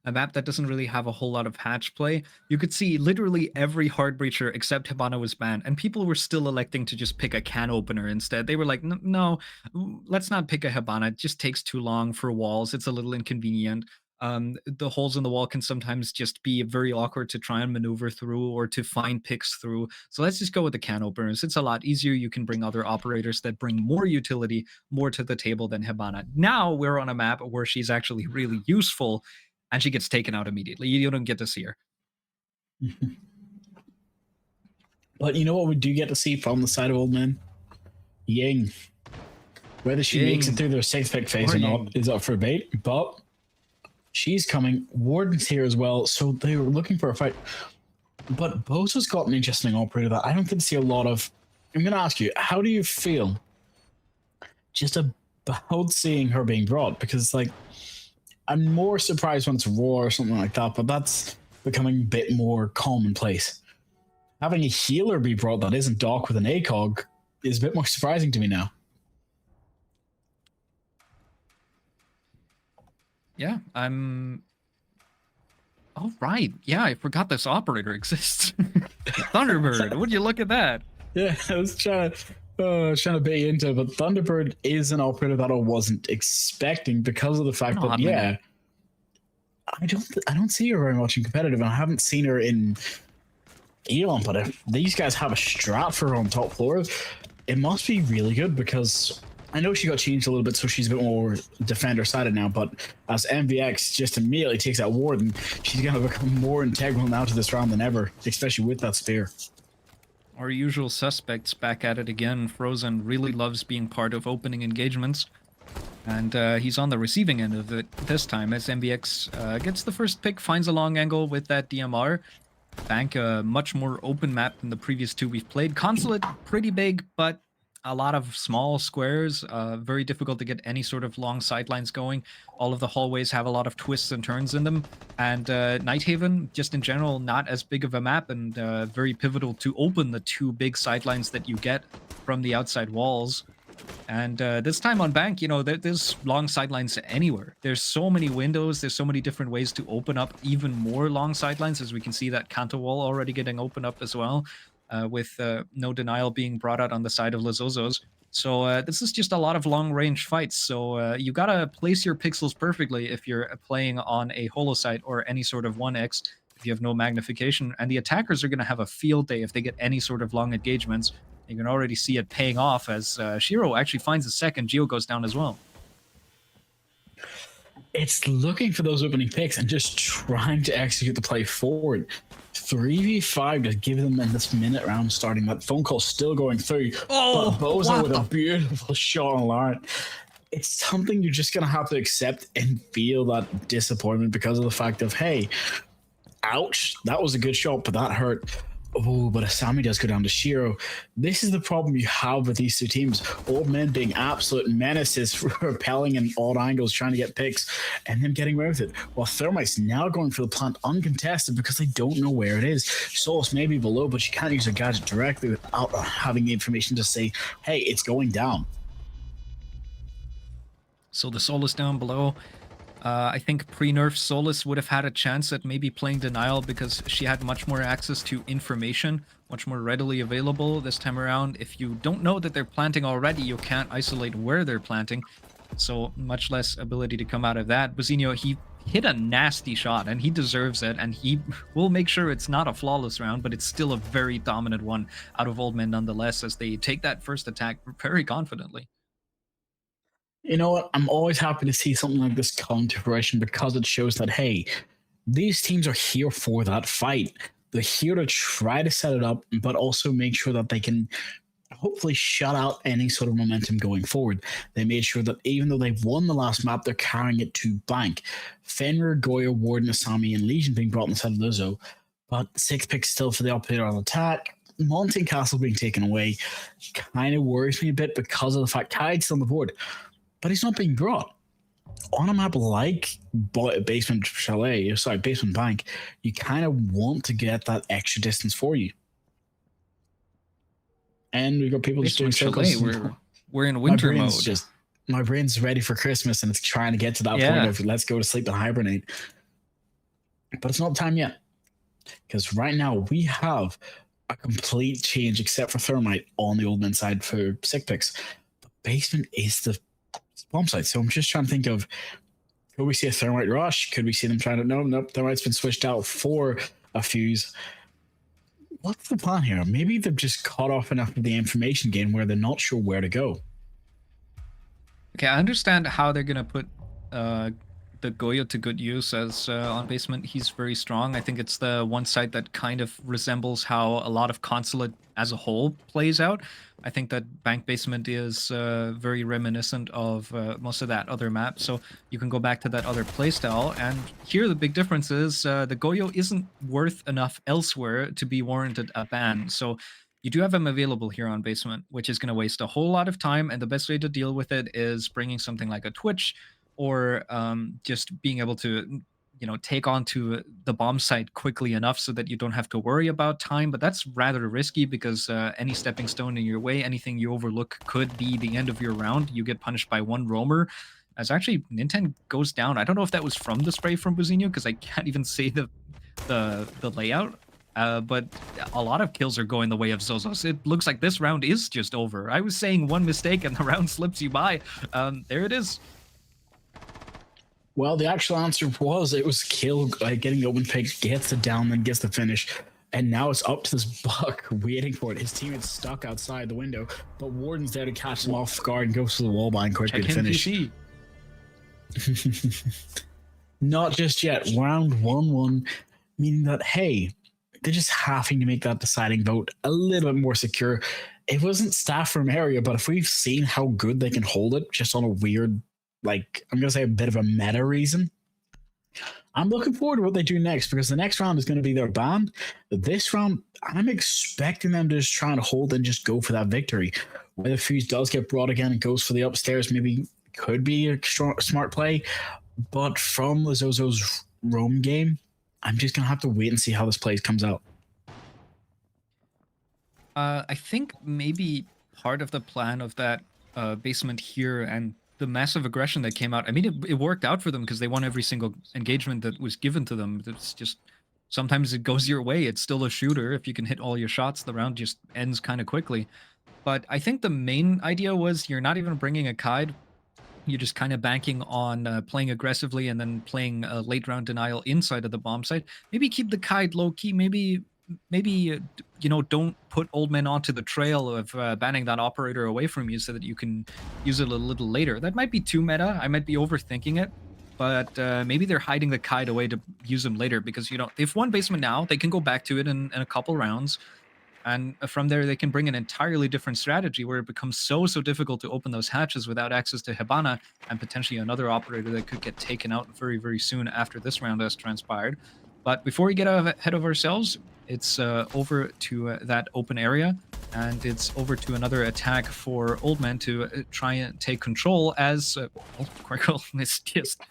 a map that doesn't really have a whole lot of hatch play, you could see literally every hard breacher except Habana was banned, and people were still electing to just pick a can opener instead. They were like, no, let's not pick a Habana. It just takes too long for walls. It's a little inconvenient. The holes in the wall can sometimes just be very awkward to try and maneuver through or to find picks through. So let's just go with the can openers. It's a lot easier. You can bring other operators that bring more utility, more to the table than Habana. Now we're on a map where she's actually really useful, and she gets taken out immediately. You don't get to see her. But you know what we do get to see from the side of Old Man? Ying. Whether she makes it through their 6th pick phase or not is up for debate, but she's coming. Warden's here as well, so they were looking for a fight. But Bosa's got an interesting operator that I don't get to see a lot of. I'm going to ask you, how do you feel just about seeing her being brought? Because, like, I'm more surprised when it's Roar or something like that, but that's becoming a bit more commonplace. Having a healer be brought that isn't Doc with an ACOG is a bit more surprising to me now. Yeah, I'm... Oh, right. Yeah, I forgot this operator exists. Thunderbird, would you look at that? Yeah, I was trying to bait into it, but Thunderbird is an operator that I wasn't expecting because of the fact that, yeah, I don't see her very much in competitive, and I haven't seen her in EON, but if these guys have a strat for her on top floor, it must be really good, because I know she got changed a little bit, so she's a bit more defender-sided now, but as MVX just immediately takes out Warden, she's going to become more integral now to this round than ever, especially with that spear. Our usual suspects back at it again. Frozen really loves being part of opening engagements, and he's on the receiving end of it this time as MVX gets the first pick, finds a long angle with that DMR. Bank, a much more open map than the previous 2 we've played. Consulate, pretty big, but a lot of small squares, very difficult to get any sort of long sidelines going. All of the hallways have a lot of twists and turns in them. And Nighthaven, just in general, not as big of a map, and very pivotal to open the 2 big sidelines that you get from the outside walls. And this time on Bank, there's long sidelines anywhere. There's so many windows, there's so many different ways to open up even more long sidelines, as we can see that Kanto wall already getting opened up as well. With no denial being brought out on the side of Zozos. So this is just a lot of long-range fights. So you gotta place your pixels perfectly if you're playing on a holosight or any sort of 1x, if you have no magnification. And the attackers are gonna have a field day if they get any sort of long engagements. You can already see it paying off as Shiro actually finds a second. Geo goes down as well. It's looking for those opening picks and just trying to execute the play forward. 3v5 to give them in this minute round starting. That phone call still going through. Oh, but Bozo what with the- a beautiful shot on Lauren. It's something you're just going to have to accept and feel that disappointment because of the fact of, hey, ouch, that was a good shot, but that hurt. Oh, but Asami does go down to Shiro. This is the problem you have with these two teams. Old men being absolute menaces, repelling in odd angles, trying to get picks, and them getting away with it. While Thermite's now going for the plant uncontested because they don't know where it is. Solus may be below, but she can't use her gadget directly without having the information to say, hey, it's going down. So the Solus down below. I think pre-nerf Solus would have had a chance at maybe playing Denial because she had much more access to information, much more readily available this time around. If you don't know that they're planting already, you can't isolate where they're planting. So much less ability to come out of that. Buzinho, he hit a nasty shot and he deserves it, and he will make sure it's not a flawless round, but it's still a very dominant one out of Old Men nonetheless as they take that first attack very confidently. You know what? I'm always happy to see something like this come to fruition because it shows that, hey, these teams are here for that fight. They're here to try to set it up, but also make sure that they can hopefully shut out any sort of momentum going forward. They made sure that even though they've won the last map, they're carrying it to bank. Fenrir, Goya, Warden, Asami, and Legion being brought inside of Lizzo, but 6 picks still for the operator on attack. Monte and Castle being taken away kind of worries me a bit because of the fact Kai's still on the board, but he's not being brought. On a map like Basement Chalet, sorry, Basement Bank, you kind of want to get that extra distance for you. And we've got people just doing Basement circles. Chalet, we're in winter mode. My brain's ready for Christmas and it's trying to get to that point of let's go to sleep and hibernate. But it's not time yet. Because right now we have a complete change except for Thermite on the Old Men side for 6 picks. The Basement is the bomb site. So I'm just trying to think of, could we see a Thermite rush? Could we see them trying to, nope, Thermite's been switched out for a fuse. What's the plan here? Maybe they've just cut off enough of the information gain where they're not sure where to go. Okay, I understand how they're going to put the Goyo to good use as on Basement. He's very strong. I think it's the one site that kind of resembles how a lot of Consulate as a whole plays out. I think that Bank Basement is very reminiscent of most of that other map. So you can go back to that other playstyle. And here the big difference is the Goyo isn't worth enough elsewhere to be warranted a ban. So you do have him available here on Basement, which is going to waste a whole lot of time. And the best way to deal with it is bringing something like a Twitch or just being able to, take onto the bomb site quickly enough so that you don't have to worry about time. But that's rather risky because any stepping stone in your way, anything you overlook could be the end of your round. You get punished by one roamer. As actually Nintendo goes down. I don't know if that was from the spray from Buzinho because I can't even see the layout. But a lot of kills are going the way of Zozos. It looks like this round is just over. I was saying one mistake and the round slips you by. There it is. Well, the actual answer was it was kill, getting the open pick, gets the down, then gets the finish. And now it's up to this Buck waiting for it. His teammate's stuck outside the window, but Warden's there to catch him off guard and goes to the wall behind quickly to finish. Not just yet. Round 1-1, meaning that, hey, they're just having to make that deciding vote a little bit more secure. It wasn't staff from area, but if we've seen how good they can hold it just on a weird, I'm going to say a bit of a meta reason, I'm looking forward to what they do next because the next round is going to be their ban. This round, I'm expecting them to just try and hold and just go for that victory. Whether Fuse does get brought again and goes for the upstairs, maybe could be a smart play. But from the Zozos roam game, I'm just going to have to wait and see how this play comes out. I think maybe part of the plan of that Basement here and the massive aggression that came out, I mean, it worked out for them because they won every single engagement that was given to them. It's just, sometimes it goes your way. It's still a shooter. If you can hit all your shots, the round just ends kind of quickly. But I think the main idea was you're not even bringing a Kaid. You're just kind of banking on playing aggressively and then playing a late round denial inside of the bomb site. Maybe keep the Kaid low key. Maybe don't put Old Men onto the trail of banning that operator away from you so that you can use it a little later. That might be too meta. I might be overthinking it. but maybe they're hiding the kite away to use them later because, they've won basement now. They can go back to it in a couple rounds. And from there, they can bring an entirely different strategy where it becomes so difficult to open those hatches without access to Hibana and potentially another operator that could get taken out very, very soon after this round has transpired. But before we get ahead of ourselves, it's over to that open area, and it's over to another attack for Old Man to try and take control as Quirkle is just...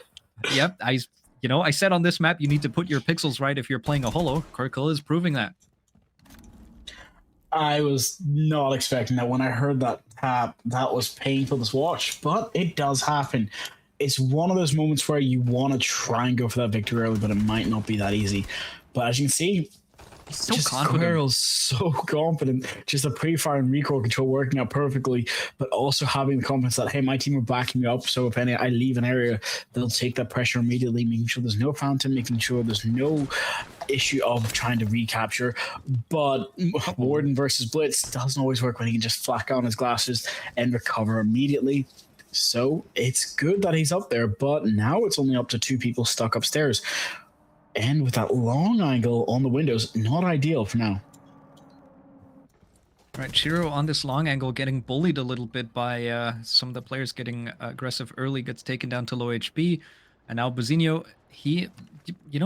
Yep, I said on this map you need to put your pixels right if you're playing a holo. Quirkle is proving that. I was not expecting that. When I heard that tap, that was painful to watch, but it does happen. It's one of those moments where you want to try and go for that victory early, but it might not be that easy. But as you can see, he's so just confident. Quirrell's so confident. Just a pre-fire and recoil control working out perfectly, but also having the confidence that, hey, my team are backing me up, so if I leave an area, they'll take that pressure immediately, making sure there's no phantom, making sure there's no issue of trying to recapture. But Warden versus Blitz doesn't always work when he can just flack on his glasses and recover immediately. So it's good that he's up there, but now it's only up to 2 people stuck upstairs. And with that long angle on the windows, not ideal for now. All right, Shiro on this long angle getting bullied a little bit by some of the players getting aggressive early, gets taken down to low HP. And now Bazinho, he,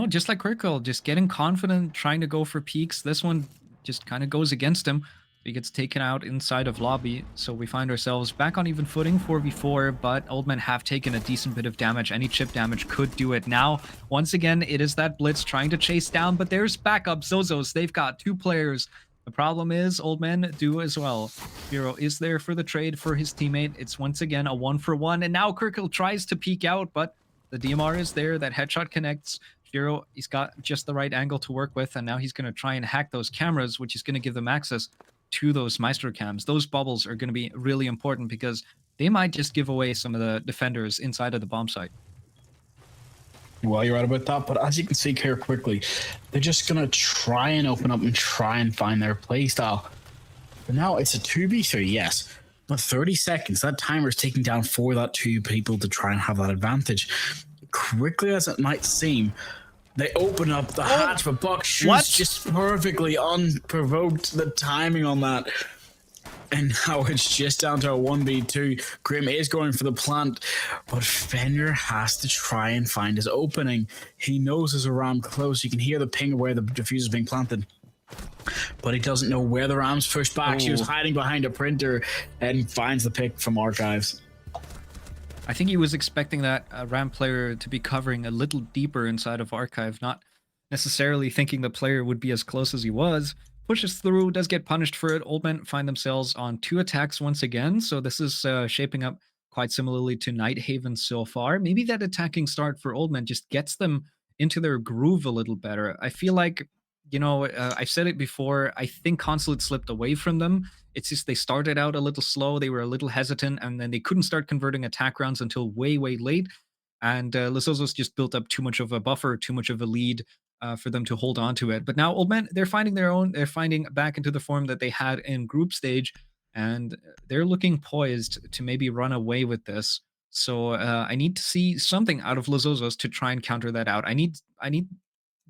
just like Quirkle, just getting confident, trying to go for peaks. This one just kind of goes against him. He gets taken out inside of lobby, so we find ourselves back on even footing, 4v4, but Old Men have taken a decent bit of damage. Any chip damage could do it. Now, once again, it is that Blitz trying to chase down, but there's backup Zozos. They've got 2 players. The problem is Old Men do as well. Hero is there for the trade for his teammate. It's once again a 1-for-1, and now Quirkle tries to peek out, but the DMR is there. That headshot connects. Hero, he's got just the right angle to work with, and now he's going to try and hack those cameras, which is going to give them access to those Maestro cams. Those bubbles are going to be really important because they might just give away some of the defenders inside of the bomb site. Well, you're right about that, but as you can see here quickly, they're just going to try and open up and try and find their playstyle. But now it's a 2v3, yes, but 30 seconds. That timer is taking down for that 2 people to try and have that advantage. Quickly as it might seem, they open up the hatch, but Buck shoots just perfectly unprovoked. The timing on that. And now it's just down to a 1v2. Grim is going for the plant, but Fenrir has to try and find his opening. He knows there's a ram close. You can hear the ping of where the diffuser is being planted. But he doesn't know where the ram's pushed back. She was hiding behind a printer and finds the pick from archives. I think he was expecting that RAM player to be covering a little deeper inside of Archive, not necessarily thinking the player would be as close as he was. Pushes through, does get punished for it. Old Men find themselves on 2 attacks once again, so this is shaping up quite similarly to Nighthaven so far. Maybe that attacking start for Old Men just gets them into their groove a little better. I feel like, I've said it before, I think Consulate slipped away from them. It's just they started out a little slow, they were a little hesitant, and then they couldn't start converting attack rounds until way, way late. And Zozos just built up too much of a buffer, too much of a lead for them to hold on to it. But now Old Men, they're finding their own. They're finding back into the form that they had in group stage, and they're looking poised to maybe run away with this. So I need to see something out of Zozos to try and counter that out. I need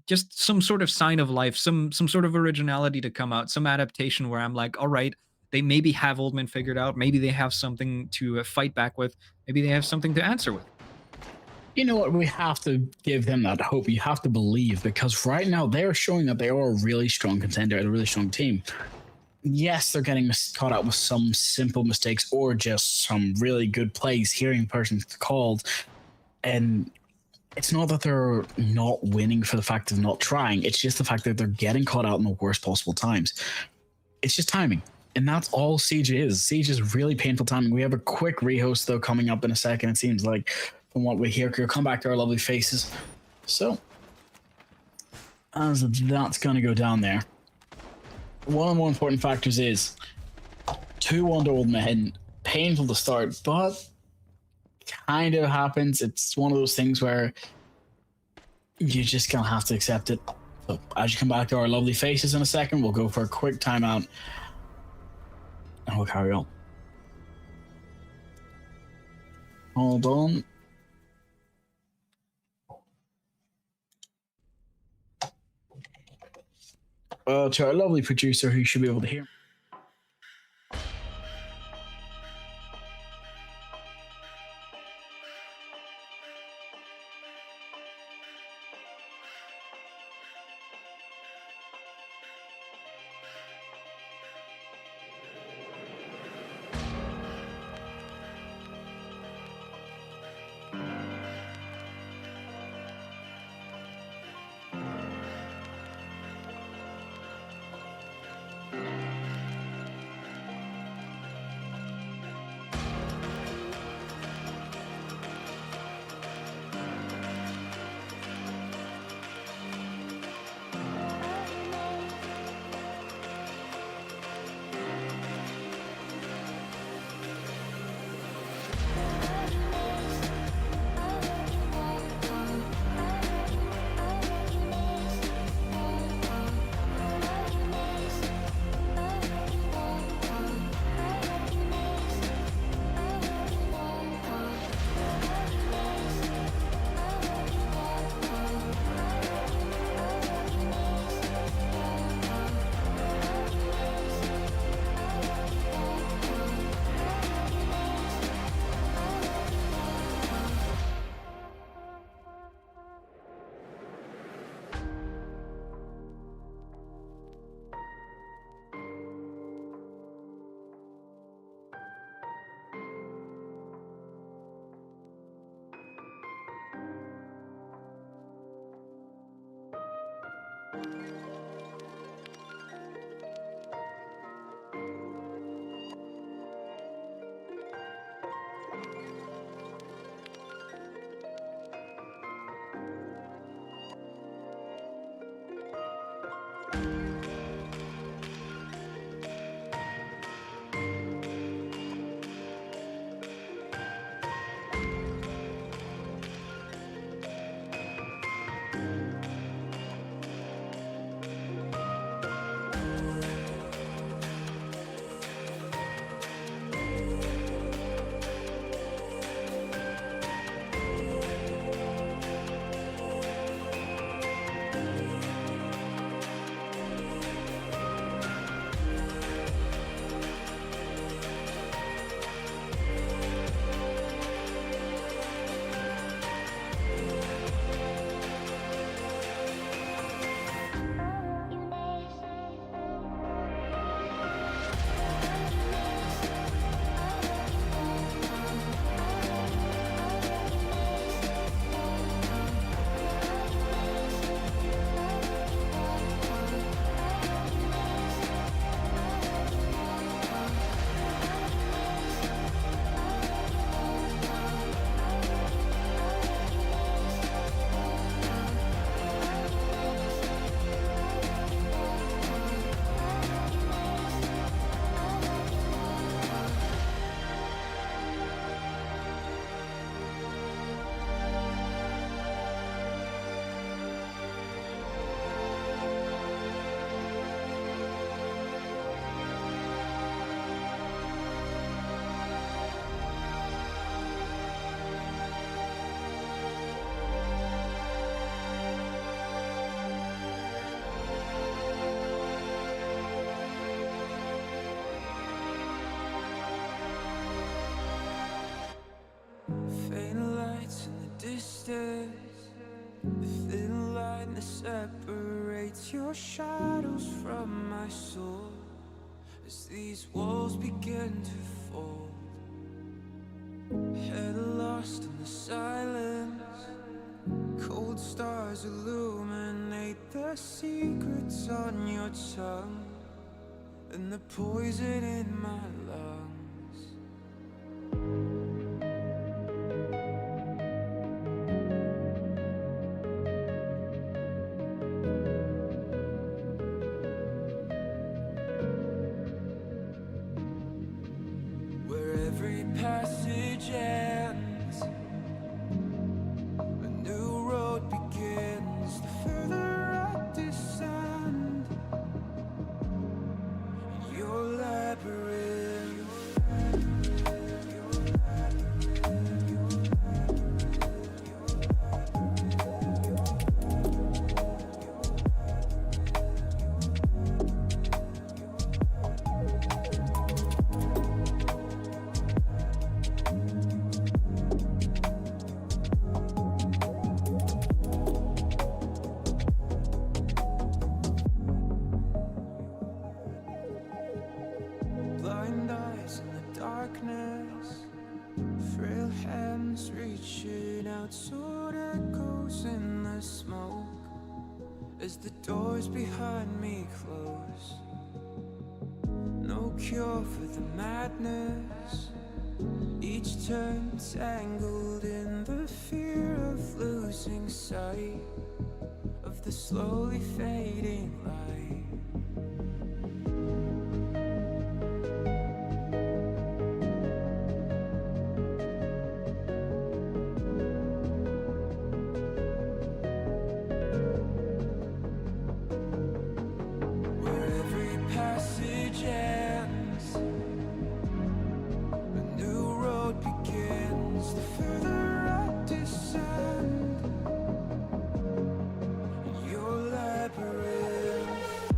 just some sort of sign of life, some sort of originality to come out, some adaptation where I'm like, all right, they maybe have Old Men figured out. Maybe they have something to fight back with. Maybe they have something to answer with. You know what? We have to give them that hope. You have to believe, because right now they're showing that they are a really strong contender and a really strong team. Yes, they're getting caught out with some simple mistakes or just some really good plays, hearing persons called. And it's not that they're not winning for the fact of not trying. It's just the fact that they're getting caught out in the worst possible times. It's just timing. And that's all Siege is. Siege is really painful timing. We have a quick rehost, though, coming up in a second, it seems like, from what we hear. We'll come back to our lovely faces. So, as that's going to go down there, one of the more important factors is 2-1 to Old Men. Painful to start, but kind of happens. It's one of those things where you're just going to have to accept it. So, as you come back to our lovely faces in a second, we'll go for a quick timeout. And we'll carry on. Hold on. to our lovely producer who should be able to hear. distance, the thin line that separates your shadows from my soul. As these walls begin to fall, head lost in the silence, cold stars illuminate the secrets on your tongue and the poison in my lungs. Where every passage ends, a new road begins. The further I descend, your labyrinth. what sort echoes in the smoke as the doors behind me close. No cure for the madness, each turn tangled in the fear of losing sight of the slowly fading light. Where every passage ends, a new road begins. The further I descend in your labyrinth,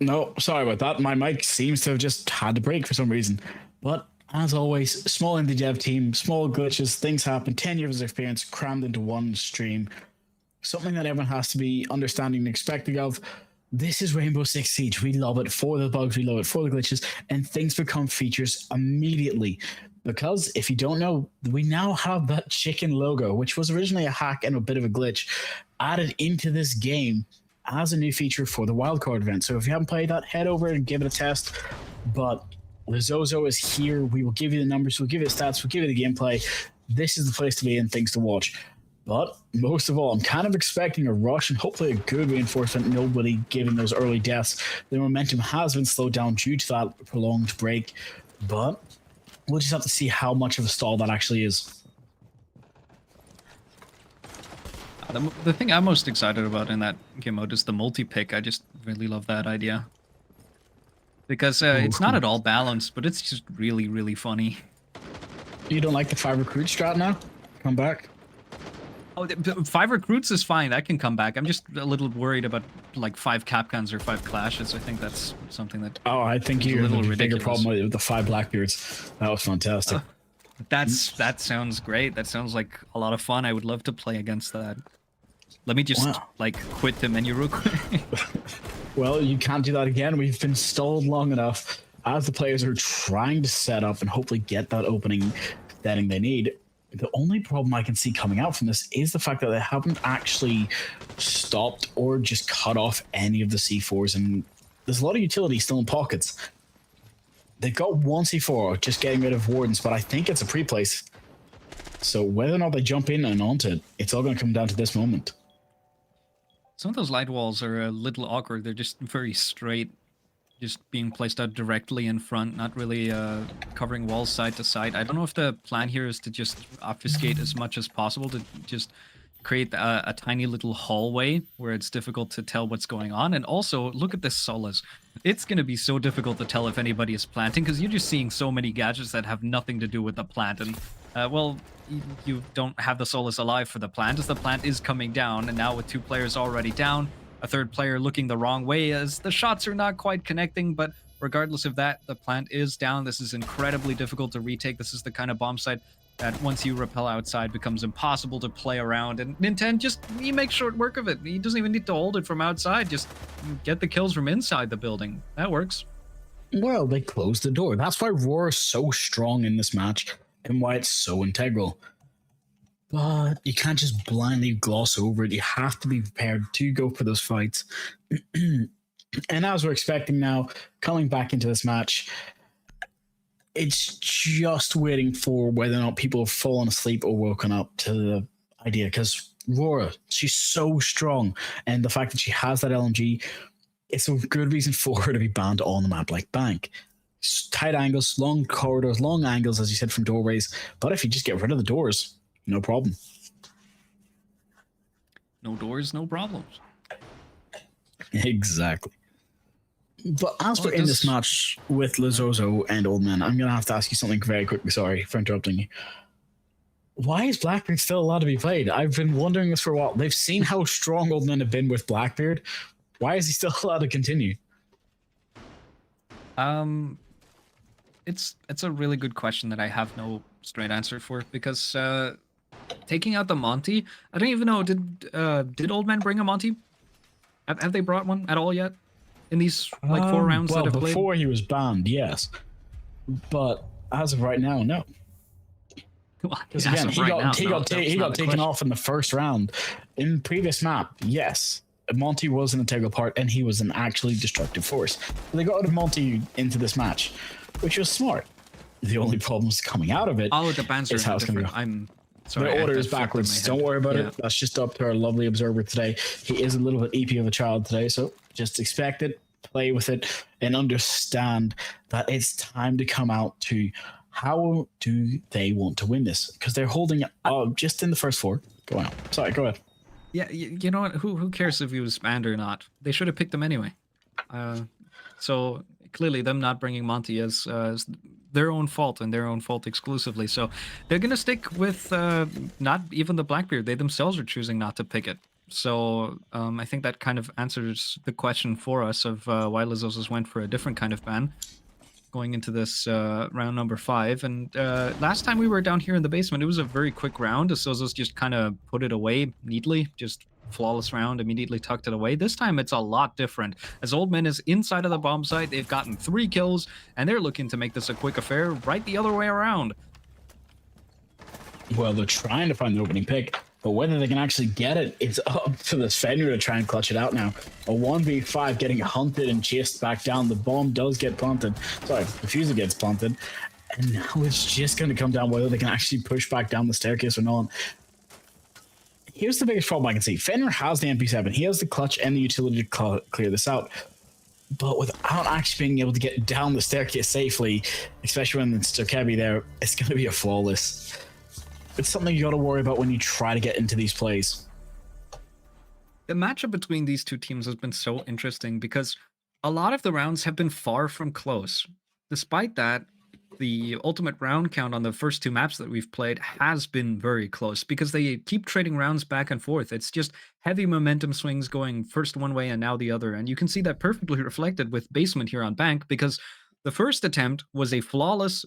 No, sorry about that. My mic seems to have just had to break for some reason. But as always, small indie dev team, small glitches, things happen. 10 years of experience crammed into one stream. Something that everyone has to be understanding and expecting of. This is Rainbow Six Siege. We love it for the bugs, we love it for the glitches, and things become features immediately. Because if you don't know, we now have that chicken logo, which was originally a hack and a bit of a glitch, added into this game as a new feature for the wildcard event. So if you haven't played that, head over and give it a test. But the Zozo is here. We will give you the numbers, we'll give you the stats, we'll give you the gameplay. This is the place to be and things to watch. But most of all, I'm kind of expecting a rush and hopefully a good reinforcement. Nobody giving those early deaths. The momentum has been slowed down due to that prolonged break. But we'll just have to see how much of a stall that actually is. The thing I'm most excited about in that game mode is the multi-pick. I just really love that idea. Because it's not at all balanced, but it's just really, really funny. You don't like the 5 recruit strat now? Come back. Oh, 5 recruits is fine. That can come back. I'm just a little worried about like 5 Capcons or 5 clashes. I think that's something that. Oh, I think you have a bigger ridiculous. problem with the 5 Blackbeards. That was fantastic. That sounds great. That sounds like a lot of fun. I would love to play against that. Let me just like quit the menu real quick. Well, you can't do that again. We've been stalled long enough as the players are trying to set up and hopefully get that opening setting they need. The only problem I can see coming out from this is the fact that they haven't actually stopped or just cut off any of the C4s, and there's a lot of utility still in pockets. They've got one C4 just getting rid of wardens, but I think it's a pre-place. So whether or not they jump in and onto it, it's all going to come down to this moment. Some of those light walls are a little awkward. They're just very straight, just being placed out directly in front, not really covering walls side to side. I don't know if the plan here is to just obfuscate as much as possible, to just create a tiny little hallway where it's difficult to tell what's going on. And also, look at this Solace. It's going to be so difficult to tell if anybody is planting, because you're just seeing so many gadgets that have nothing to do with the plant. And, well, you don't have the Solace alive for the plant, as the plant is coming down, and now with 2 players already down, a 3rd player looking the wrong way as the shots are not quite connecting. But regardless of that, the plant is down. This is incredibly difficult to retake. This is the kind of bomb site that once you repel outside becomes impossible to play around, and Nintendo he makes short work of it. He doesn't even need to hold it from outside, just get the kills from inside the building. That works. Well, they closed the door. That's why Roar is so strong in this match and why it's so integral. But you can't just blindly gloss over it. You have to be prepared to go for those fights. And as we're expecting now, coming back into this match, it's just waiting for whether or not people have fallen asleep or woken up to the idea. Because Rora, she's so strong. And the fact that she has that LMG, it's a good reason for her to be banned on the map like Bank. Tight angles, long corridors, long angles, as you said, from doorways. But if you just get rid of the doors, no problem. No doors, no problems. Exactly. But as we're in this match with Zozo and Old Man, I'm going to have to ask you something very quickly. Sorry for interrupting you. Why is Blackbeard still allowed to be played? I've been wondering this for a while. They've seen how strong Old Men have been with Blackbeard. Why is he still allowed to continue? It's a really good question that I have no straight answer for, because taking out the Monty, I don't even know, did Old Man bring a Monty? Have they brought one at all yet in these like 4 rounds that have played? Before he was banned, yes, but as of right now, no. Because again, he got taken off in the first round. In the previous map, yes, Monty was an integral part, and he was an actually destructive force. They got rid of Monty into this match, which was smart. The only problems coming out of it. Oh, the bans are how it's going to go. I'm sorry. The order is backwards. Don't worry about it. That's just up to our lovely observer today. He is a little bit EP of a child today, so just expect it, play with it, and understand that it's time to come out to how do they want to win this, because they're holding it just in the first 4. Go on. Sorry, go ahead. Yeah, you know what? Who cares if he was banned or not? They should have picked him anyway. So clearly, them not bringing Monty is their own fault, and their own fault exclusively. So they're gonna stick with not even the Blackbeard. They themselves are choosing not to pick it. So I think that kind of answers the question for us of why Lizozos went for a different kind of ban going into this round number 5. And last time we were down here in the basement, it was a very quick round. Zozos just kind of put it away neatly, just flawless round, immediately tucked it away. This time it's a lot different. As Old Man is inside of the bomb site, they've gotten 3 kills, and they're looking to make this a quick affair right the other way around. Well, they're trying to find the opening pick, but whether they can actually get it, it's up to this Fenrir to try and clutch it out now. A 1v5 getting hunted and chased back down. The bomb does get planted. Sorry, the fusee gets planted. And now it's just going to come down whether they can actually push back down the staircase or not. Here's the biggest problem I can see. Fenrir has the MP7. He has the clutch and the utility to clear this out. But without actually being able to get down the staircase safely, especially when it's Stokebi there, it's going to be a flawless. It's something you got to worry about when you try to get into these plays. The matchup between these two teams has been so interesting because a lot of the rounds have been far from close. Despite that, the ultimate round count on the first 2 maps that we've played has been very close because they keep trading rounds back and forth. It's just heavy momentum swings going first one way and now the other. And you can see that perfectly reflected with Basement here on Bank because the first attempt was a flawless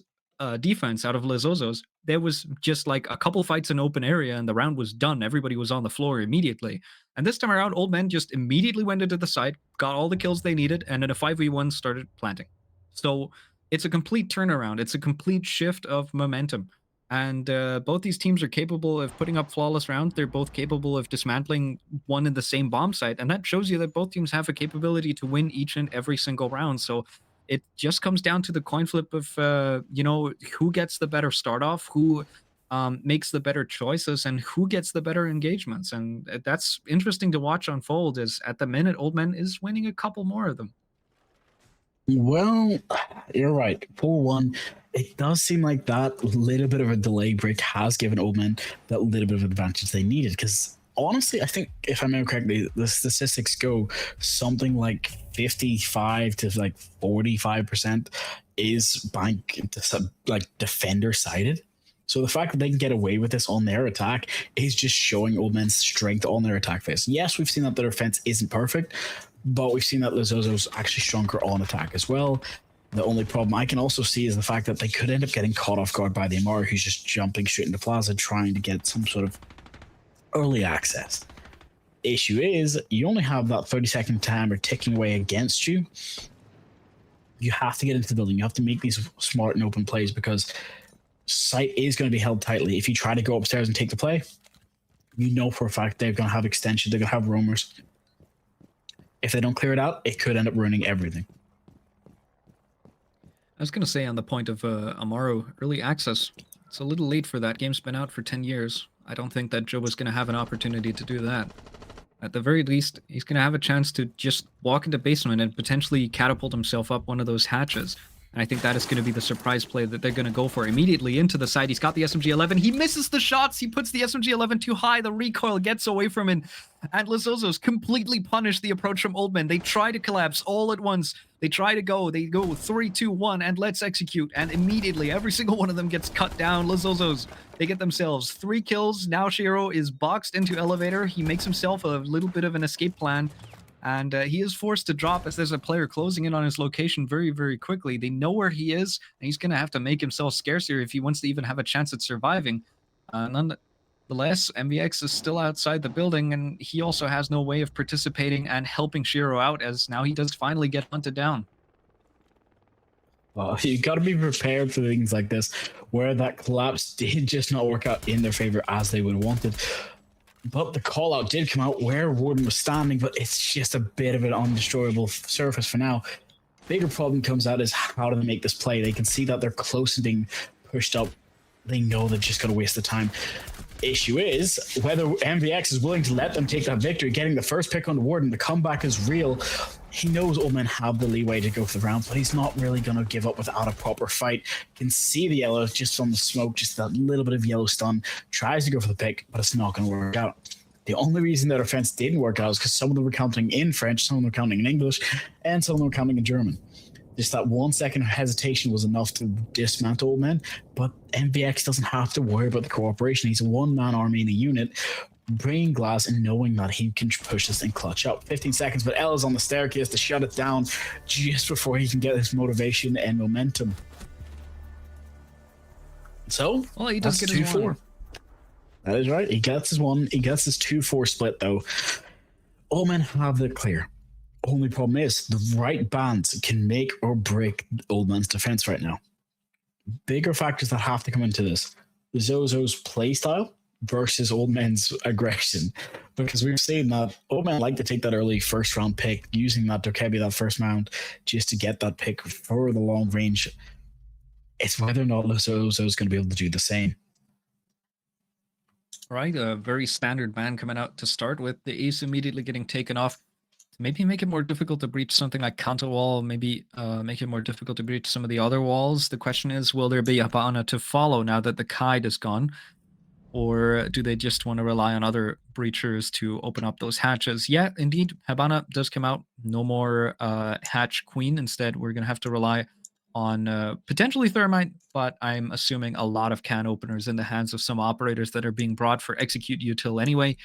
defense out of Zozos. There was just like a couple fights in open area and the round was done. Everybody was on the floor immediately. And this time around, Old Men just immediately went into the site, got all the kills they needed, and in a 5v1 started planting. So it's a complete turnaround. It's a complete shift of momentum. And both these teams are capable of putting up flawless rounds. They're both capable of dismantling one in the same bomb site. And that shows you that both teams have a capability to win each and every single round. So it just comes down to the coin flip of, who gets the better start off, who makes the better choices, and who gets the better engagements. And that's interesting to watch unfold is at the minute, Old Men is winning a couple more of them. Well, you're right. 4-1. It does seem like that little bit of a delay break has given Old Men that little bit of advantage they needed. Because honestly, I think if I remember correctly, the statistics go something like 55 to like 45% is Bank like defender sided. So the fact that they can get away with this on their attack is just showing Old Men's strength on their attack phase. Yes, we've seen that their defense isn't perfect, but we've seen that Zozos actually stronger on attack as well. The only problem I can also see is the fact that they could end up getting caught off guard by the Amara, who's just jumping straight into Plaza, trying to get some sort of early access. Issue is, you only have that 30-second timer ticking away against you. You have to get into the building. You have to make these smart and open plays because site is going to be held tightly. If you try to go upstairs and take the play, you know for a fact they're going to have extension. They're going to have roamers. If they don't clear it out, it could end up ruining everything. I was going to say on the point of Amaru, early access, it's a little late for that. Game's been out for 10 years. I don't think that Joe was going to have an opportunity to do that. At the very least, he's going to have a chance to just walk into basement and potentially catapult himself up one of those hatches. And I think that is going to be the surprise play that they're going to go for immediately into the side. He's got the SMG-11. He misses the shots. He puts the SMG-11 too high. The recoil gets away from him. And Zozos completely punish the approach from Old Men. They try to collapse all at once. They try to go. They go 3, 2, 1, and let's execute. And immediately, every single one of them gets cut down. Zozos, they get themselves 3 kills. Now Shiro is boxed into elevator. He makes himself a little bit of an escape plan. And he is forced to drop as there's a player closing in on his location very, very quickly. They know where he is, and he's going to have to make himself scarcer if he wants to even have a chance at surviving. Nonetheless, MVX is still outside the building, and he also has no way of participating and helping Shiro out, as now he does finally get hunted down. Well, you got to be prepared for things like this, where that collapse did just not work out in their favor as they would have wanted. But the call out did come out where Warden was standing, but it's just a bit of an undestroyable surface for now. Bigger problem comes out is how do they make this play? They can see that they're close to being pushed up. They know they've just got to waste the time. Issue is whether MVX is willing to let them take that victory, getting the first pick on the Warden. The comeback is real. He knows Old Men have the leeway to go for the round, but he's not really going to give up without a proper fight. You can see the yellow just from the smoke, just that little bit of yellow stun. Tries to go for the pick, but it's not going to work out. The only reason their offense didn't work out is because some of them were counting in French, some of them were counting in English, and some of them were counting in German. Just that 1 second of hesitation was enough to dismantle Old Men, but MVX doesn't have to worry about the cooperation. He's a one-man army in a unit. bringing glass and knowing that he can push this and clutch up. 15 seconds, but L is on the staircase to shut it down just before he can get his motivation and momentum. So, Well, he does that's get his 2-4. one. That is right. He gets his one. He gets his 2-4 split, though. All men have it clear. Only problem is the right bands can make or break Old Man's defense right now. Bigger factors that have to come into this: the Zozos playstyle versus Old Man's aggression. Because we've seen that Old Man like to take that early first round pick, using that Dokebi that first round just to get that pick for the long range. It's whether or not the Zozo is going to be able to do the same. Right, a very standard ban coming out to start with. The ace immediately getting taken off. Maybe make it more difficult to breach something like counter wall. Maybe make it more difficult to breach some of the other walls. The question is, will there be a Habana to follow now that the Kite is gone? Or do they just want to rely on other breachers to open up those hatches? Yeah, indeed, Habana does come out. No more hatch queen. Instead, we're going to have to rely on potentially Thermite, but I'm assuming a lot of can openers in the hands of some operators that are being brought for execute util anyway.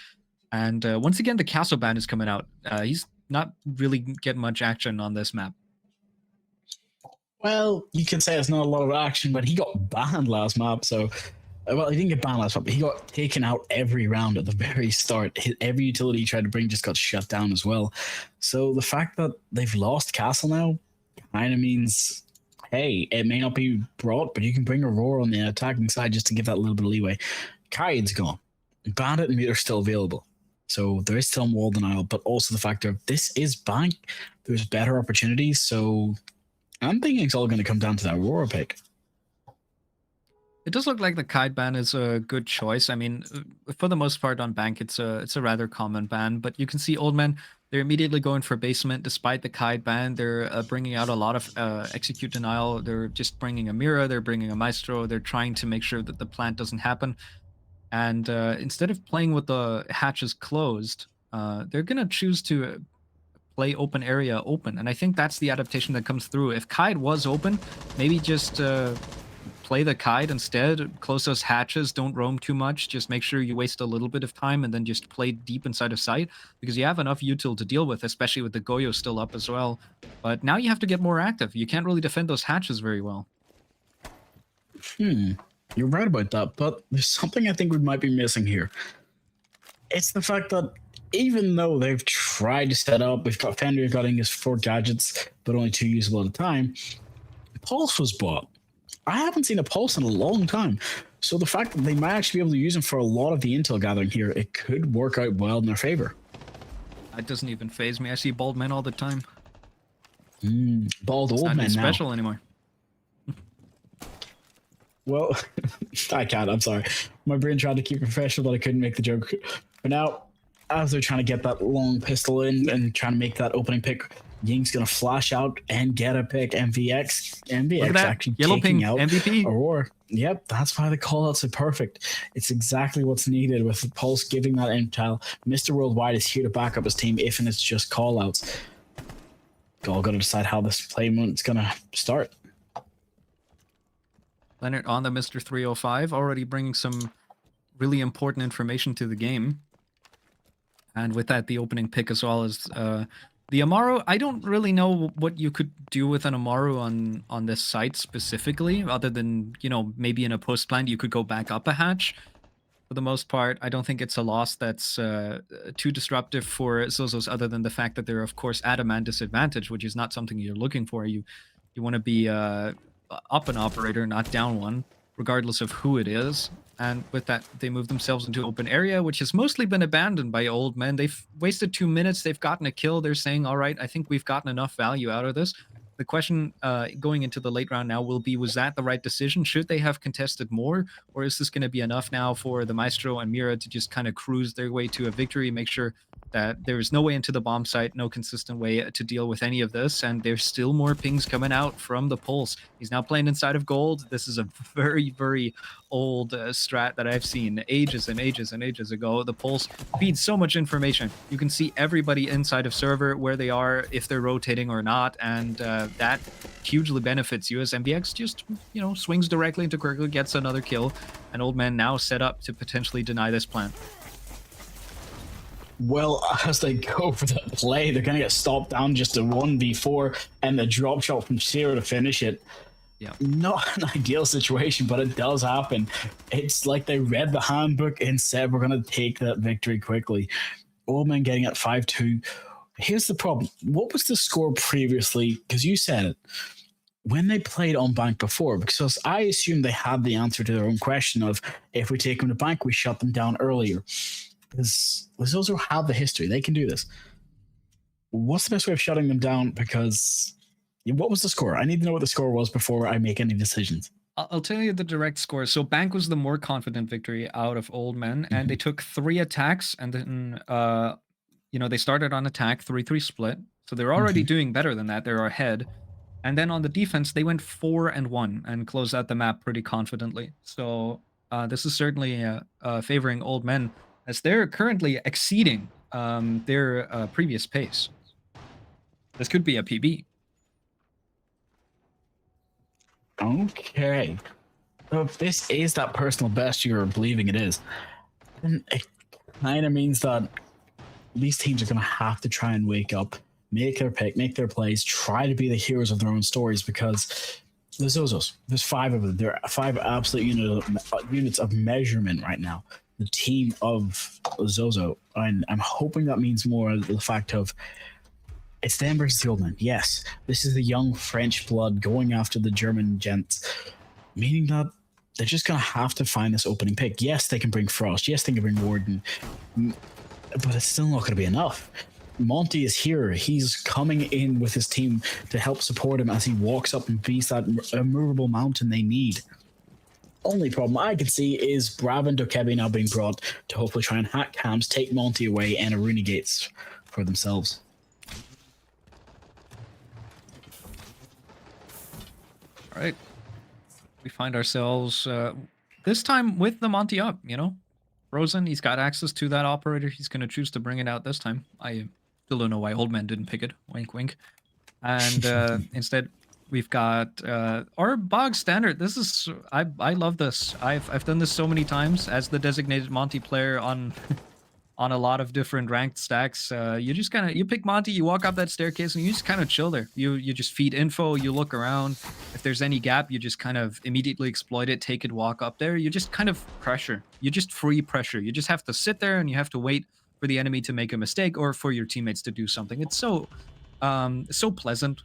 And once again, the castle ban is coming out. He's not really getting much action on this map. Well, you can say it's not a lot of action, but he got banned last map, so... Well, he didn't get banned last map, but he got taken out every round at the very start. Every utility he tried to bring just got shut down as well. So the fact that they've lost castle now kind of means, hey, it may not be brought, but you can bring Aurora on the attacking side just to give that a little bit of leeway. Kai's gone. Bandit and Mute are still available. So there is still wall denial, but also the fact that this is bank. There's better opportunities, so I'm thinking it's all going to come down to that Aurora pick. It does look like the Kite ban is a good choice. I mean, for the most part on bank, it's a rather common ban, but you can see Old Men, they're immediately going for basement despite the Kite ban. They're bringing out a lot of execute denial. They're just bringing a Mira, they're bringing a Maestro. They're trying to make sure that the plant doesn't happen. And instead of playing with the hatches closed, they're going to choose to play open area open. And I think that's the adaptation that comes through. If Kite was open, maybe just... play the Kite instead, close those hatches, don't roam too much, just make sure you waste a little bit of time and then just play deep inside of sight, because you have enough util to deal with, especially with the Goyo still up as well. But now you have to get more active. You can't really defend those hatches very well. You're right about that, but there's something I think we might be missing here. It's the fact that even though they've tried to set up, we've got Fender getting his 4 gadgets, but only 2 usable at a time, Pulse was bought. I haven't seen a Pulse in a long time. So the fact that they might actually be able to use him for a lot of the intel gathering here, it could work out well in their favor. That doesn't even phase me. I see bald men all the time. Bald old men now. It's not special anymore. Well, I can't. I'm sorry. My brain tried to keep it professional, but I couldn't make the joke. But now, as they're trying to get that long pistol in and trying to make that opening pick, Ying's going to flash out and get a pick. MVX actually Yellow taking ping, out MVP. Aurora. Yep, that's why the callouts are perfect. It's exactly what's needed with the Pulse giving that intel. Mr. Worldwide is here to back up his team if and it's just callouts. All got to decide how this play moment's going to start. Leonard on the Mr. 305, already bringing some really important information to the game. And with that, the opening pick as well as the Amaru. I don't really know what you could do with an Amaru on this site specifically, other than, you know, maybe in a post plant you could go back up a hatch. For the most part, I don't think it's a loss that's too disruptive for Zozos, other than the fact that they're, of course, at a man disadvantage, which is not something you're looking for. You want to be up an operator, not down one, regardless of who it is. And with that, they move themselves into open area, which has mostly been abandoned by Old Men. They've wasted 2 minutes. They've gotten a kill. They're saying, all right, I think we've gotten enough value out of this. The question going into the late round now will be, was that the right decision? Should they have contested more? Or is this going to be enough now for the Maestro and Mira to just kind of cruise their way to a victory, make sure that there is no way into the bomb site, no consistent way to deal with any of this, and there's still more pings coming out from the Pulse. He's now playing inside of gold. This is a very, very old strat that I've seen ages and ages and ages ago. The Pulse feeds so much information. You can see everybody inside of server, where they are, if they're rotating or not, and that hugely benefits you as MBX just, you know, swings directly into Quirkle, gets another kill, and Old Man now set up to potentially deny this plan. Well, as they go for the play, they're going to get stopped down just a 1v4 and the drop shot from Zero to finish it. Yeah. Not an ideal situation, but it does happen. It's like they read the handbook and said, we're going to take that victory quickly. Old Man getting at 5-2. Here's the problem. What was the score previously? Because you said it. When they played on bank before, because I assumed they had the answer to their own question of, if we take them to bank, we shut them down earlier. Because Zozo have the history. They can do this. What's the best way of shutting them down? Because what was the score? I need to know what the score was before I make any decisions. I'll tell you the direct score. So Bank was the more confident victory out of Old Men, and they took 3 attacks, and then they started on attack 3-3 split. So they're already doing better than that. They're ahead. And then on the defense, they went 4-1 and closed out the map pretty confidently. So this is certainly favoring Old Men, as they're currently exceeding their previous pace. This could be a PB. Okay. So if this is that personal best you're believing it is, then it kind of means that these teams are going to have to try and wake up, make their pick, make their plays, try to be the heroes of their own stories, because the Zozos, there's 5 of them. There are 5 absolute units of measurement right now. The team of Zozo, and I'm hoping that means more the fact of it's them versus the Old Men. Yes, this is the young French blood going after the German gents, meaning that they're just going to have to find this opening pick. Yes, they can bring Frost. Yes, they can bring Warden, but it's still not going to be enough. Monty is here. He's coming in with his team to help support him as he walks up and beats that immovable mountain they need. Only problem I can see is Brav and Dokebi now being brought to hopefully try and hack cams, take Monty away, and Aruna gates for themselves. All right. We find ourselves this time with the Monty up, Frozen, he's got access to that operator. He's going to choose to bring it out this time. I still don't know why Old Man didn't pick it. Wink, wink. And instead, we've got our bog standard. This is I love this. I've done this so many times as the designated Monty player on on a lot of different ranked stacks. You just you pick Monty, you walk up that staircase, and you just kind of chill there. You just feed info, you look around. If there's any gap, you just kind of immediately exploit it, take it, walk up there. You just kind of pressure. You just free pressure. You just have to sit there and you have to wait for the enemy to make a mistake or for your teammates to do something. It's so pleasant.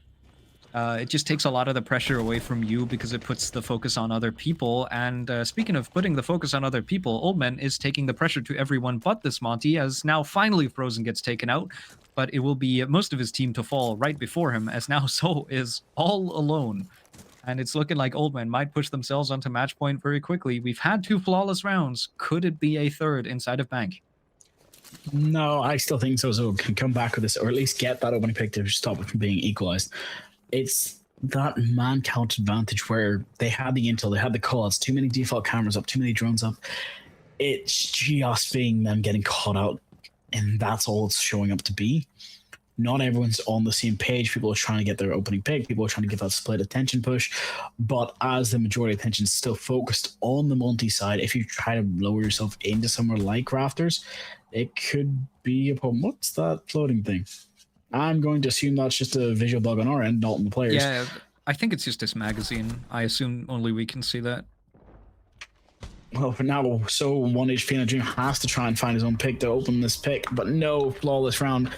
It just takes a lot of the pressure away from you because it puts the focus on other people. And speaking of putting the focus on other people, Old Man is taking the pressure to everyone but this Monty, as now finally Frozen gets taken out. But it will be most of his team to fall right before him, as now So is all alone. And it's looking like Old Man might push themselves onto match point very quickly. We've had 2 flawless rounds. Could it be a third inside of Bank? No, I still think Zozo can come back with this, or at least get that opening pick to stop it from being equalized. It's that man count advantage where they had the intel, they had the calls, too many default cameras up, too many drones up. It's just being them getting caught out, and that's all it's showing up to be. Not everyone's on the same page. People are trying to get their opening pick. People are trying to give that split attention push. But as the majority of attention is still focused on the Monty side, if you try to lower yourself into somewhere like Rafters, it could be a problem. What's that floating thing? I'm going to assume that's just a visual bug on our end, not on the players. Yeah, I think it's just this magazine. I assume only we can see that. Well, for now, So 1 HP and a Dream has to try and find his own pick to open this pick, but no flawless round.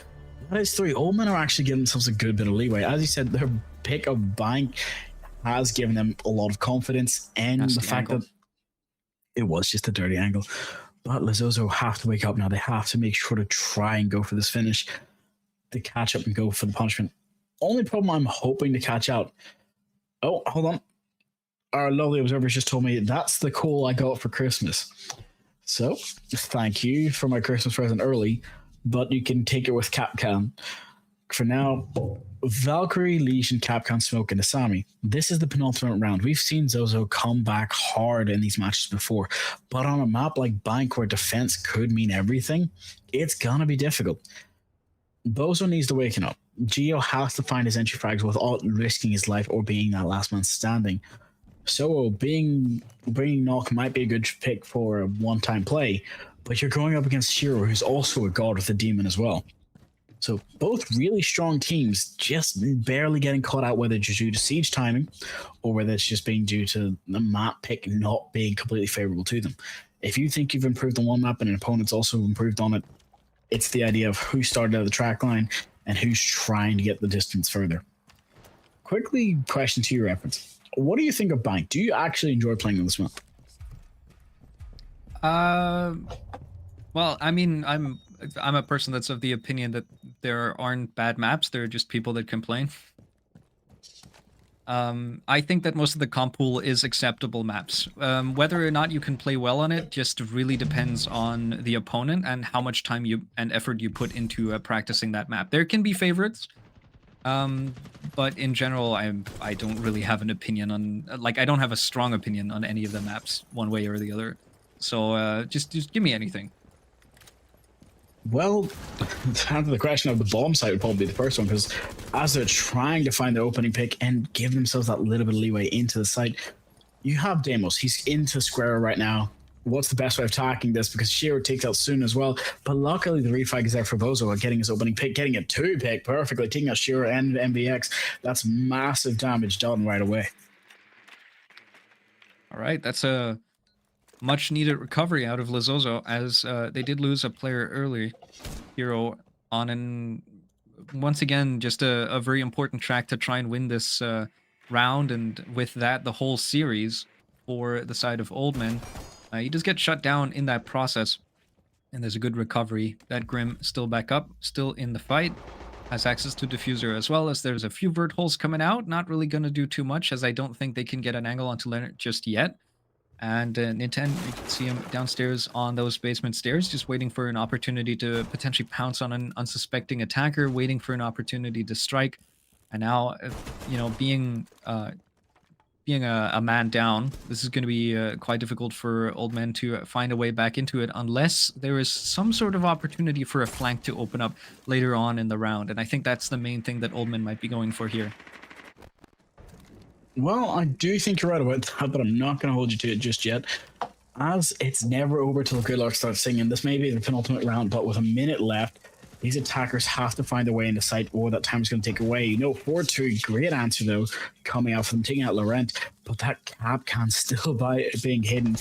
That is 3. Old Men are actually giving themselves a good bit of leeway. As you said, their pick of Bank has given them a lot of confidence, and That's the fact that it was just a dirty angle. But Zozo have to wake up now. They have to make sure to try and go for this finish, to catch up and go for the punishment. Only problem I'm hoping to catch out. Oh, hold on. Our lovely observers just told me that's the call I got for Christmas. So, thank you for my Christmas present early, but you can take it with Capcan. For now, Valkyrie, Legion, Capcan, Smoke, and Asami. This is the penultimate round. We've seen Zozo come back hard in these matches before, but on a map like Bank where defense could mean everything, it's gonna be difficult. Bozo needs to waken up. Geo has to find his entry frags without risking his life or being that last man standing. So bringing Knock might be a good pick for a one-time play, but you're going up against Shiro, who's also a god with a demon as well. So both really strong teams, just barely getting caught out, whether it's due to siege timing or whether it's just being due to the map pick not being completely favorable to them. If you think you've improved on one map and an opponent's also improved on it, it's the idea of who started at the track line and who's trying to get the distance further. Quickly, question to your reference. What do you think of Bank? Do you actually enjoy playing on this map? Well, I mean, I'm a person that's of the opinion that there aren't bad maps. There are just people that complain. I think that most of the comp pool is acceptable maps. Whether or not you can play well on it just really depends on the opponent and how much time and effort you put into practicing that map. There can be favorites, but in general, I don't really have an opinion on, like, I don't have a strong opinion on any of the maps one way or the other. So just give me anything. Well, to answer the question of the bomb site would probably be the first one, because as they're trying to find the opening pick and give themselves that little bit of leeway into the site, you have Deimos. He's into Square right now. What's the best way of attacking this? Because Shiro takes out soon as well. But luckily, the reflag is there for Bozo, getting his opening pick, getting a 2-pick perfectly, taking out Shiro and MVX. That's massive damage done right away. All right, that's a much needed recovery out of Zozo, as they did lose a player early. Hero on an once again just a very important track to try and win this round, and with that the whole series for the side of Old Men. He does get shut down in that process, and there's a good recovery. That Grim still back up, still in the fight, has access to Diffuser, as well as there's a few vert holes coming out. Not really going to do too much, as I don't think they can get an angle onto Leonard just yet. And Nintendo, you can see him downstairs on those basement stairs, just waiting for an opportunity to potentially pounce on an unsuspecting attacker, waiting for an opportunity to strike. And now, you know, being a man down, this is going to be quite difficult for Old Men to find a way back into it, unless there is some sort of opportunity for a flank to open up later on in the round. And I think that's the main thing that Old Men might be going for here. Well, I do think you're right about that, but I'm not going to hold you to it just yet. As it's never over till Goodluck starts singing. This may be the penultimate round, but with a minute left, these attackers have to find a way into sight, or that time is going to take away. You know, 4-2, great answer, though, coming out from taking out Laurent, but that cap can still being hidden.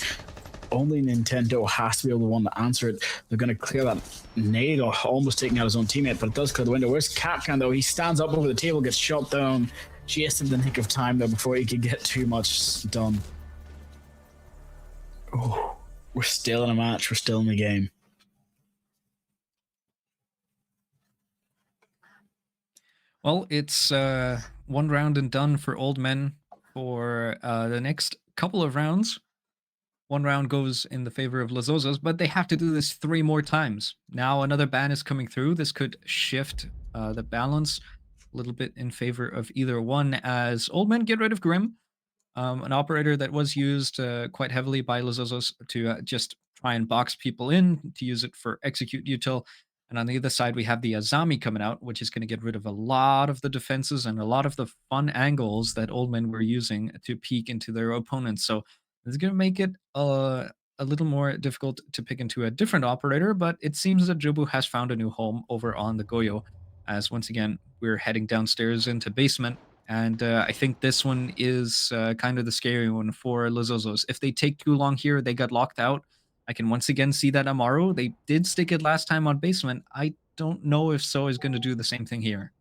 Only Nintendo has to be able to one to answer it. They're going to clear that nade, or almost taking out his own teammate, but it does clear the window. Where's Capcan, though? He stands up over the table, gets shot down. Just in the nick of time, though, before he could get too much done. Oh, we're still in a match. We're still in the game. Well, it's one round and done for Old Men for the next couple of rounds. One round goes in the favor of Zozos, but they have to do this 3 more times. Now another ban is coming through. This could shift the balance a little bit in favor of either one, as Old Men get rid of Grim, an operator that was used quite heavily by Zozos to just try and box people in, to use it for execute util. And on the other side, we have the Azami coming out, which is going to get rid of a lot of the defenses and a lot of the fun angles that Old Men were using to peek into their opponents. So it's going to make it a little more difficult to pick into a different operator, but it seems that Jobu has found a new home over on the Goyo, as once again, we're heading downstairs into basement. And I think this one is kind of the scary one for Zozos. If they take too long here, they got locked out. I can once again see that Amaru, they did stick it last time on basement. I don't know if So is going to do the same thing here.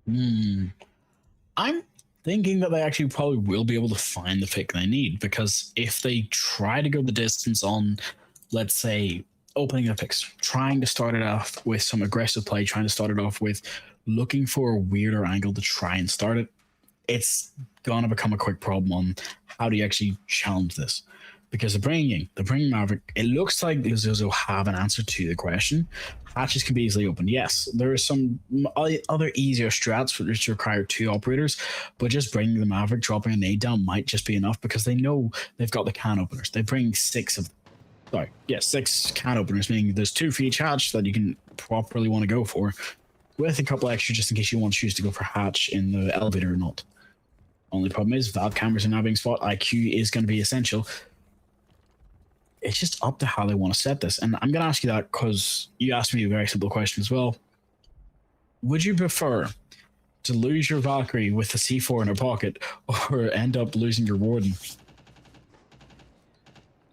I'm thinking that they actually probably will be able to find the pick they need, because if they try to go the distance on, let's say, opening the picks, trying to start it off with some aggressive play, trying to start it off with looking for a weirder angle to try and start it, it's going to become a quick problem on how do you actually challenge this. Because the bringing Maverick, it looks like Zozo have an answer to the question. Hatches can be easily opened. Yes, there are some other easier strats which require 2 operators, but just bringing the Maverick, dropping a nade down might just be enough, because they know they've got the can openers. They bring 6 can openers, meaning there's 2 for each hatch that you can properly want to go for, with a couple extra just in case you want to choose to go for hatch in the elevator or not. Only problem is Valve cameras are now being spot. IQ is going to be essential. It's just up to how they want to set this. And I'm going to ask you that because you asked me a very simple question as well. Would you prefer to lose your Valkyrie with the C4 in her pocket or end up losing your Warden?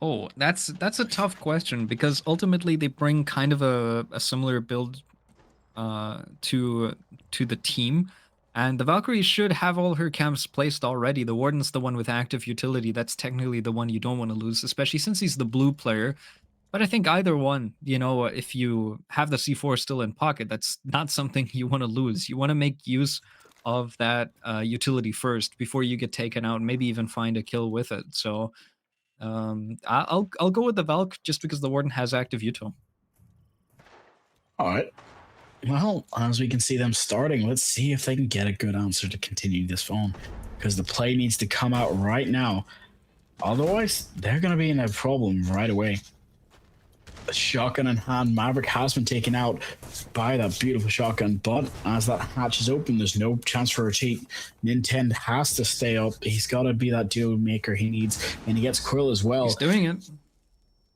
Oh, that's a tough question because ultimately they bring kind of a similar build to the team. And the Valkyrie should have all her camps placed already. The Warden's the one with active utility. That's technically the one you don't want to lose, especially since he's the blue player. But I think either one, if you have the C4 still in pocket, that's not something you want to lose. You want to make use of that utility first before you get taken out, and maybe even find a kill with it. So I'll go with the Valk just because the Warden has active util. All right. Well, as we can see them starting, let's see if they can get a good answer to continue this phone. Because the play needs to come out right now. Otherwise, they're going to be in a problem right away. The shotgun in hand, Maverick has been taken out by that beautiful shotgun. But as that hatch is open, there's no chance for a retreat. Nintendo has to stay up. He's got to be that duo maker he needs. And he gets Quill as well. He's doing it.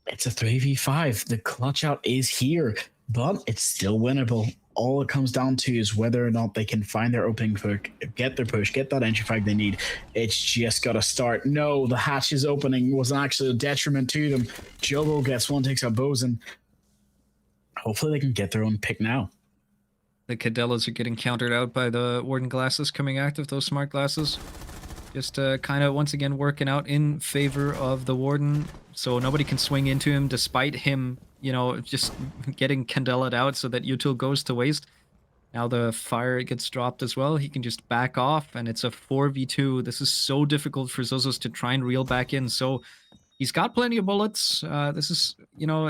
It's a 3v5. The clutch out is here. But it's still winnable. All it comes down to is whether or not they can find their opening hook, get their push, get that entry frag they need. It's just got to start. No, the hatch is opening was actually a detriment to them. Jobo gets one, takes out Bosun. Hopefully they can get their own pick now. The Cadellas are getting countered out by the Warden glasses coming active, those smart glasses. Just kind of once again working out in favor of the Warden. So nobody can swing into him despite him, just getting Candelaed out so that util goes to waste. Now the fire gets dropped as well. He can just back off and it's a 4v2. This is so difficult for Zozos to try and reel back in. So he's got plenty of bullets. This is,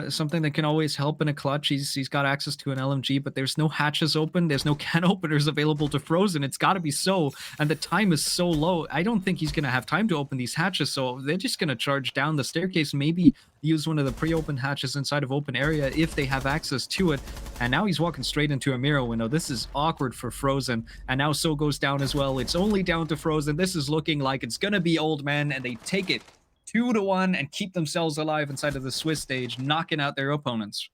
something that can always help in a clutch. He's got access to an LMG, but there's no hatches open. There's no can openers available to Frozen. It's got to be so. And the time is so low. I don't think he's going to have time to open these hatches. So they're just going to charge down the staircase, maybe use one of the pre-open hatches inside of open area if they have access to it. And now he's walking straight into a mirror window. This is awkward for Frozen. And now So goes down as well. It's only down to Frozen. This is looking like it's going to be Old Man, and they take it 2-1 and keep themselves alive inside of the Swiss stage, knocking out their opponents.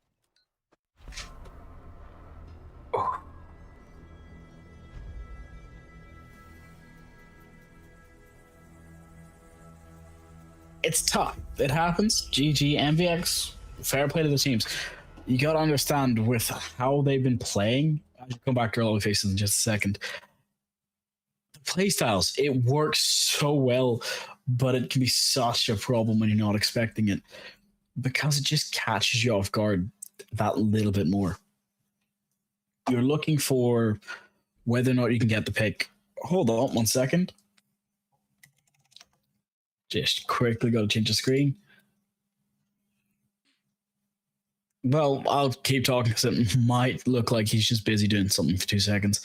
It's tough. It happens. GG, MVX, fair play to the teams. You got to understand with how they've been playing. I'll come back to early faces in just a second. The playstyles, it works so well, but it can be such a problem when you're not expecting it because it just catches you off guard that little bit more. You're looking for whether or not you can get the pick. Hold on 1 second. Just quickly got to change the screen. Well, I'll keep talking because it might look like he's just busy doing something for 2 seconds.